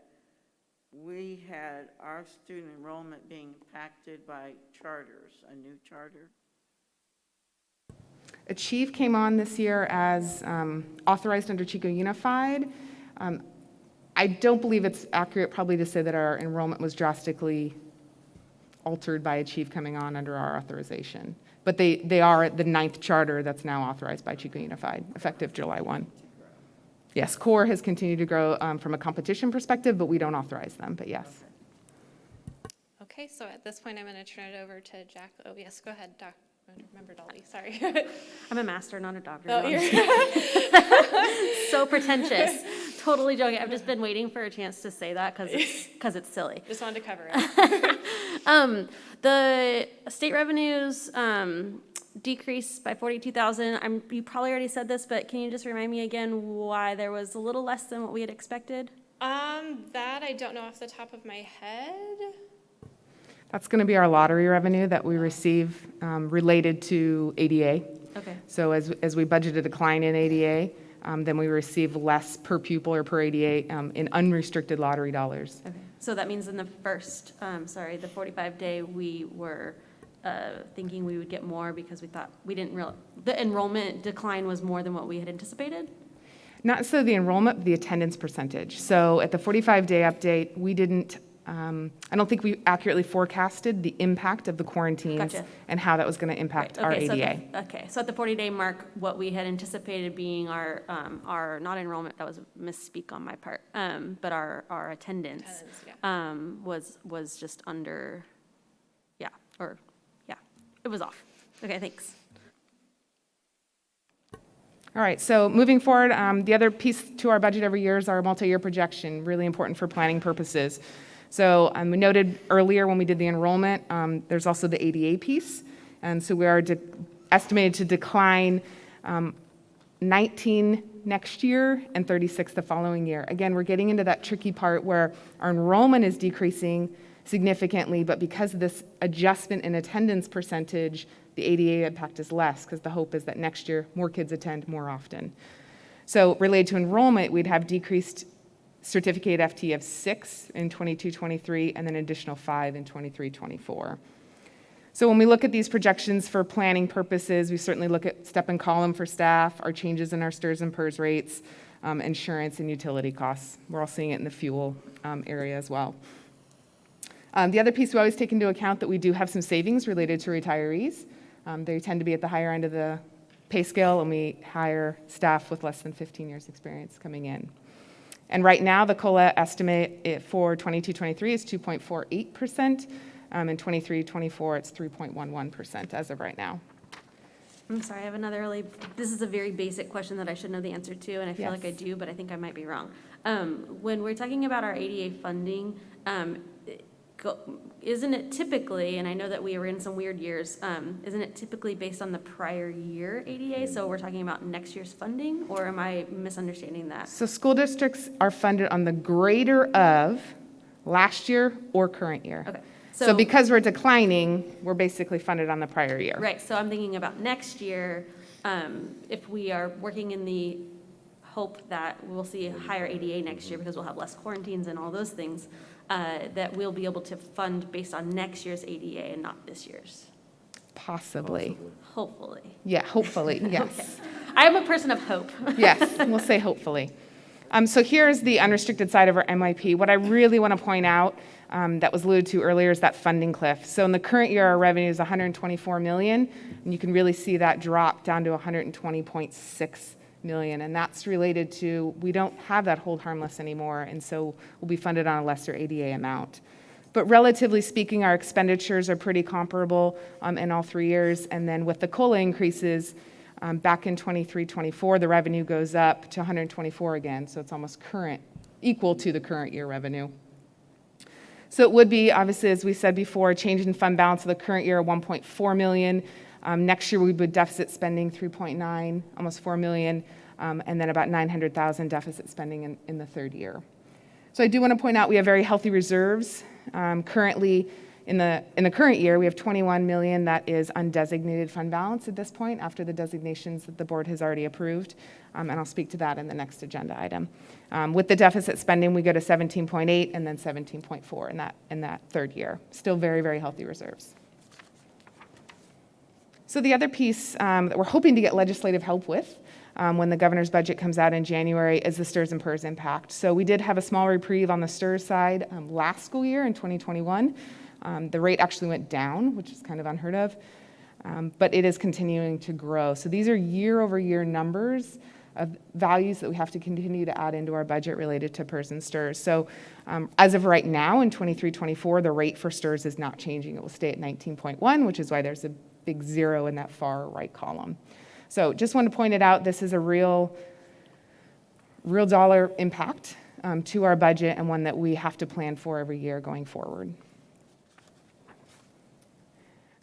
we had our student enrollment being impacted by charters, a new charter. Achieve came on this year as authorized under Chico Unified. I don't believe it's accurate probably to say that our enrollment was drastically altered by Achieve coming on under our authorization. But they are the 9th charter that's now authorized by Chico Unified, effective July 1. Yes, core has continued to grow from a competition perspective, but we don't authorize them, but yes. Okay, so at this point, I'm going to turn it over to Jack. Oh, yes, go ahead, Doc. I remember Dolly, sorry. I'm a master, not a doctor. Oh, no, I'm you're- just- So pretentious. Totally joking. I've just been waiting for a chance to say that because it's silly. Just wanted to cover it. The state revenues decreased by 42,000. You probably already said this, but can you just remind me again why there was a little less than what we had expected? That I don't know off the top of my head. That's going to be our lottery revenue that we receive related to ADA. Okay. So as we budget a decline in ADA, then we receive less per pupil or per ADA in unrestricted lottery dollars. Okay. So that means in the first, the 45-day, we were thinking we would get more because we thought the enrollment decline was more than what we had anticipated? Not so the enrollment, but the attendance percentage. So at the 45-day update, we didn't, I don't think we accurately forecasted the impact of the quarantines Gotcha. and how that was going to impact our Okay, ADA. So at the 40-day mark, what we had anticipated being our not enrollment, that was a misspeak on my part, but our attendance was just under, it was off. Okay, thanks. All right, so moving forward, the other piece to our budget every year is our multi-year projection, really important for planning purposes. So we noted earlier when we did the enrollment, there's also the ADA piece. And so we are estimated to decline 19 next year and 36 the following year. Again, we're getting into that tricky part where our enrollment is decreasing significantly, but because of this adjustment in attendance percentage, the ADA impact is less because the hope is that next year more kids attend more often. So related to enrollment, we'd have decreased certificate FT of 6 in 22-23 and then an additional 5 in 23-24. So when we look at these projections for planning purposes, we certainly look at step and column for staff, our changes in our STRS and PERS rates, insurance and utility costs. We're all seeing it in the fuel area as well. The other piece we always take into account that we do have some savings related to retirees. They tend to be at the higher end of the pay scale, and we hire staff with less than 15 years experience coming in. And right now, the COLA estimate for 22-23 is 2.48%. In 23-24, it's 3.11% as of right now. I'm sorry, I have another this is a very basic question that I should know the answer to, and I feel like I Yes. do, but I think I might be wrong. When we're talking about our ADA funding, isn't it typically, and I know that we were in some weird years, isn't it typically based on the prior year ADA? So we're talking about next year's funding, or am I misunderstanding that? So school districts are funded on the greater of last year or current year. Okay. So because we're declining, we're basically funded on the prior year. Right, so I'm thinking about next year, if we are working in the hope that we'll see a higher ADA next year because we'll have less quarantines and all those things, that we'll be able to fund based on next year's ADA and not this year's. Possibly. Hopefully. Yeah, hopefully, yes. Okay. I'm a person of hope. Yes, we'll say hopefully. So here's the unrestricted side of our MIP. What I really want to point out that was alluded to earlier is that funding cliff. So in the current year, our revenue is $124 million, and you can really see that drop down to $120.6 million, and that's related to we don't have that hold harmless anymore, and so we'll be funded on a lesser ADA amount. But relatively speaking, our expenditures are pretty comparable in all 3 years, and then with the COLA increases, back in 23-24, the revenue goes up to 124 again, so it's almost equal to the current year revenue. So it would be, obviously, as we said before, a change in fund balance of the current year of $1.4 million. Next year, we would deficit spending 3.9, almost $4 million, and then about $900,000 deficit spending in the third year. So I do want to point out we have very healthy reserves. Currently, in the current year, we have $21 million that is undesignated fund balance at this point after the designations that the board has already approved, and I'll speak to that in the next agenda item. With the deficit spending, we go to 17.8 and then 17.4 in that third year. Still very, very healthy reserves. So the other piece that we're hoping to get legislative help with when the governor's budget comes out in January is the STRS and PERS impact. So we did have a small reprieve on the STRS side last school year in 2021. The rate actually went down, which is kind of unheard of, but it is continuing to grow. So these are year-over-year numbers of values that we have to continue to add into our budget related to PERS and STIRS. So as of right now, in 23-24, the rate for STIRS is not changing. It will stay at 19.1, which is why there's a big 0 in that far right column. So just want to point it out, this is a real dollar impact to our budget, and one that we have to plan for every year going forward.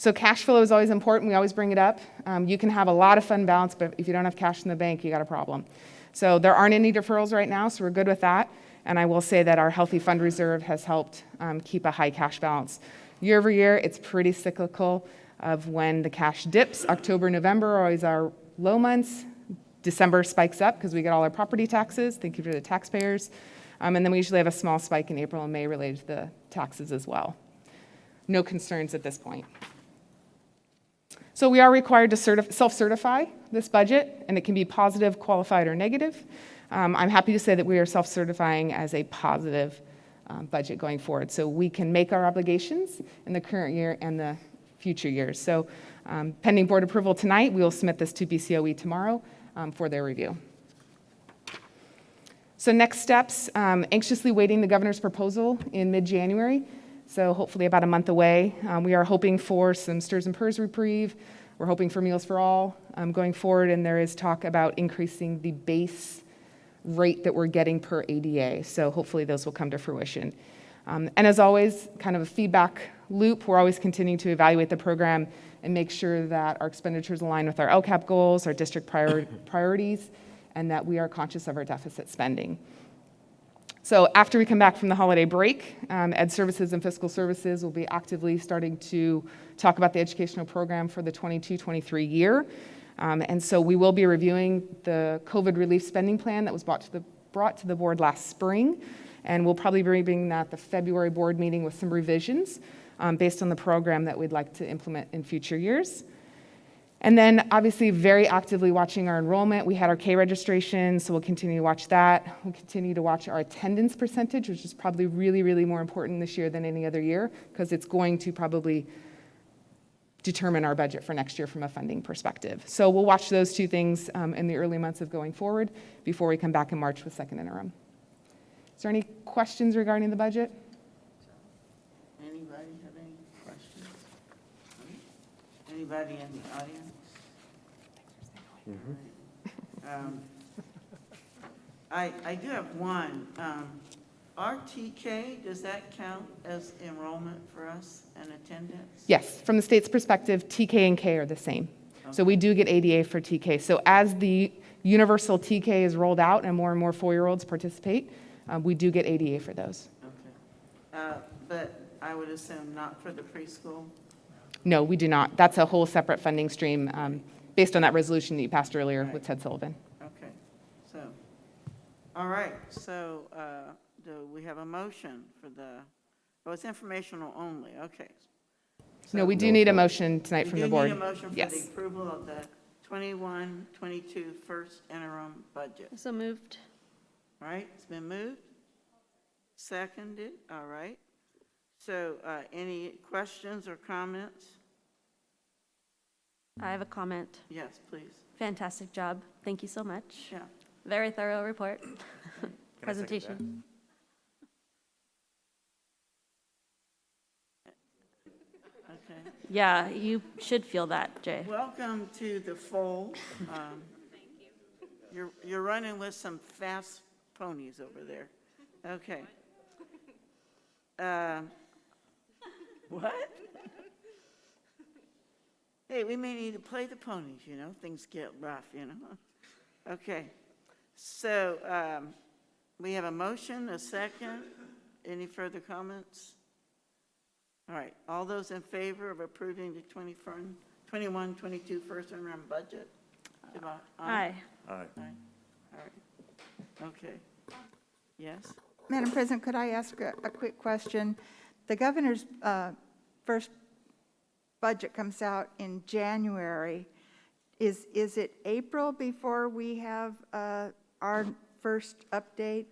So cash flow is always important. We always bring it up. You can have a lot of fund balance, but if you don't have cash in the bank, you got a problem. So there aren't any deferrals right now, so we're good with that. And I will say that our healthy fund reserve has helped keep a high cash balance. Year over year, it's pretty cyclical of when the cash dips. October, November are always our low months. December spikes up because we get all our property taxes. Thank you for the taxpayers. And then we usually have a small spike in April and May related to the taxes as well. No concerns at this point. So we are required to self-certify this budget, and it can be positive, qualified, or negative. I'm happy to say that we are self-certifying as a positive budget going forward. So we can make our obligations in the current year and the future years. So pending board approval tonight, we will submit this to BCOE tomorrow for their review. So next steps, anxiously waiting the governor's proposal in mid-January. So hopefully about a month away. We are hoping for some STIRS and PERS reprieve. We're hoping for Meals for All going forward, and there is talk about increasing the base rate that we're getting per ADA. So hopefully those will come to fruition. And as always, kind of a feedback loop. We're always continuing to evaluate the program and make sure that our expenditures align with our LCAP goals, our district priorities, and that we are conscious of our deficit spending. So after we come back from the holiday break, Ed Services and Fiscal Services will be actively starting to talk about the educational program for the 22-23 year. And so we will be reviewing the COVID relief spending plan that was brought to the board last spring. And we'll probably be reviewing that at the February board meeting with some revisions based on the program that we'd like to implement in future years. And then obviously very actively watching our enrollment. We had our K registration, so we'll continue to watch that. We'll continue to watch our attendance percentage, which is probably really, really more important this year than any other year, because it's going to probably determine our budget for next year from a funding perspective. So we'll watch those two things in the early months of going forward before we come back in March with second interim. Is there any questions regarding the budget? Anybody have any questions? Anybody in the audience? I do have one. RTK, does that count as enrollment for us and attendance? Yes, from the state's perspective, TK and K are the same. Okay. So we do get ADA for TK. So as the universal TK is rolled out and more 4-year-olds participate, we do get ADA for those. Okay. But I would assume not for the preschool? No, we do not. That's a whole separate funding stream based on that resolution that you passed earlier with Ted Sullivan. Okay. So, all right. So do we have a motion for the, oh, it's informational only. Okay. So no, we do need a motion tonight from the board. We do need a motion for yes. the approval of the 21-22 first interim budget. So moved. All right, it's been moved. Seconded, all right. So any questions or comments? I have a comment. Yes, please. Fantastic job. Thank you so much. Yeah. Very thorough report. Presentation. Okay. Yeah, you should feel that, Jay. Welcome to the fold. Thank you. You're running with some fast ponies over there. Okay. What? Hey, we may need to play the ponies, you know, things get rough, you know. Okay. So we have a motion, a second. Any further comments? All right. All those in favor of approving the 21-22 first interim budget? Aye. Aye. Aye. All right. Okay. Yes? Madam President, could I ask a quick question? The governor's first budget comes out in January. Is it April before we have our first update?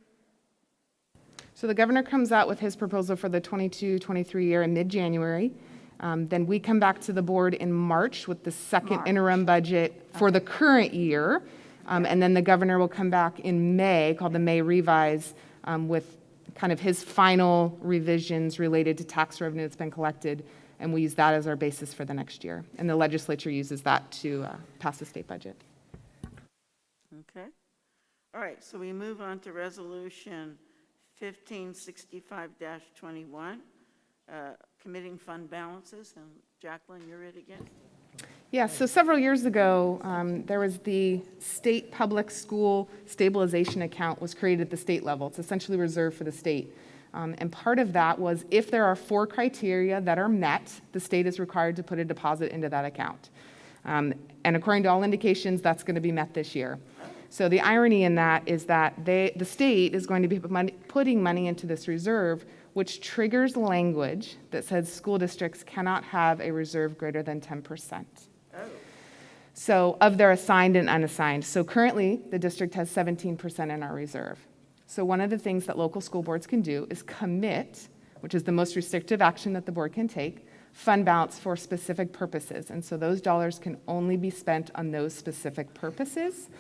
So the governor comes out with his proposal for the 22-23 year in mid-January. Then we come back to the board in March with the second interim budget for the current year. And then the governor will come back in May, called the May Revise, with kind of his final revisions related to tax revenue that's been collected, and we use that as our basis for the next year. And the legislature uses that to pass the state budget. Okay. All right, so we move on to Resolution 1565-21, committing fund balances. And Jacqueline, you're it again. Yeah, so several years ago, there was the state public school stabilization account was created at the state level. It's essentially reserved for the state. And part of that was if there are 4 criteria that are met, the state is required to put a deposit into that account. And according to all indications, that's going to be met this year. So the irony in that is that the state is going to be putting money into this reserve, which triggers language that says school districts cannot have a reserve greater than 10%. So of their assigned and unassigned. So currently, the district has 17% in our reserve. So one of the things that local school boards can do is commit, which is the most restrictive action that the board can take, fund balance for specific purposes. And so those dollars can only be spent on those specific purposes.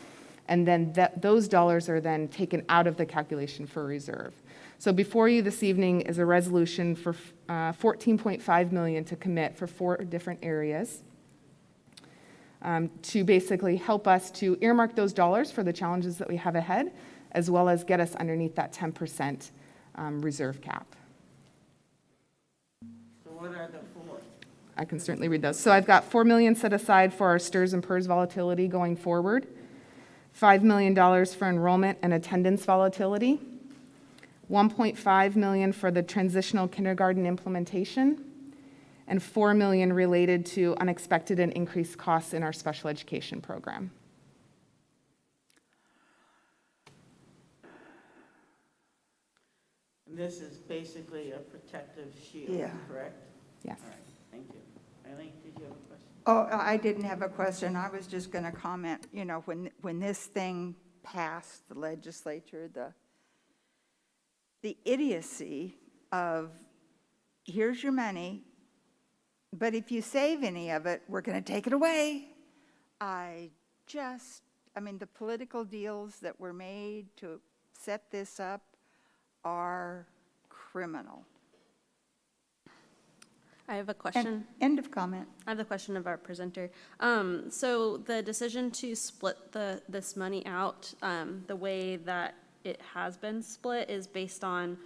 And then those dollars are then taken out of the calculation for reserve. So before you this evening is a resolution for $14.5 million to commit for 4 different areas. To basically help us to earmark those dollars for the challenges that we have ahead, as well as get us underneath that 10% reserve cap. So what are the 4? I can certainly read those. So I've got $4 million set aside for our STRS and PERS volatility going forward, $5 million for enrollment and attendance volatility, $1.5 million for the transitional kindergarten implementation, and $4 million related to unexpected and increased costs in our special education program. And this is basically a protective shield, Yeah. correct? Yes. All right, thank you. Eileen, did you have a question? Oh, I didn't have a question. I was just going to comment, you know, when this thing passed the legislature, the idiocy of, here's your money, but if you save any of it, we're going to take it away. I mean, the political deals that were made to set this up are criminal. I have a question. End of comment. I have the question of our presenter. So the decision to split this money out, the way that it has been split is based on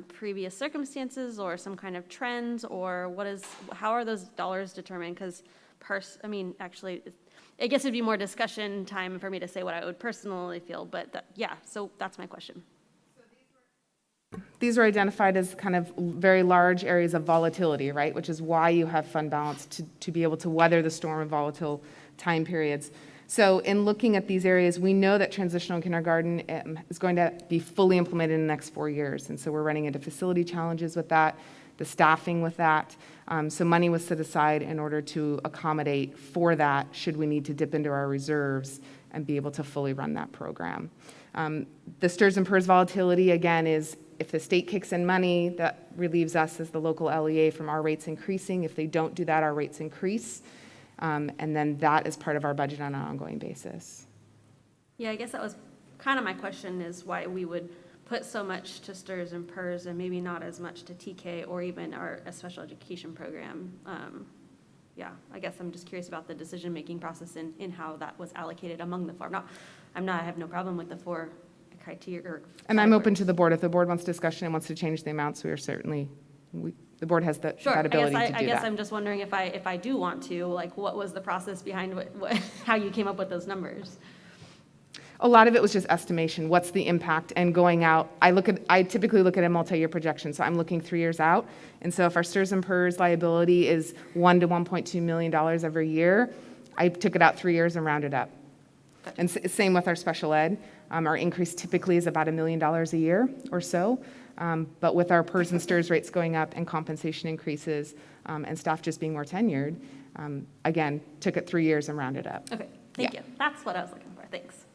previous circumstances or some kind of trends, or how are those dollars determined? Because actually, I guess it'd be more discussion time for me to say what I would personally feel, but yeah, so that's my question. These are identified as kind of very large areas of volatility, right? Which is why you have fund balance to be able to weather the storm of volatile time periods. So in looking at these areas, we know that transitional kindergarten is going to be fully implemented in the next 4 years. And so we're running into facility challenges with that, the staffing with that. So money was set aside in order to accommodate for that, should we need to dip into our reserves and be able to fully run that program. The STRS and PERS volatility, again, is if the state kicks in money, that relieves us as the local LEA from our rates increasing. If they don't do that, our rates increase. And then that is part of our budget on an ongoing basis. Yeah, I guess that was kind of my question, is why we would put so much to STRS and PERS and maybe not as much to TK or even a special education program. Yeah, I guess I'm just curious about the decision-making process in how that was allocated among the 4. I have no problem with the 4 criteria. And I'm open to the board. If the board wants discussion and wants to change the amounts, we are certainly, the board has that ability to do that. I guess I'm just wondering if I do want to, like, what was the process behind how you came up with those numbers? A lot of it was just estimation. What's the impact? And going out, I typically look at a multi-year projection. So I'm looking 3 years out. And so if our STRS and PERS liability is $1 to $1.2 million every year, I took it out 3 years and rounded up. Gotcha. And same with our special ed. Our increase typically is about $1 million a year or so. But with our PERS and STRS rates going up and compensation increases and staff just being more tenured, again, took it 3 years and rounded up. Okay, thank you. That's what I was looking for. Thanks.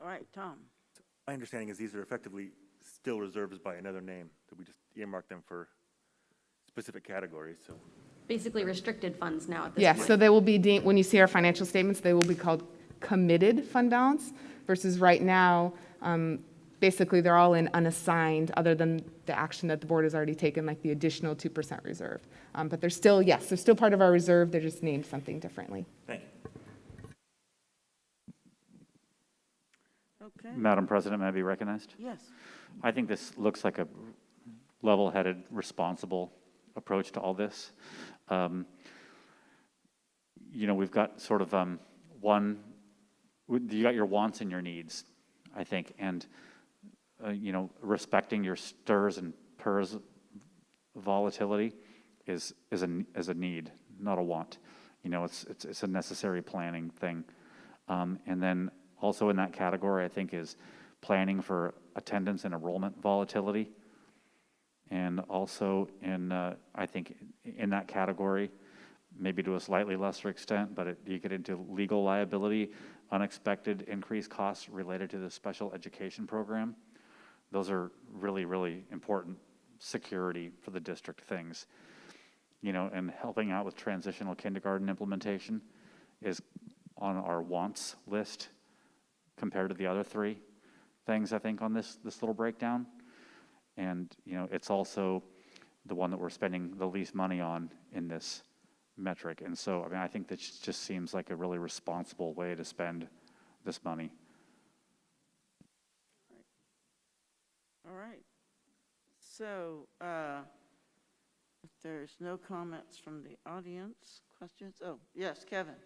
All right, Tom. My understanding is these are effectively still reserves by another name, that we just earmark them for specific categories, so. basically restricted funds now at this Yes, point. so they will be deemed, when you see our financial statements, they will be called committed fund balance versus right now, basically they're all in unassigned other than the action that the board has already taken, like the additional 2% reserve. But they're still, yes, they're still part of our reserve. They're just named something differently. Thank you. Okay. Madam President, may I be recognized? Yes. I think this looks like a level-headed, responsible approach to all this. You know, we've got sort of you got your wants and your needs, I think, and you know, respecting your stirs and purs volatility is a need, not a want. You know, it's a necessary planning thing, and then also in that category, I think, is planning for attendance and enrollment volatility. And also I think in that category, maybe to a slightly lesser extent, but you get into legal liability, unexpected increased costs related to the special education program. Those are really, really important security for the district things. You know, and helping out with transitional kindergarten implementation is on our wants list compared to the other three things, I think, on this little breakdown. And, you know, it's also the one that we're spending the least money on in this metric. And so, I mean, I think that just seems like a really responsible way to spend this money. All right. So, if there's no comments from the audience, questions? Oh, yes, Kevin.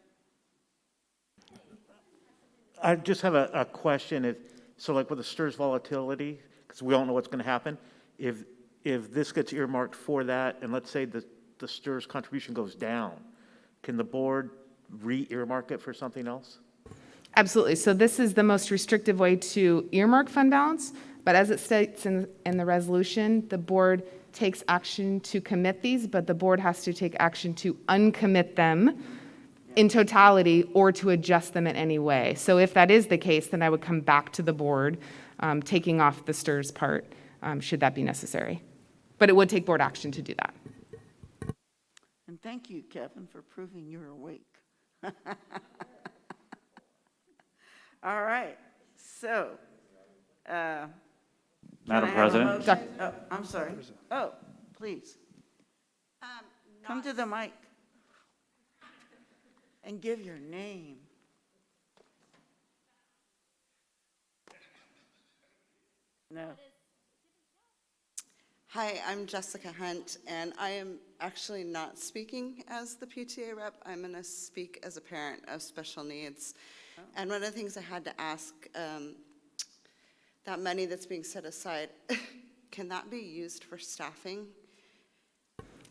I just have a question. So like with the STIRS volatility, because we all know what's going to happen, if this gets earmarked for that, and let's say the STIRS contribution goes down, can the board re-earmark it for something else? Absolutely. So this is the most restrictive way to earmark fund balance, but as it states in the resolution, the board takes action to commit these, but the board has to take action to uncommit them in totality or to adjust them in any way. So if that is the case, then I would come back to the board, taking off the STIRS part, should that be necessary. But it would take board action to do that. And thank you, Kevin, for proving you're awake. All right. So, Madam President. Oh, I'm sorry. Oh, please. Come to the mic and give your name. No. Hi, I'm Jessica Hunt, and I am actually not speaking as the PTA rep. I'm going to speak as a parent of special needs. Oh. And one of the things I had to ask, that money that's being set aside, can that be used for staffing?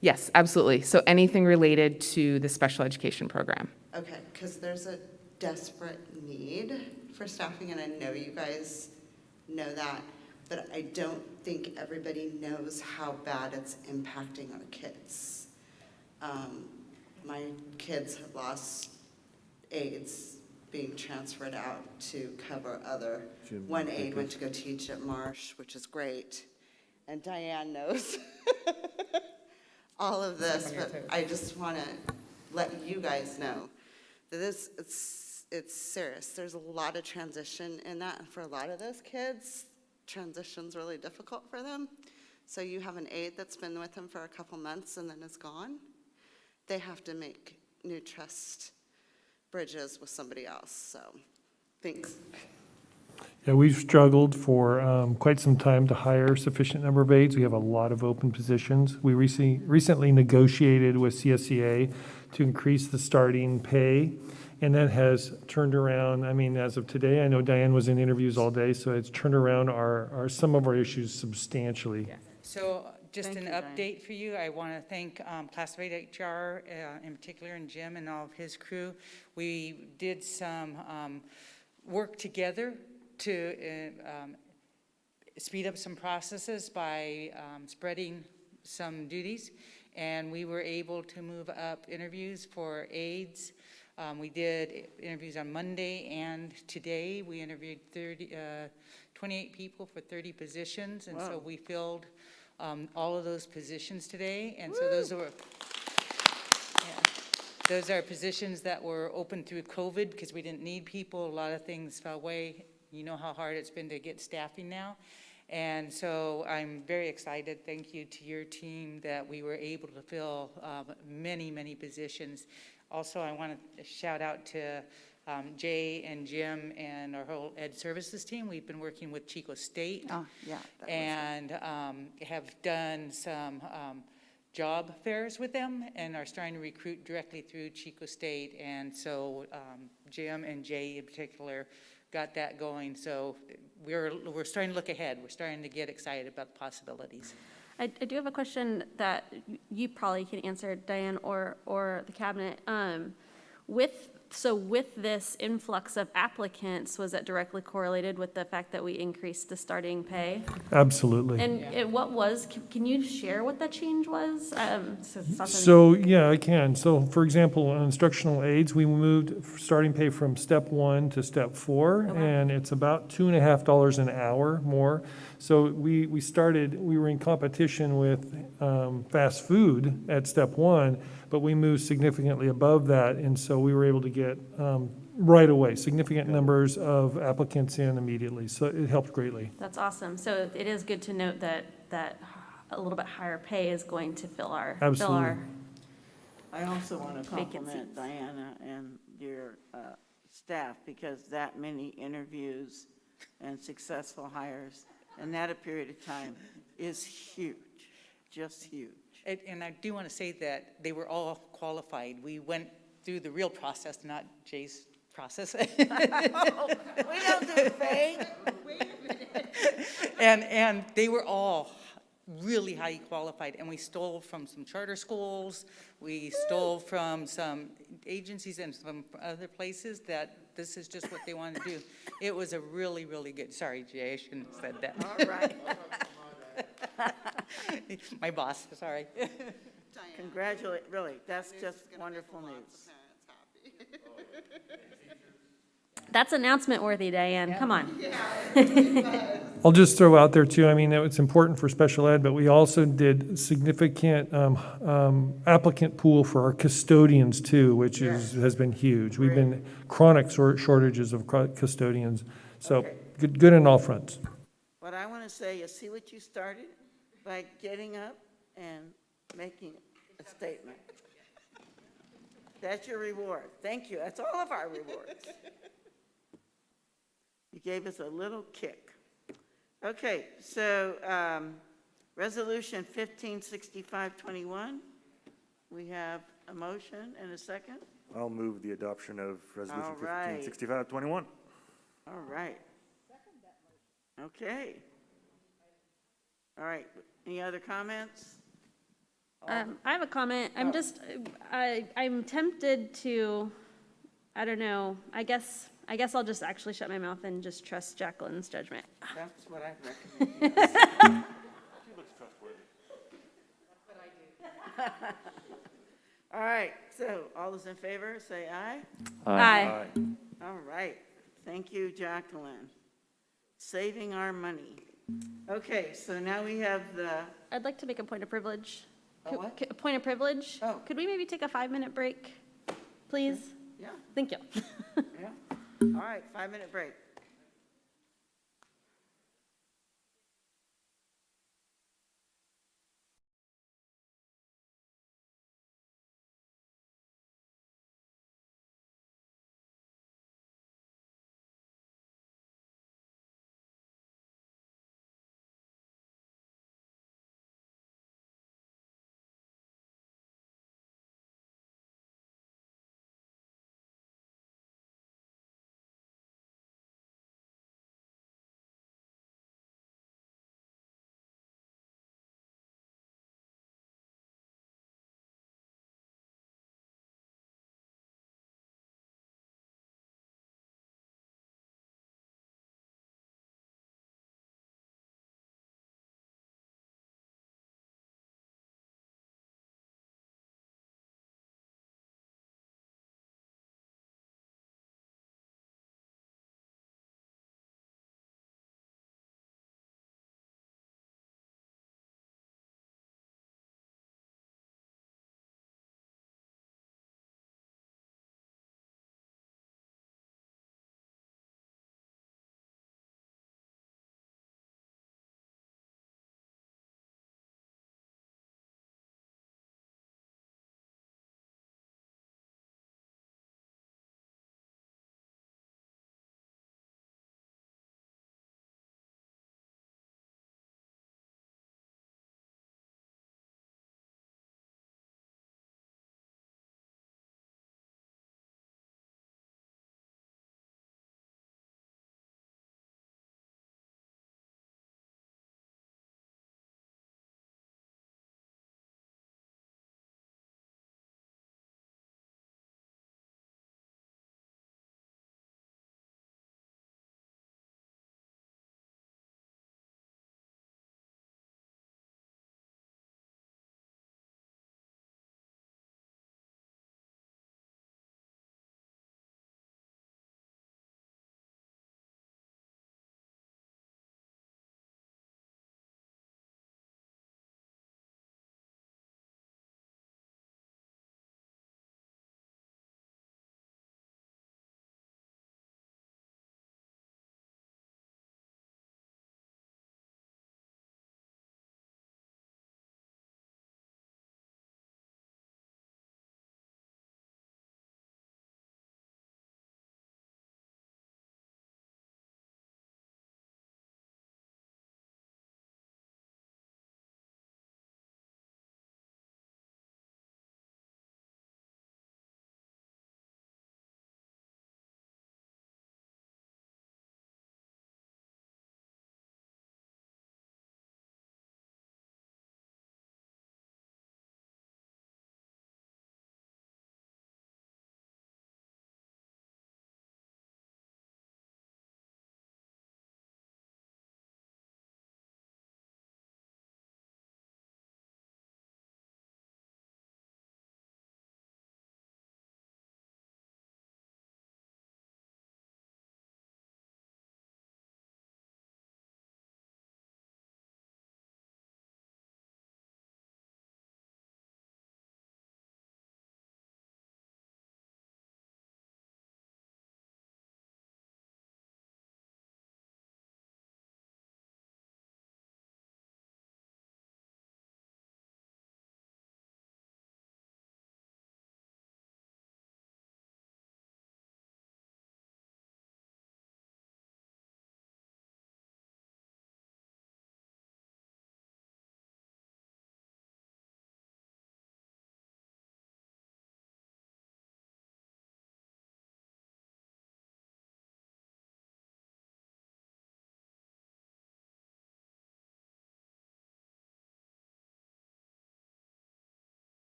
Yes, absolutely. So anything related to the special education program. Okay, because there's a desperate need for staffing, and I know you guys know that, but I don't think everybody knows how bad it's impacting our kids. My kids have lost aides being transferred out to cover other. One aide went to go teach at Marsh, which is great, and Diane knows all of this, but I just want to let you guys know that it's serious. There's a lot of transition in that, and for a lot of those kids, transition's really difficult for them. So you have an aide that's been with them for a couple months and then is gone. They have to make new trust bridges with somebody else. So, thanks. Yeah, we've struggled for quite some time to hire sufficient number of aides. We have a lot of open positions. We recently negotiated with CSEA to increase the starting pay, and that has turned around. I mean, as of today, I know Diane was in interviews all day, so it's turned around some of our issues substantially. Yeah. So just Thank an you, update for you. I want to thank Classified HR in particular, and Jim and all of his crew. We did some work together to speed up some processes by spreading some duties, and we were able to move up interviews for aides. We did interviews on Monday and today. We interviewed 28 people for 30 positions, and so we filled all of those positions today, and so those were Those are positions that were open through COVID because we didn't need people. A lot of things fell away. You know how hard it's been to get staffing now. And so I'm very excited, thank you to your team, that we were able to fill many, many positions. Also, I want to shout out to Jay and Jim and our whole Ed Services team. We've been working with Chico State. Oh, yeah. that was good. And have done some job fairs with them and are starting to recruit directly through Chico State. And so Jim and Jay in particular got that going. So we're starting to look ahead. We're starting to get excited about the possibilities. I do have a question that you probably can answer, Diane, or the cabinet. With this influx of applicants, was that directly correlated with the fact that we increased the starting pay? Absolutely. And what was, can you share what that change was? So, yeah, I can. So, for example, on instructional aids, we moved starting pay from step 1 to step 4, and it's about $2.50 an hour more. So we were in competition with fast food at step 1, but we moved significantly above that, and so we were able to get right away significant numbers of applicants in immediately. So it helped greatly. That's awesome. So it is good to note that a little bit higher pay is going to fill our Absolutely. I also want to Vacancies. compliment Diana and your staff, because that many interviews and successful hires in that a period of time is huge, just huge. And I do want to say that they were all qualified. We went through the real process, not Jay's process. We don't do fake. And they were all really highly qualified, and we stole from some charter schools. We stole from some agencies and some other places that this is just what they wanted to do. It was a really, really good, sorry, Jay, I shouldn't have said that. All right. My boss, sorry. Congratulate, really, that's just wonderful news. That's announcement worthy, Diane. Come on. I'll just throw out there too, I mean, it's important for special ed, but we also did significant applicant pool for our custodians too, which has been huge. We've been chronic shortages of custodians. So Okay. good on all fronts. What I want to say is, see what you started by getting up and making a statement. That's your reward. Thank you. That's all of our rewards. You gave us a little kick. Okay, so Resolution 156521, we have a motion and a second. I'll move the adoption of Resolution All right. 156521. All right. Okay. All right, any other comments? I have a comment. I'm tempted to, I don't know, I guess I'll just actually shut my mouth and just trust Jacqueline's judgment. That's what I recommend. She looks trustworthy. That's what I do. All right, so all those in favor, say aye. Aye. All right, thank you, Jacqueline. Saving our money. Okay, so now we have the, I'd like to make a point of privilege. A what? A point of privilege? Oh. Could we maybe take a 5-minute break, please? yeah, Thank you. yeah. All right, 5-minute break.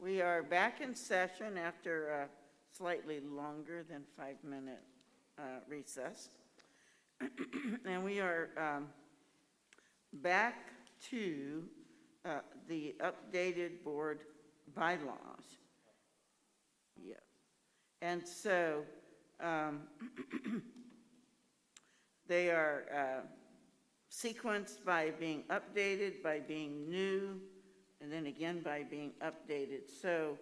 We are back in session after a slightly longer than 5-minute recess. And we are back to the updated board bylaws. Yes. And so they are sequenced by being updated, by being new, and then again by being updated. So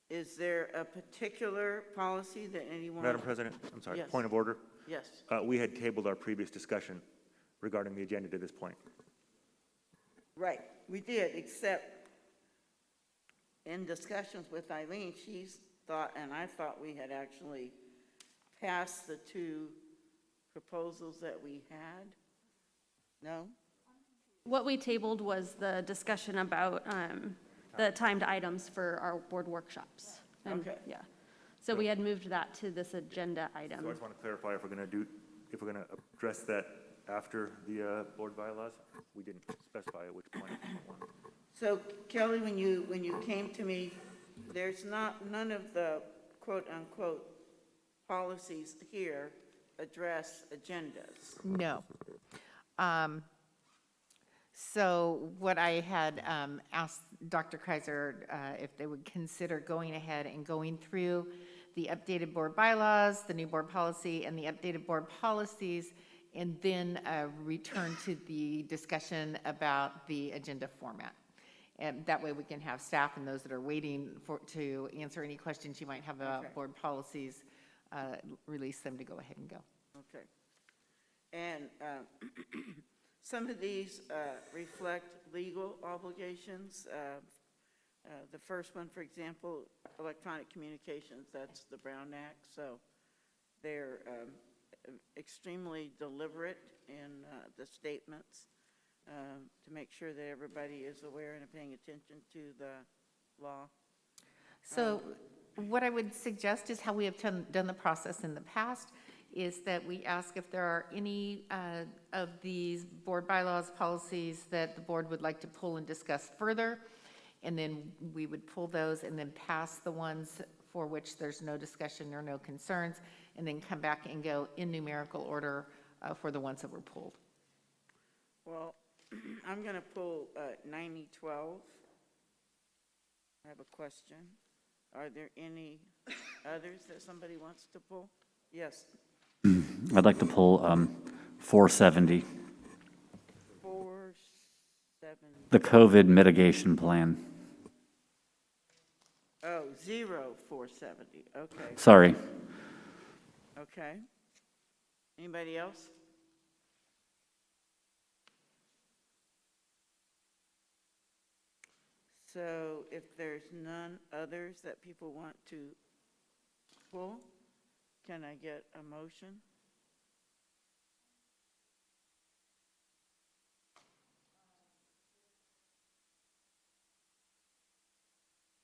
is there a particular policy that anyone? Madam President, I'm sorry, Yes. point of order. Yes. We had tabled our previous discussion regarding the agenda to this point. Right, we did, except in discussions with Eileen, she's thought, and I thought we had actually passed the 2 proposals that we had. No? What we tabled was the discussion about the timed items for our board workshops. And, Okay. Yeah. So we had moved that to this agenda item. So I just want to clarify if we're going to address that after the board bylaws. We didn't specify at which point. So Kelly, when you came to me, there's none of the quote-unquote policies here address agendas. No. So what I had asked Dr. Kaiser if they would consider going ahead and going through the updated board bylaws, the new board policy, and the updated board policies, and then return to the discussion about the agenda format. And that way we can have staff and those that are waiting to answer any questions you might have about Okay. board policies, release them to go ahead and go. Okay. And some of these reflect legal obligations. The first one, for example, electronic communications, that's the Brown Act. So they're extremely deliberate in the statements to make sure that everybody is aware and paying attention to the law. So what I would suggest is how we have done the process in the past, is that we ask if there are any of these board bylaws, policies that the board would like to pull and discuss further, and then we would pull those and then pass the ones for which there's no discussion or no concerns, and then come back and go in numerical order for the ones that were pulled. Well, I'm going to pull 9012. I have a question. Are there any others that somebody wants to pull? Yes. I'd like to pull 470, 470. the COVID mitigation plan. Oh, 0470. Okay. Sorry. Okay. Anybody else? So if there's none others that people want to pull, can I get a motion?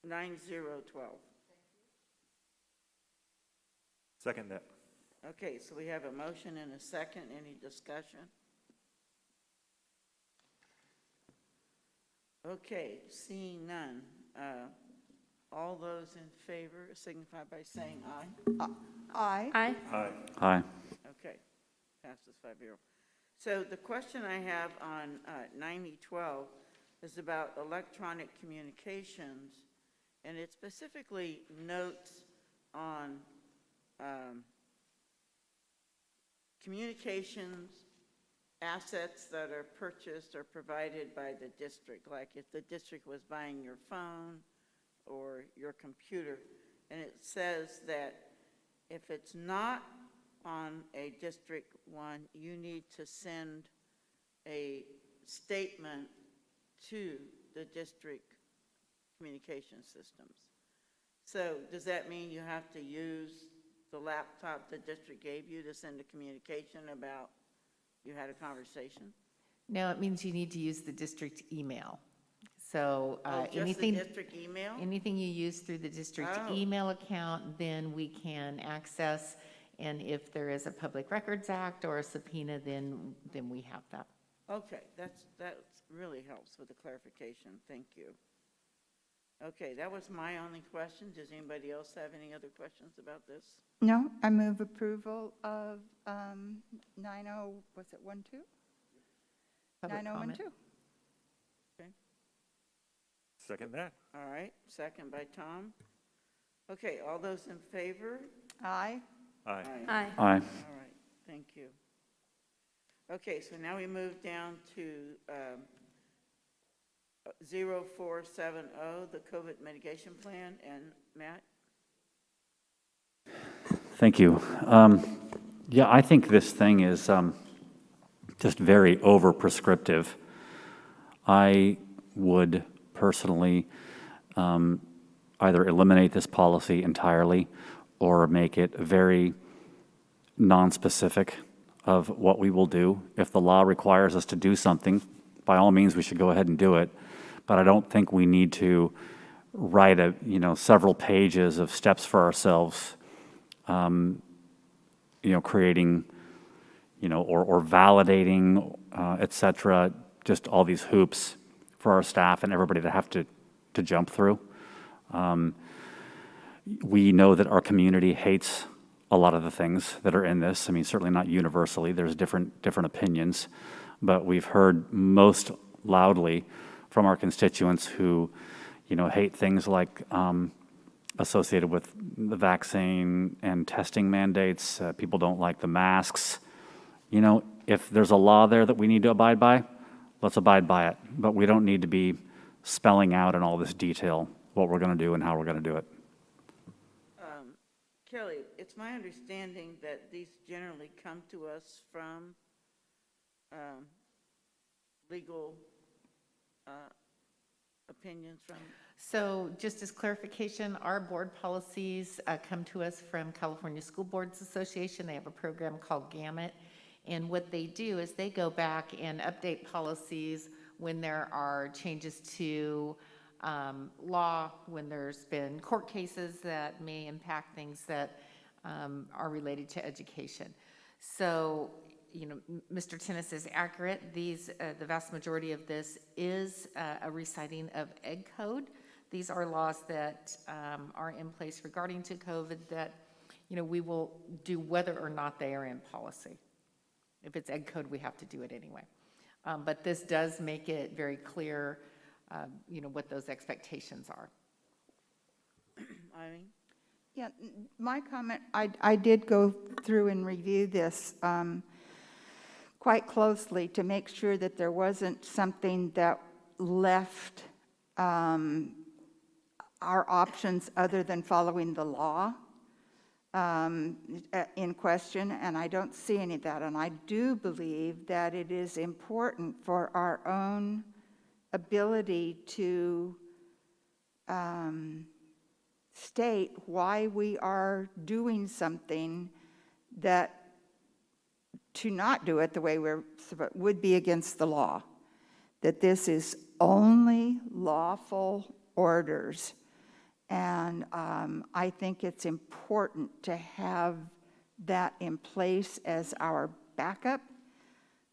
Nine zero 12. Second that. Okay, so we have a motion and a second. Any discussion? Okay, seeing none. All those in favor signify by saying aye. Aye. Aye. Aye. Aye. Okay, passes 5-0. So the question I have on 9012 is about electronic communications, and it specifically notes on communications assets that are purchased or provided by the district, like if the district was buying your phone or your computer, and it says that if it's not on a District 1, you need to send a statement to the district communication systems. So does that mean you have to use the laptop the district gave you to send a communication about you had a conversation? No, it means you need to use the district email. So Just anything, the district email? anything you use through the district Oh. email account, then we can access. And if there is a Public Records Act or a subpoena, then we have that. Okay, that really helps with the clarification. Thank you. Okay, that was my only question. Does anybody else have any other questions about this? No, I move approval of 90, was it 12? Public 9012. Okay, Second that. all right, second by Tom. Okay, all those in favor? Aye. Aye. Aye. Aye. All right, thank you. Okay, so now we move down to 0470, the COVID mitigation plan, and Matt? Thank you. Yeah, I think this thing is just very over-prescriptive. I would personally either eliminate this policy entirely or make it very non-specific of what we will do. If the law requires us to do something, by all means, we should go ahead and do it. But I don't think we need to write several pages of steps for ourselves, creating, or validating, et cetera, just all these hoops for our staff and everybody to have to jump through. We know that our community hates a lot of the things that are in this. I mean, certainly not universally. There's different opinions, but we've heard most loudly from our constituents who, hate things like associated with the vaccine and testing mandates. People don't like the masks. If there's a law there that we need to abide by, let's abide by it. But we don't need to be spelling out in all this detail what we're going to do and how we're going to do it. Kelly, it's my understanding that these generally come to us from legal opinions from. So just as clarification, our board policies come to us from California School Boards Association. They have a program called Gamut. And what they do is they go back and update policies when there are changes to law, when there's been court cases that may impact things that are related to education. So, Mr. Tennis is accurate. These, the vast majority of this is a reciting of Ed Code. These are laws that are in place regarding to COVID that, we will do whether or not they are in policy. If it's Ed Code, we have to do it anyway. But this does make it very clear, what those expectations are. Irene? Yeah, my comment, I did go through and review this quite closely to make sure that there wasn't something that left our options other than following the law in question, and I don't see any of that. And I do believe that it is important for our own ability to state why we are doing something that to not do it the way would be against the law. That this is only lawful orders. And I think it's important to have that in place as our backup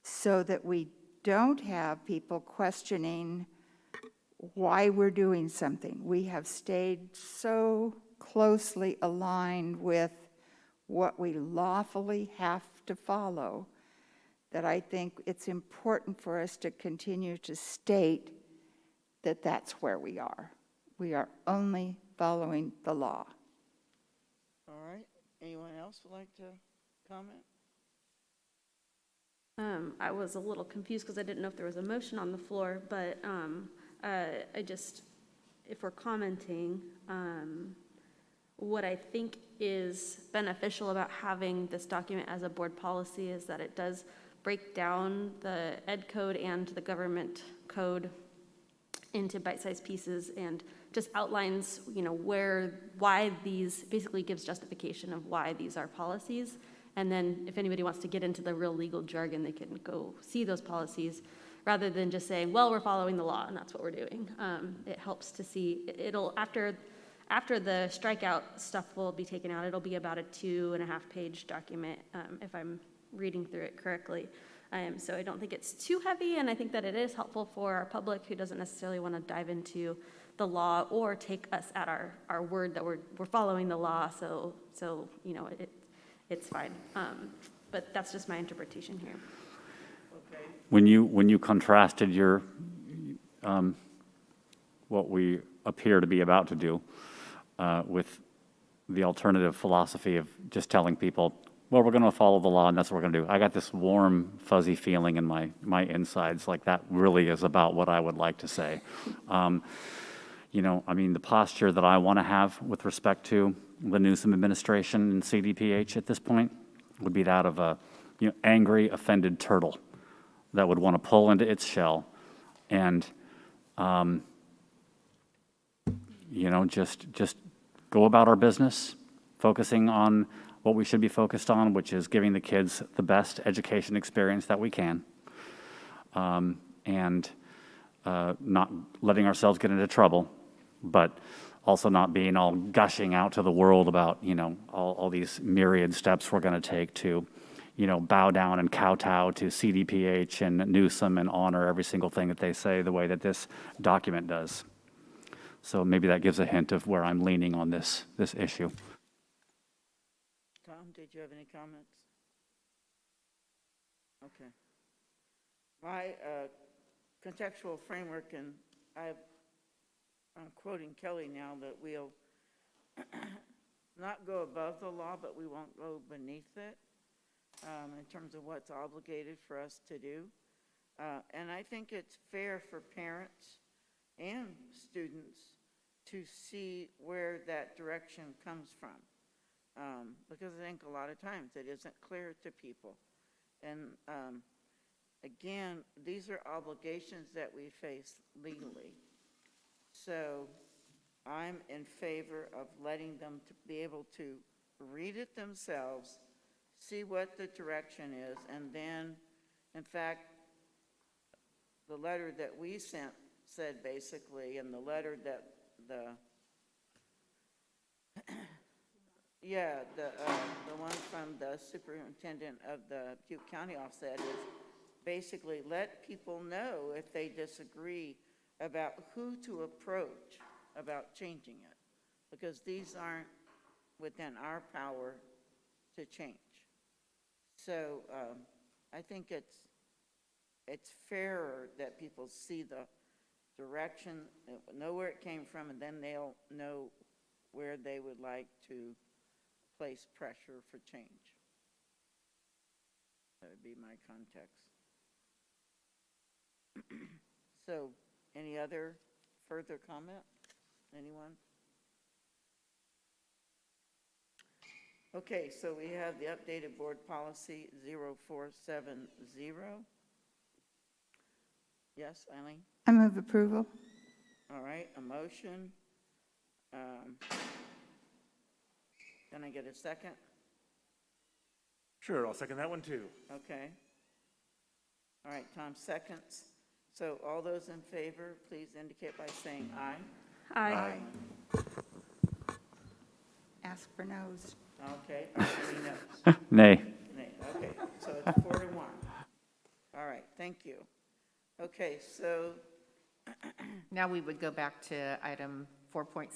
so that we don't have people questioning why we're doing something. We have stayed so closely aligned with what we lawfully have to follow that I think it's important for us to continue to state that that's where we are. We are only following the law. All right. Anyone else would like to comment? I was a little confused because I didn't know if there was a motion on the floor, but if we're commenting, what I think is beneficial about having this document as a board policy is that it does break down the Ed Code and the government code into bite-sized pieces and just outlines, why these, basically gives justification of why these are policies. And then if anybody wants to get into the real legal jargon, they can go see those policies rather than just saying, well, we're following the law and that's what we're doing. It helps to see, after the strikeout stuff will be taken out, it'll be about a 2.5-page document, if I'm reading through it correctly. So I don't think it's too heavy, and I think that it is helpful for our public who doesn't necessarily want to dive into the law or take us at our word that we're following the law, so you know, it's fine. But that's just my interpretation here. When you contrasted your, what we appear to be about to do, with the alternative philosophy of just telling people, well, we're going to follow the law and that's what we're going to do. I got this warm, fuzzy feeling in my insides, like that really is about what I would like to say. You know, I mean, the posture that I want to have with respect to the Newsom administration and CDPH at this point would be that of a, you know, angry, offended turtle that would want to pull into its shell and, you know, just go about our business, focusing on what we should be focused on, which is giving the kids the best education experience that we can, and not letting ourselves get into trouble, but also not being all gushing out to the world about, you know, all these myriad steps we're going to take to, you know, bow down and kowtow to CDPH and Newsom and honor every single thing that they say the way that this document does. So maybe that gives a hint of where I'm leaning on this issue. Tom, did you have any comments? Okay. My contextual framework, and I'm quoting Kelly now, that we'll not go above the law, but we won't go beneath it in terms of what's obligated for us to do. And I think it's fair for parents and students to see where that direction comes from. Because I think a lot of times it isn't clear to people. And again, these are obligations that we face legally. So I'm in favor of letting them to be able to read it themselves, see what the direction is, and then, in fact, the letter that we sent said basically, and the letter that the one from the superintendent of the Butte County office said is basically let people know if they disagree about who to approach about changing it, because these aren't within our power to change. So I think it's fairer that people see the direction, know where it came from, and then they'll know where they would like to place pressure for change. That would be my context. So, any other further comment? Anyone? Okay, so we have the updated board policy 0470. Yes, Eileen? I move approval. All right, a motion. Can I get a second? Sure, I'll second that one too. Okay. All right, Tom seconds. So all those in favor, please indicate by saying aye. Aye. Ask for no's. Okay, are there any no's? Nay. Nay, okay, so it's 4-1. All right, thank you. Okay, so Now we would go back to item 4.6.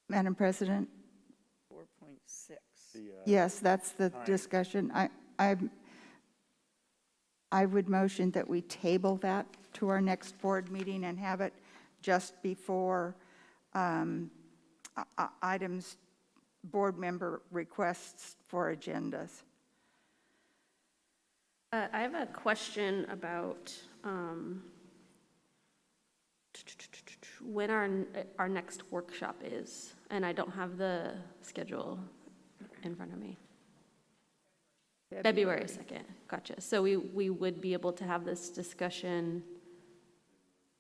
Madam President? 4.6. Yes, that's the discussion. I would motion that we table that to our next board meeting and have it just before items, board member requests for agendas. I have a question about when our next workshop is, and I don't have the schedule in front of me. February 2nd, gotcha. So we would be able to have this discussion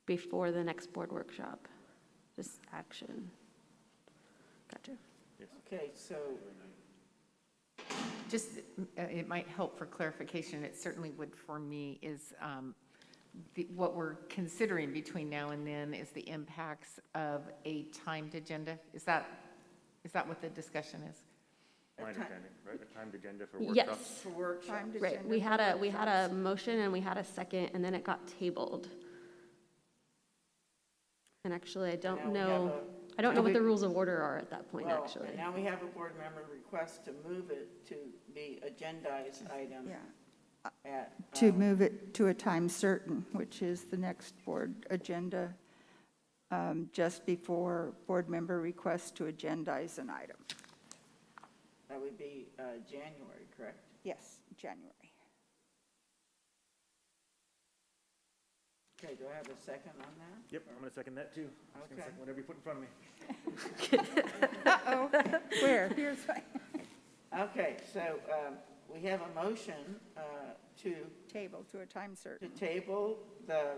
before the next board workshop, this action. Gotcha. Okay, so Just, it might help for clarification, it certainly would for me, is what we're considering between now and then is the impacts of a timed agenda. Is that what the discussion is? My understanding, right? A timed agenda for Yes. workshops? For workshops. Right, we had a motion and we had a second, and then it got tabled. And actually, I don't know what the rules of order are at that point, Well, actually. and now we have a board member request to move it to be agendized item Yeah. at. To move it to a time certain, which is the next board agenda, just before board member requests to agendize an item. That would be January, correct? Yes, January. Okay, do I have a second on that? Yep, I'm going to second that too. I'm just going to Okay. second whatever you put in front of me. Uh-oh, where? Here's my. Okay, so we have a motion to Table to a time certain. table the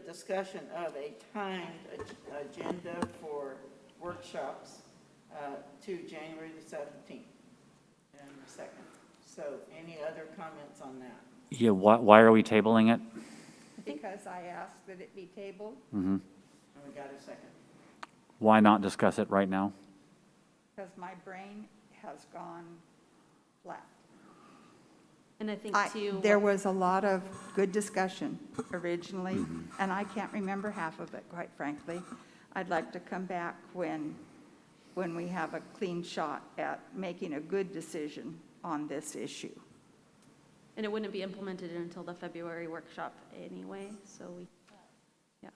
discussion of a timed agenda for workshops to January the 17th and the 2nd. So any other comments on that? Yeah, why are we tabling it? Because I asked that it be tabled, Mm-hmm. And we got a second. Why not discuss it right now? because my brain has gone flat. And I think too. There was a lot of good discussion originally, and I can't remember half of it, quite frankly. I'd like to come back when we have a clean shot at making a good decision on this issue. And it wouldn't be implemented until the February workshop anyway, so we, yeah.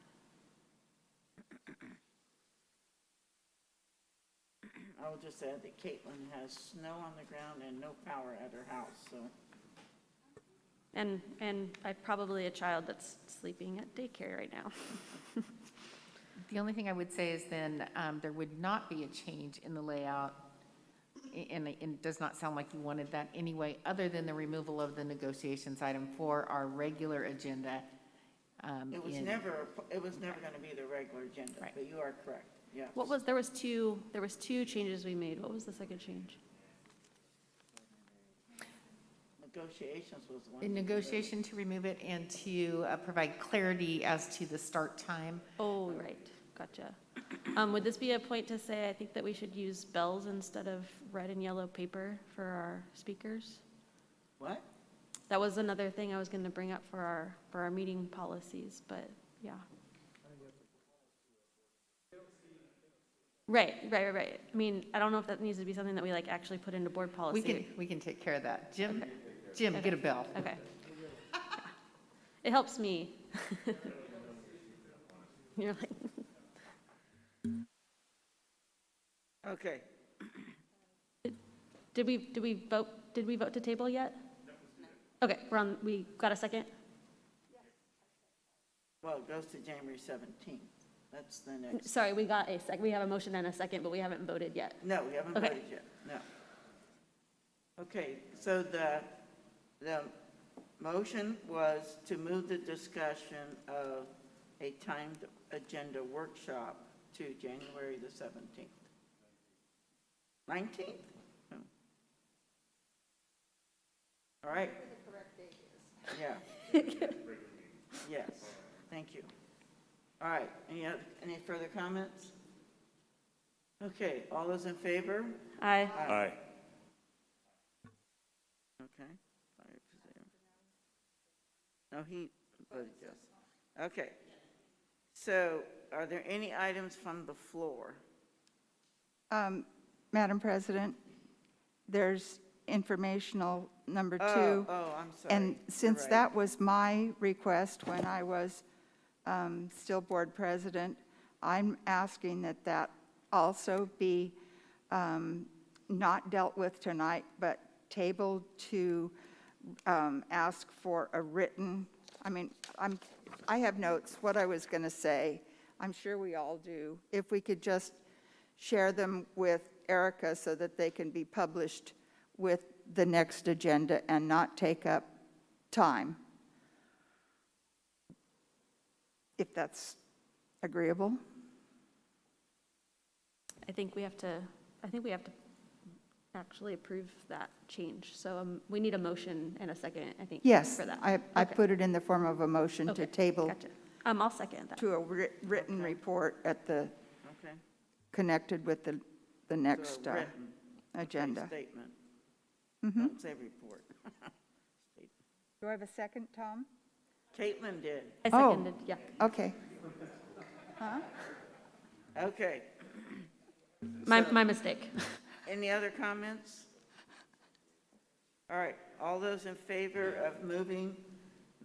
I will just add that Caitlin has snow on the ground and no power at her house, so. And I probably a child that's sleeping at daycare right now. The only thing I would say is then there would not be a change in the layout, and it does not sound like you wanted that anyway, other than the removal of the negotiations item for our regular agenda. It was never going to be the regular agenda, Right. but you are correct, yes. There was two changes we made. What was the second change? Negotiations was one. In negotiation to remove it and to provide clarity as to the start time. Oh, right, gotcha. Would this be a point to say, I think that we should use bells instead of red and yellow paper for our speakers? What? That was another thing I was gonna bring up for our meeting policies, but, yeah. Right. I mean, I don't know if that needs to be something that we like actually put into board policy. We can take care of that. Jim, Okay. Jim, Okay. get a bell. Okay. Yeah. It helps me. You're like, Okay. did we vote to table yet? Okay, we got a second? Well, it goes to January 17th. That's the next. Sorry, we have a motion and a second, but we haven't voted yet. No, we haven't Okay. voted yet, no. Okay, so the motion was to move the discussion of a timed agenda workshop to January the 17th. 19th? Oh. All right. The correct date is. Yeah. Yes, thank you. All right, any further comments? Okay, all those in favor? Aye. Aye. Okay, 5-0. No, he voted yes. Okay. So are there any items from the floor? Madam President, there's informational number 2. Oh, I'm sorry. And You're since right. that was my request when I was still board president, I'm asking that that also be not dealt with tonight, but tabled to ask for a written, I have notes, what I was going to say. I'm sure we all do. If we could just share them with Erica so that they can be published with the next agenda and not take up time. If that's agreeable. I think we have to actually approve that change. So we need a motion and a second, I think, Yes, for that. I Okay. put it in the form of a motion to Okay, table Gotcha. I'll second that. to a written report at the, Okay. connected with the next So written. agenda. Statement. Mhm. Don't say report. Do I have a second, Tom? Caitlin did. I Oh. seconded, yeah. Okay. Huh? Okay. My mistake. Any other comments? All right, all those in favor of moving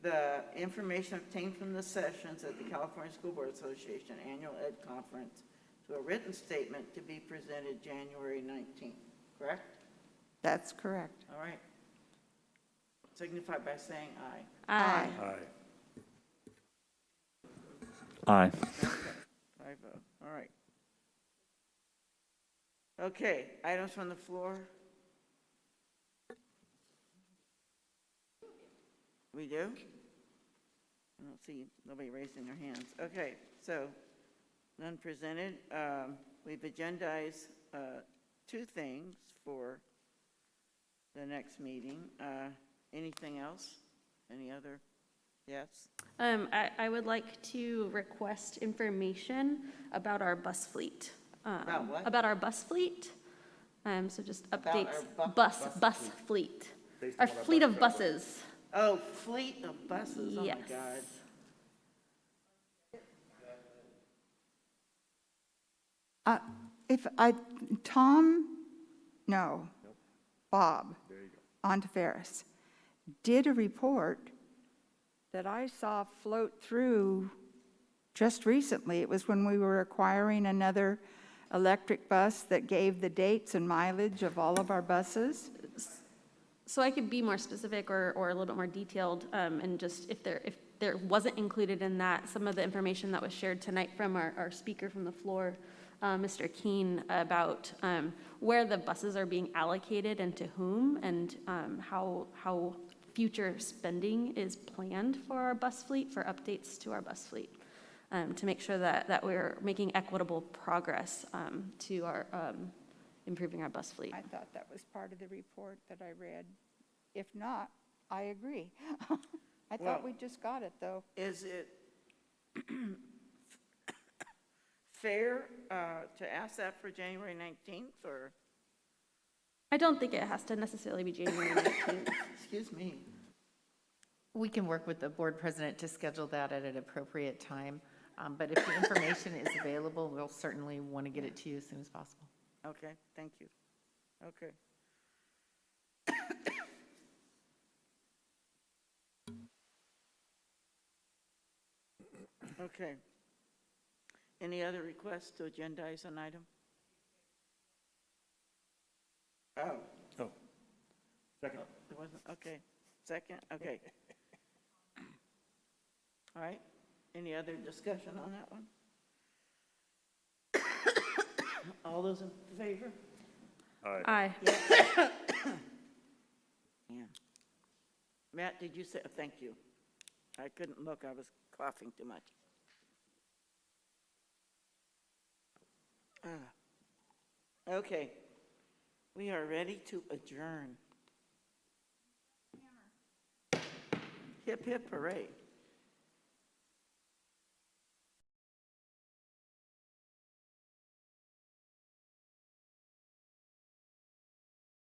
the information obtained from the sessions at the California School Board Association Annual Ed Conference to a written statement to be presented January 19th, correct? That's correct. All right. Signify by saying aye. Aye. Aye. I vote. All right. Okay, items from the floor. We do? I don't see nobody raising their hands. Okay, so none presented. We've agendized two things for the next meeting. Anything else? Any other? Yes? I would like to request information about our bus fleet. About what? About our bus fleet. So just About updates. our Bus fleet. Based Our on what our fleet bus of driver- buses. Oh, fleet of buses, oh my Yes. God. Bob Ontiveros did a report that I saw float through just recently. It was when we were acquiring another electric bus that gave the dates and mileage of all of our buses. So I could be more specific or a little bit more detailed, and just if there wasn't included in that, some of the information that was shared tonight from our speaker from the floor, Mr. Keene, about where the buses are being allocated and to whom, and how future spending is planned for our bus fleet, for updates to our bus fleet, to make sure that we're making equitable progress to our improving our bus fleet. I thought that was part of the report that I read. If not, I agree. I Well, thought we just got it, though. Is it fair to ask that for January 19th, or? I don't think it has to necessarily be January 19th. Excuse me. We can work with the board president to schedule that at an appropriate time. But if the information is available, we'll certainly want to get it to you as soon as possible. Okay, thank you. Okay. Okay. Any other requests to agendize an item? Oh. Oh, second. There wasn't, okay. Second, okay. All right. Any other discussion on that one? All those in favor? Aye. Yeah. Matt, did you say, thank you. I couldn't look, I was coughing too much. Okay, we are ready to adjourn. Hip, hip, hooray.